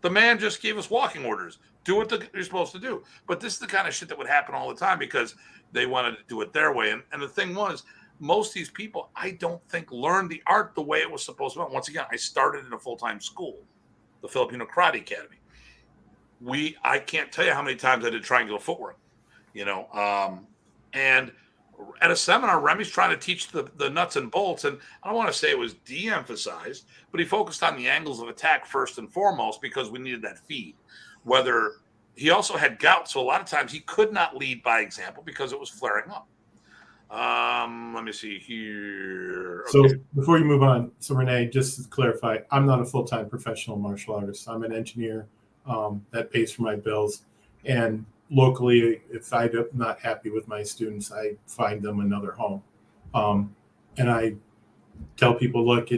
the man just gave us walking orders. Do what you're supposed to do. But this is the kind of shit that would happen all the time because they wanted to do it their way. And the thing was, most of these people, I don't think, learned the art the way it was supposed to be. Once again, I started in a full-time school, the Filipino Karate Academy. I can't tell you how many times I did triangular footwork, and at a seminar, Remy's trying to teach the nuts and bolts, and I don't want to say it was de-emphasized, but he focused on the angles of attack first and foremost because we needed that feed. Whether he also had gout, so a lot of times he could not lead by example because it was flaring up. Let me see here. Okay. So before you move on, so Renee, just to clarify, I'm not a full-time professional martial artist. I'm an engineer that pays for my bills. And locally, if I'm not happy with my students, I find them another home. And I tell people, look,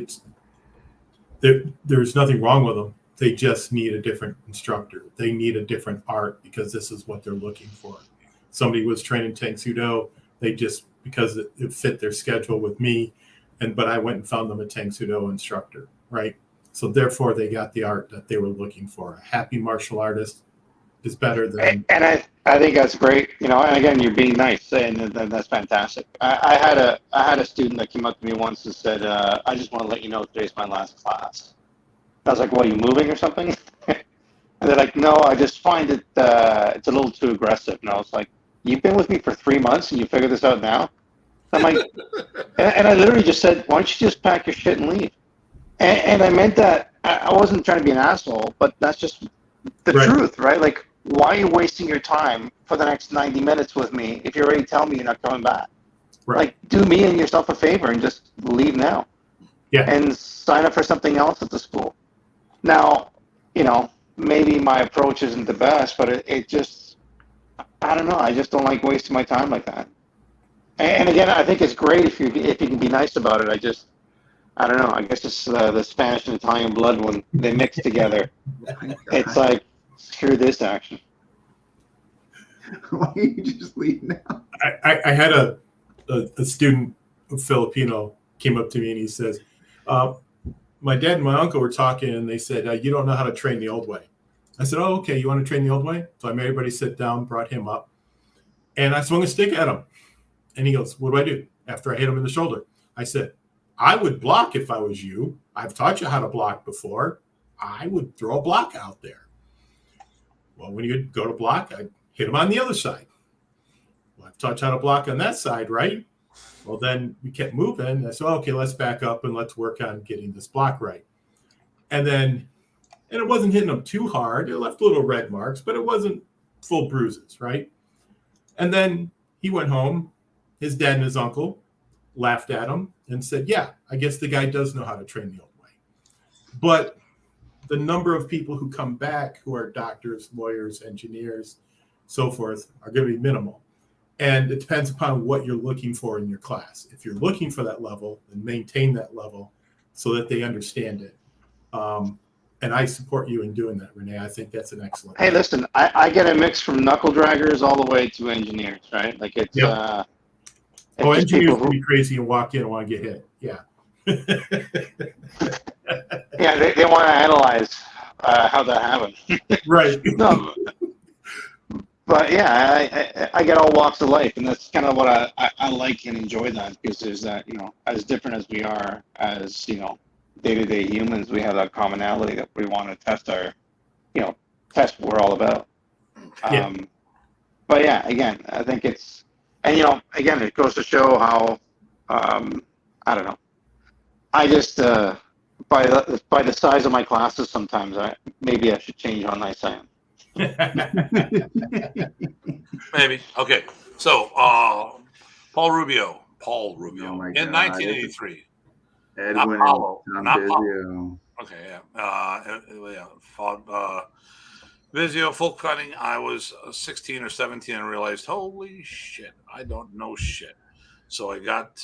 there's nothing wrong with them. They just need a different instructor. They need a different art because this is what they're looking for. Somebody was training Tang Sudo. They just, because it fit their schedule with me, but I went and found them a Tang Sudo instructor, right? So therefore, they got the art that they were looking for. A happy martial artist is better than. And I think that's great. And again, you're being nice, and that's fantastic. I had a student that came up to me once and said, "I just want to let you know today's my last class." I was like, "What, are you moving or something?" And they're like, "No, I just find it it's a little too aggressive." And I was like, "You've been with me for 3 months and you figured this out now?" I'm like, and I literally just said, "Why don't you just pack your shit and leave?" And I meant that. I wasn't trying to be an asshole, but that's just the truth, right? Like, why are you wasting your time for the next 90 minutes with me if you already tell me you're not coming back? Right. Like, do me and yourself a favor and just leave now. Yeah. And sign up for something else at the school. Now, maybe my approach isn't the best, but it just, I don't know. I just don't like wasting my time like that. And again, I think it's great if you can be nice about it. I don't know. I guess it's the Spanish and Italian blood when they mix together. It's like, screw this action. Why don't you just leave now? I had a student, a Filipino, came up to me and he says, my dad and my uncle were talking and they said, you don't know how to train the old way. I said, oh, okay, you want to train the old way? So I made everybody sit down, brought him up, and I swung a stick at him. And he goes, what do I do? After I hit him in the shoulder, I said, I would block if I was you. I've taught you how to block before. I would throw a block out there. Well, when you go to block, I hit him on the other side. Well, I've taught you how to block on that side, right? Well, then we kept moving. I said, okay, let's back up and let's work on getting this block right. And it wasn't hitting him too hard. It left little red marks, but it wasn't full bruises, right? And then he went home. His dad and his uncle laughed at him and said, yeah, I guess the guy does know how to train the old way. But the number of people who come back who are doctors, lawyers, engineers, so forth, are going to be minimal. And it depends upon what you're looking for in your class. If you're looking for that level, then maintain that level so that they understand it. And I support you in doing that, Renee. I think that's an excellent. Hey, listen, I get a mix from knuckle draggers all the way to engineers, right? Like it's. Yep. Engineers can be crazy and walk in and want to get hit. Yeah. Yeah, they want to analyze how that happened. Right. No, but yeah, I get all walks of life, and that's kind of what I like and enjoy that, because there's that, as different as we are as, day-to-day humans, we have that commonality that we want to test test what we're all about. Yeah. But yeah, again, I think it's, and again, it goes to show how, I don't know. I just, by the size of my classes, sometimes maybe I should change how nice I am. Maybe. Okay. So, Paul Rubio, oh in 1983. Edwin, not Vizio. Okay, yeah. Fought Vizio, full cutting. I was 16 or 17 and realized, holy shit, I don't know shit. So I got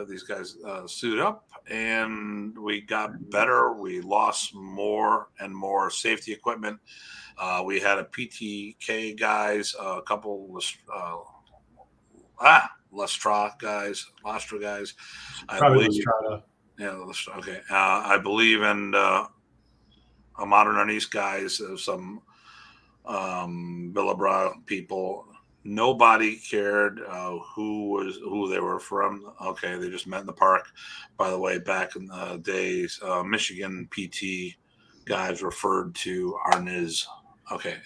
these guys suited up, and we got better. We lost more and more safety equipment. We had a PTK guys, a couple Lastra guys. I believe. Yeah, okay. I believe in a Modern Arnis guys, some Billabra people. Nobody cared who they were from. Okay, they just met in the park. By the way, back in the days, Michigan PT guys referred to Arnis. Okay.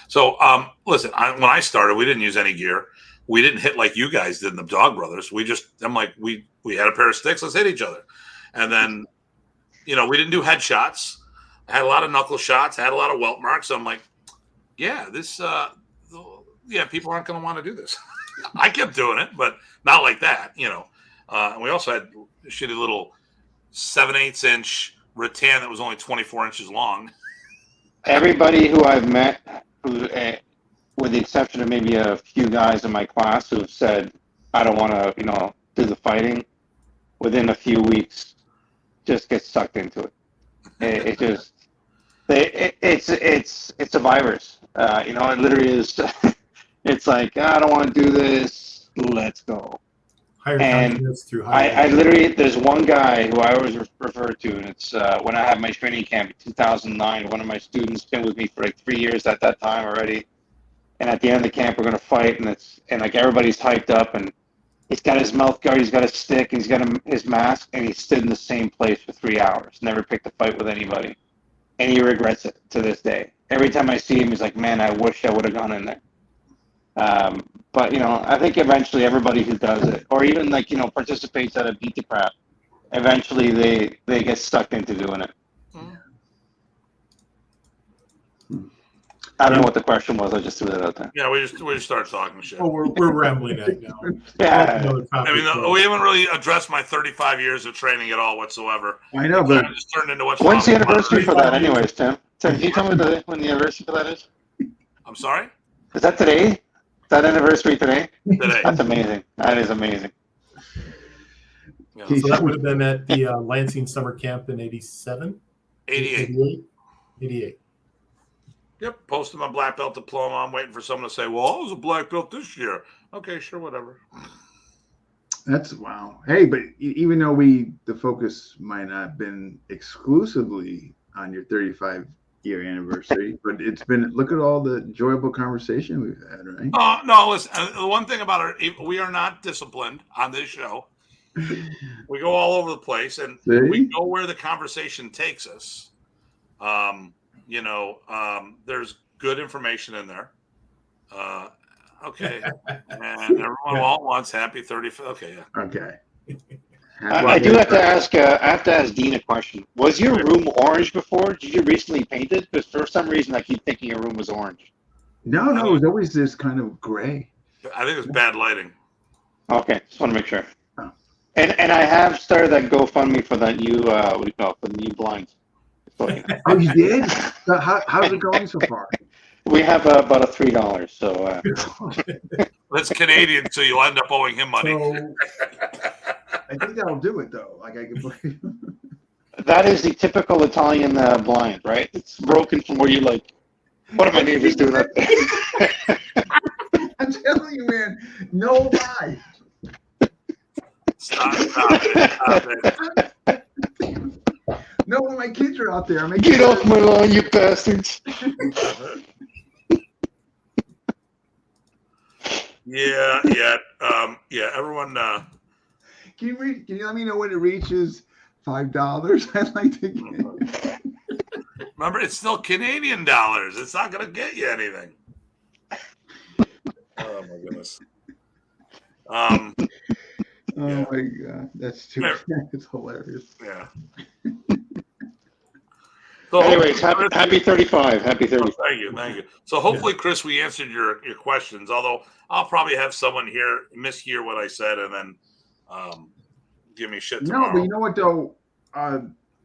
So, listen, when I started, we didn't use any gear. We didn't hit like you guys did in the Dog Brothers. We had a pair of sticks. Let's hit each other. And then, we didn't do headshots. I had a lot of knuckle shots. I had a lot of welt marks. So I'm like, yeah, people aren't going to want to do this. I kept doing it, but not like that, And we also had a shitty little 7/8 inch rattan that was only 24 inches long. Everybody who I've met, with the exception of maybe a few guys in my class who've said, I don't want to, do the fighting, within a few weeks, just get sucked into it. It's a virus. It literally is. It's like, I don't want to do this. Let's go. higher And confidence through higher. I literally, there's one guy who I always refer to, and it's when I had my training camp in 2009. One of my students been with me for like 3 years at that time already. And at the end of the camp, we're gonna fight, and like everybody's hyped up, and he's got his mouth guard, he's got his stick, he's got his mask, and he stood in the same place for 3 hours. Never picked a fight with anybody, and he regrets it to this day. Every time I see him, he's like, "Man, I wish I would have gone in there." But I think eventually everybody who does it, or even like participates at a beat the crap, eventually they get stuck into doing it. I don't know what the question was. I just threw that out there. Yeah, we just started talking shit. Oh, we're rambling at now. Yeah. I mean, we haven't really addressed my 35 years of training at all whatsoever. I know, but It just turned into what's When's the wrong. anniversary for that, anyways, Tim? Tim, can you tell me when the anniversary for that is? I'm sorry? Is that today? Is that anniversary today? Today. That's amazing. That is amazing. Yeah. So that would have been at the Lansing Summer Camp in 87? 88. 88. Yep, posted my black belt diploma. I'm waiting for someone to say, well, I was a black belt this year. Okay, sure, whatever. that's wow. Hey, but even though the focus might not have been exclusively on your 35-year anniversary, but it's been, look at all the enjoyable conversation we've had, right? No, listen, the one thing about we are not disciplined on this show. We go all over the place, and we go where the conversation takes us. There's good information in there. Okay. And everyone all wants happy 35th. Okay, yeah. Okay. I do have to ask. I have to ask Dean a question. Was your room orange before? Did you recently paint it? Because for some reason I keep thinking your room was orange. No, it was always this kind of gray. I think it's bad lighting. Okay, just want to make sure. Oh. And I have started that GoFundMe for that new what do you call it? For the new blinds. Oh, you did? How's it going so far? We have about a $3. So That's Canadian, so you'll end up owing him money. So, I think that'll do it though. Like I can. that is the typical Italian blind, right? It's broken from where you like. One of my neighbors doing that. I'm telling you, man. No lie. Stop it. No, when my kids are out there, I'm Get off my lawn, you bastards. Yeah. Everyone. Can you let me know when it reaches $5? I'd like to get. Remember, it's still Canadian dollars. It's not going to get you anything. Oh my goodness. Oh my God, that's too. It's hilarious. Yeah. So Anyways, happy 35. Happy 35. Thank you. So hopefully, Chris, we answered your questions. Although I'll probably have someone here mishear what I said and then give me shit tomorrow. No, but you know what though? I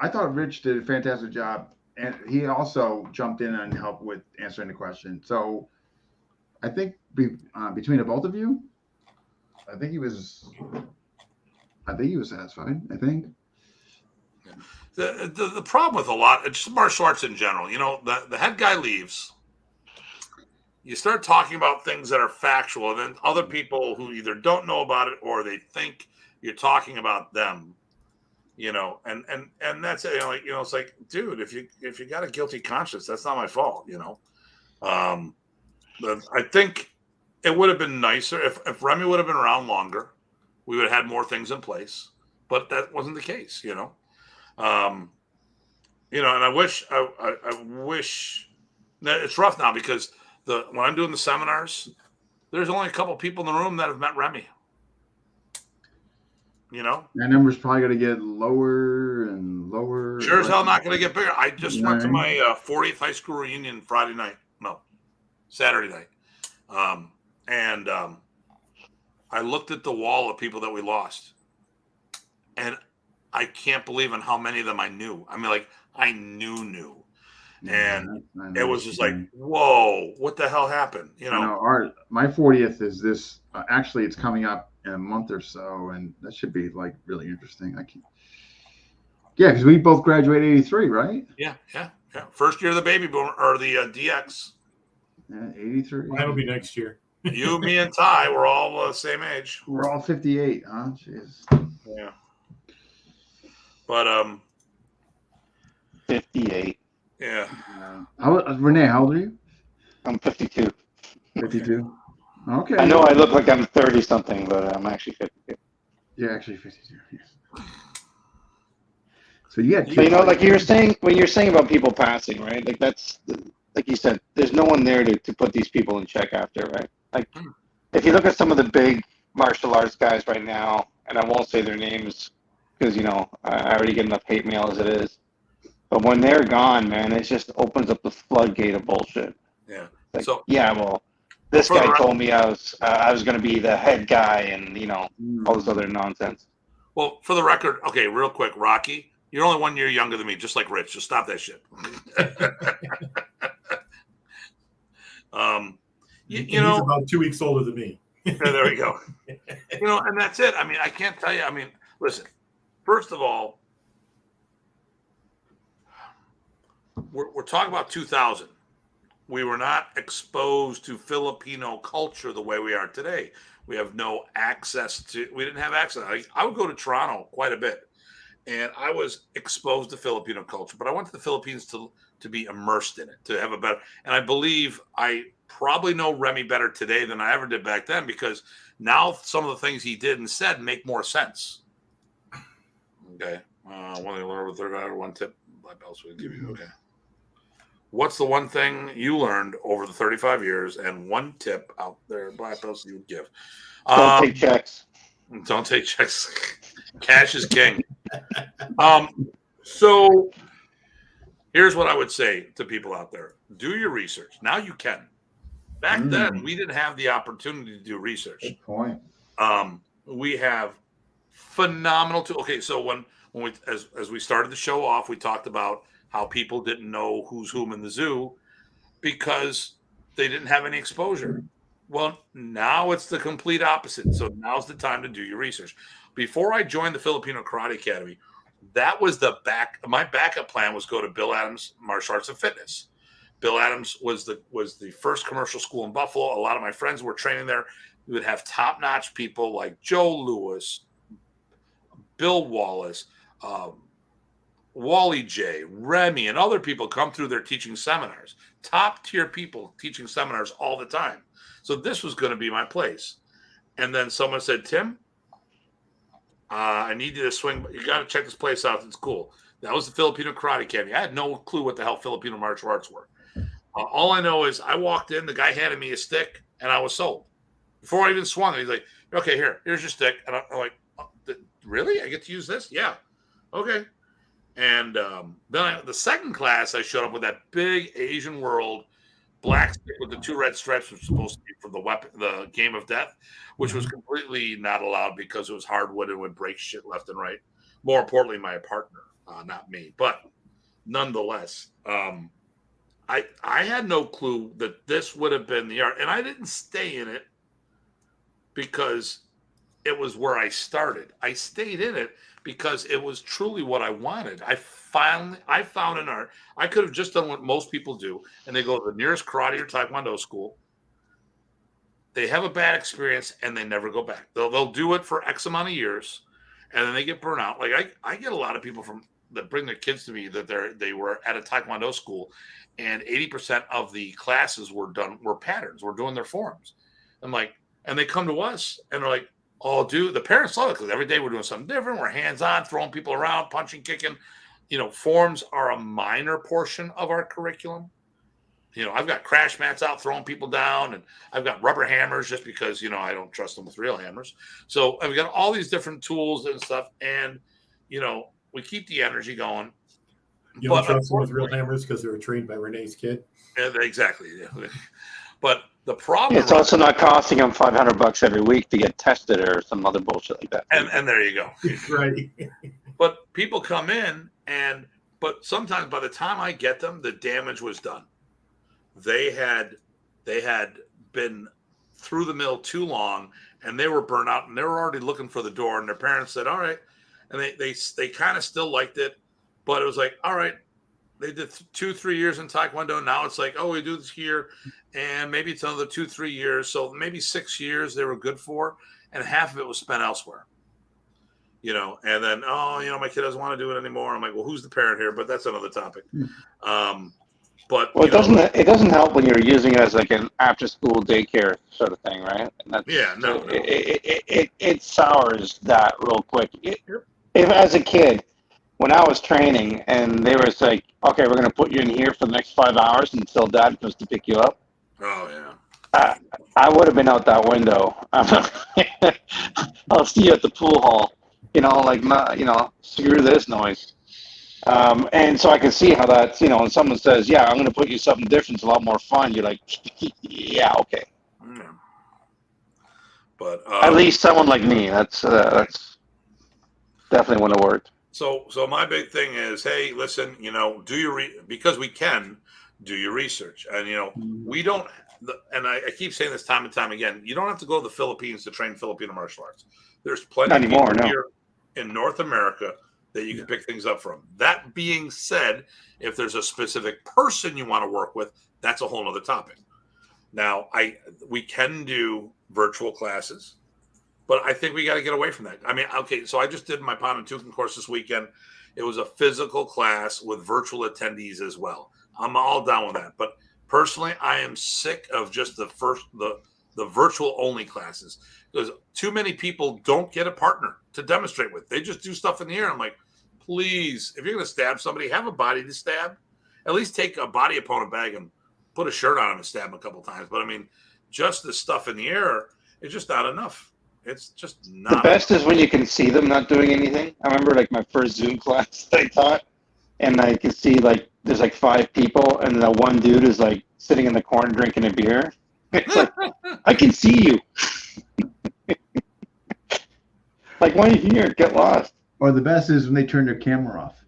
thought Rich did a fantastic job, and he also jumped in and helped with answering the question. So I think between the both of you, I think he was satisfied. I think. The problem with a lot, just martial arts in general, the head guy leaves. You start talking about things that are factual, and then other people who either don't know about it or they think you're talking about them, and that's it. It's like, dude, if you got a guilty conscience, that's not my fault, But I think it would have been nicer if Remy would have been around longer. We would have had more things in place, but that wasn't the case, And I wish that it's rough now because when I'm doing the seminars, there's only a couple people in the room that have met Remy. That number's probably going to get lower and lower. Sure as hell not going to get bigger. I just went to my 40th high school reunion Saturday night. And I looked at the wall of people that we lost. And I can't believe in how many of them I knew. I mean, like, I knew. And it was just like, whoa, what the hell happened? My 40th is this. Actually, it's coming up in a month or so, and that should be like really interesting. Yeah, because we both graduated 83, right? Yeah. First year of the baby boomer or the DX. Yeah, 83. That'll be next year. You, me, and Ty were all the same age. We're all 58, huh? Jeez. Yeah. But 58. yeah. Renee, how old are you? I'm 52. 52. Okay. I know I look like I'm 30 something, but I'm actually 52. You're actually 52. Yes. So you had kids. But like you were saying, when you're saying about people passing, right? Like that's like you said, there's no one there to put these people in check after, right? Like if you look at some of the big martial arts guys right now, and I won't say their names because I already get enough hate mail as it is. But when they're gone, man, it just opens up the floodgate of bullshit. Yeah. Like, So this guy told me I was going to be the head guy, and all this other nonsense. Well, for the record, okay, real quick, Rocky, you're only 1 year younger than me, just like Rich. Just stop that shit. He's about 2 weeks older than me. There we go. And that's it. I mean, I can't tell you. I mean, listen. First of all, we're talking about 2000. We were not exposed to Filipino culture the way we are today. We have no access to. We didn't have access. I would go to Toronto quite a bit, and I was exposed to Filipino culture. But I went to the Philippines to be immersed in it, to have a better. And I believe I probably know Remy better today than I ever did back then, because now some of the things he did and said make more sense. Okay, one thing I learned with third guy, one tip black belts would give you. Okay, what's the one thing you learned over the 35 years, and one tip out there black belts you would give? Don't take checks. Don't take checks. Cash is king. So here's what I would say to people out there: do your research. Now you can. Back then, we didn't have the opportunity to do research. Good point. We have phenomenal tools. Okay, so when we as we started the show off, we talked about how people didn't know who's whom in the zoo because they didn't have any exposure. Well, now it's the complete opposite. So now's the time to do your research. Before I joined the Filipino Karate Academy, that was my backup plan was go to Bill Adams Martial Arts and Fitness. Bill Adams was the first commercial school in Buffalo. A lot of my friends were training there. We would have top-notch people like Joe Lewis, Bill Wallace, Wally J, Remy, and other people come through their teaching seminars. Top-tier people teaching seminars all the time. So this was going to be my place. And then someone said, Tim, I need you to swing. You got to check this place out. It's cool. That was the Filipino Karate Academy. I had no clue what the hell Filipino martial arts were. All I know is I walked in, the guy handed me a stick, and I was sold. Before I even swung it, he's like, okay, here's your stick. And I'm like, oh, really? I get to use this? Yeah. Okay. And then the second class, I showed up with that big Asian world black stick with the two red stripes, which was supposed to be for the game of death, which was completely not allowed because it was hardwood and would break shit left and right. More importantly, my partner, not me. But nonetheless, I had no clue that this would have been the art. And I didn't stay in it because it was where I started. I stayed in it because it was truly what I wanted. I found an art. I could have just done what most people do, and they go to the nearest karate or taekwondo school. They have a bad experience, and they never go back. They'll do it for X amount of years, and then they get burnt out. Like I get a lot of people that bring their kids to me that they were at a taekwondo school, and 80% of the classes were patterns. We're doing their forms. And they come to us, and they're like, oh, dude, the parents love it because every day we're doing something different. We're hands-on, throwing people around, punching, kicking. Forms are a minor portion of our curriculum. I've got crash mats out throwing people down, and I've got rubber hammers just because, I don't trust them with real hammers. So I've got all these different tools and stuff, and, we keep the energy going. You don't trust them with real hammers because they were trained by Renee's kid? Yeah, exactly. Yeah. But the problem it's also not costing them $500 every week to get tested or some other bullshit like that. And there you go. Right. But people come in but sometimes by the time I get them, the damage was done. They had been through the mill too long, and they were burnt out, and they were already looking for the door, and their parents said, all right. And they kind of still liked it, but it was like, all right, they did 2-3 years in Taekwondo. Now it's like, oh, we do this here, and maybe it's another 2-3 years. So maybe 6 years they were good for, and half of it was spent elsewhere. And then, my kid doesn't want to do it anymore. I'm like, well, who's the parent here? But that's another topic. But it doesn't help when you're using it as like an after school daycare sort of thing, right? And that's, no. It sours that real quick. If as a kid, when I was training and they were like, okay, we're going to put you in here for the next 5 hours until dad comes to pick you up. Oh yeah. I would have been out that window. I'll see you at the pool hall. Screw this noise. And so I can see how that's, when someone says, yeah, I'm going to put you something different, it's a lot more fun. You're like, yeah, okay. Yeah. But at least someone like me, that's definitely wouldn't have worked. So my big thing is, hey, listen, do your because we can do your research, and we don't. And I keep saying this time and time again. You don't have to go to the Philippines to train Filipino martial arts. There's plenty of people here in North America that you can pick things up from. That being said, if there's a specific person you want to work with, that's a whole other topic. Now, we can do virtual classes, but I think we got to get away from that. I mean, okay, so I just did my Pontoon course this weekend. It was a physical class with virtual attendees as well. I'm all down with that. But personally, I am sick of just the virtual only classes, because too many people don't get a partner to demonstrate with. They just do stuff in the air. I'm like, please, if you're going to stab somebody, have a body to stab. At least take a body opponent bag and put a shirt on him and stab him a couple times. But I mean, just the stuff in the air is just not enough. It's just not. The best is when you can see them not doing anything. I remember like my first Zoom class I taught, and I could see like there's like 5 people, and the one dude is like sitting in the corner drinking a beer. It's like, I can see you. Like, why are you here? Get lost. Or the best is when they turn their camera off.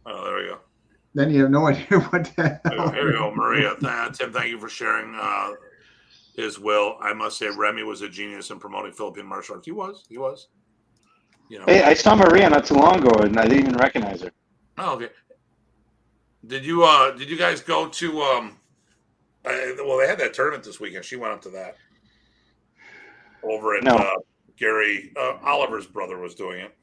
Oh, there we go. Then you have no idea what the hell. Here we go, Maria. Tim, thank you for sharing his will. I must say, Remy was a genius in promoting Filipino martial arts. He was. Hey, I saw Maria not too long ago, and I didn't even recognize her. Oh, okay. Did you guys go to? Well, they had that tournament this weekend. She went up to that over at Gary Oliver's brother was doing it.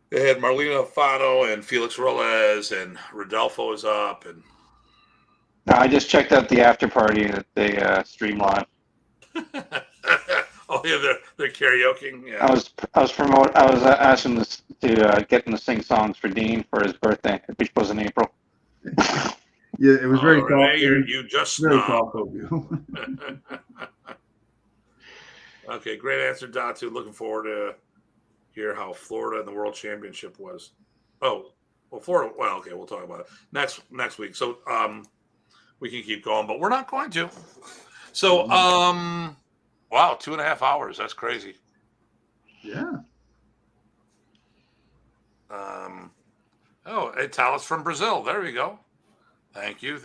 They had Marlena Fano and Felix Roles, and Rodolfo was up, and I just checked out the after party that they stream live. Oh yeah, they're karaokeing. Yeah. I was asking to get them to sing songs for Dean for his birthday, which was in April. Yeah, it was very thoughtful. You just very thoughtful of you. Okay, great answer, Datu. Looking forward to hear how Florida and the World Championship was. Oh, well, Florida. Well, okay, we'll talk about it next week. So we can keep going, but we're not going to. So wow, 2.5 hours. That's crazy. Yeah. Oh, hey, Talis from Brazil. There we go. Thank you.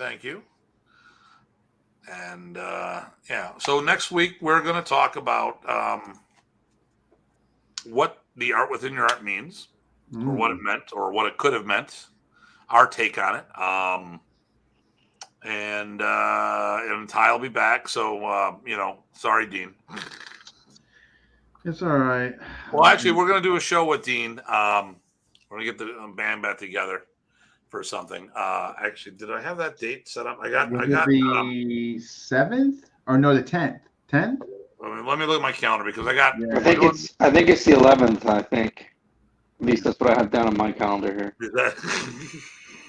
And yeah, so next week we're going to talk about what the art within your art means, or what it meant, or what it could have meant, our take on it. And Ty will be back. So, sorry, Dean. It's all right. Well, actually, we're going to do a show with Dean. We're going to get the band back together for something. Actually, did I have that date set up? I got the 7th or no, the 10th. 10th? Let me look at my calendar because I got. Yeah. I think it's the 11th. I think. At least that's what I have down on my calendar here. Is that?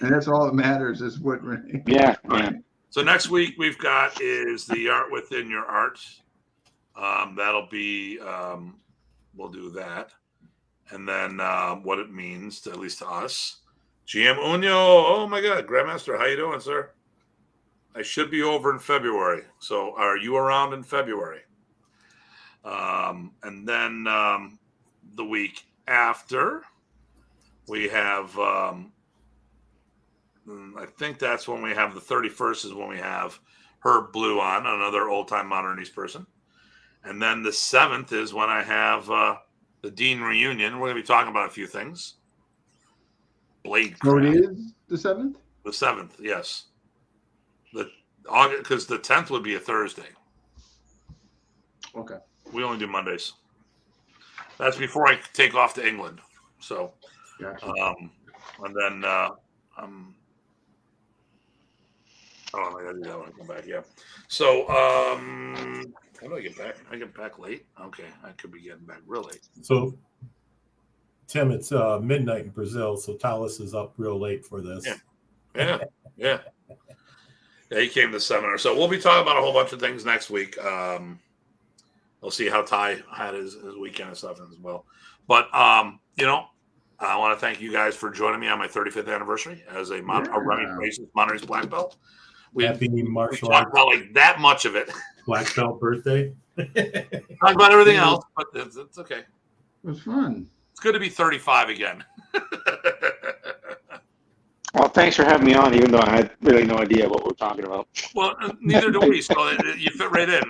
And that's all that matters is what. Yeah. Right. So next week we've got is the art within your art. That'll be. We'll do that, and then what it means to, at least to us. GM Unyo, oh my God, Grandmaster, how you doing, sir? I should be over in February. So are you around in February? And then the week after, we have, I think that's when we have the 31st is when we have Herb Blue on, another old-time Modern Arnis person. And then the 7th is when I have the Dean reunion. We're going to be talking about a few things. blade So craft. it is the 7th? The 7th, yes. The August, because the 10th would be a Thursday. Okay. We only do Mondays. That's before I take off to England. So, Gotcha. and then oh, I gotta do that when I come back. Yeah. So, how do I get back? I get back late. Okay, I could be getting back real late. So, Tim, it's midnight in Brazil, so Talis is up real late for this. Yeah. Yeah, he came to the seminar. So we'll be talking about a whole bunch of things next week. We'll see how Ty had his weekend and stuff as well. But you know, I want to thank you guys for joining me on my 35th anniversry as a Remy Presas Modern Arnis black belt. Happy martial talked arts about like that much of it. black belt birthday. Talk about everything else, but it's okay. It was fun. It's good to be 35 again. Well, thanks for having me on, even though I had really no idea what we're talking about. Well, neither do we, so you fit right in.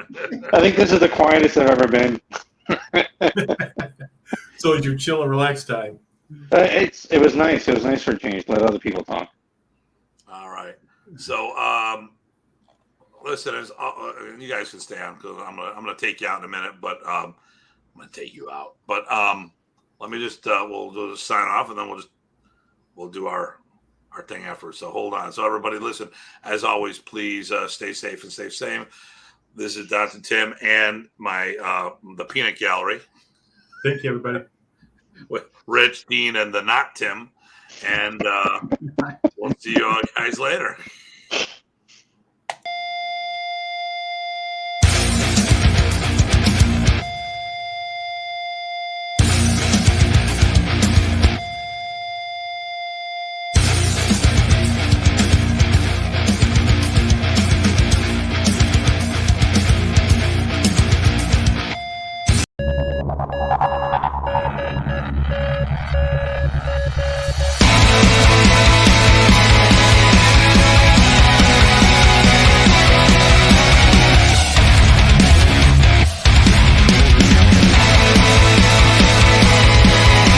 I think this is the quietest I've ever been. So it's your chill and relax time. It was nice. It was nice for a change. Let other people talk. All right. So, listen, you guys can stay on because I'm gonna take you out in a minute, but I'm gonna take you out. But let me just we'll just sign off and then we'll do our thing afterwards. So hold on. So everybody, listen. As always, please stay safe and stay sane. This is Datu Tim and my the Peanut Gallery. Thank you, everybody. With Rich, Dean, and the not Tim. And we'll see you all guys later.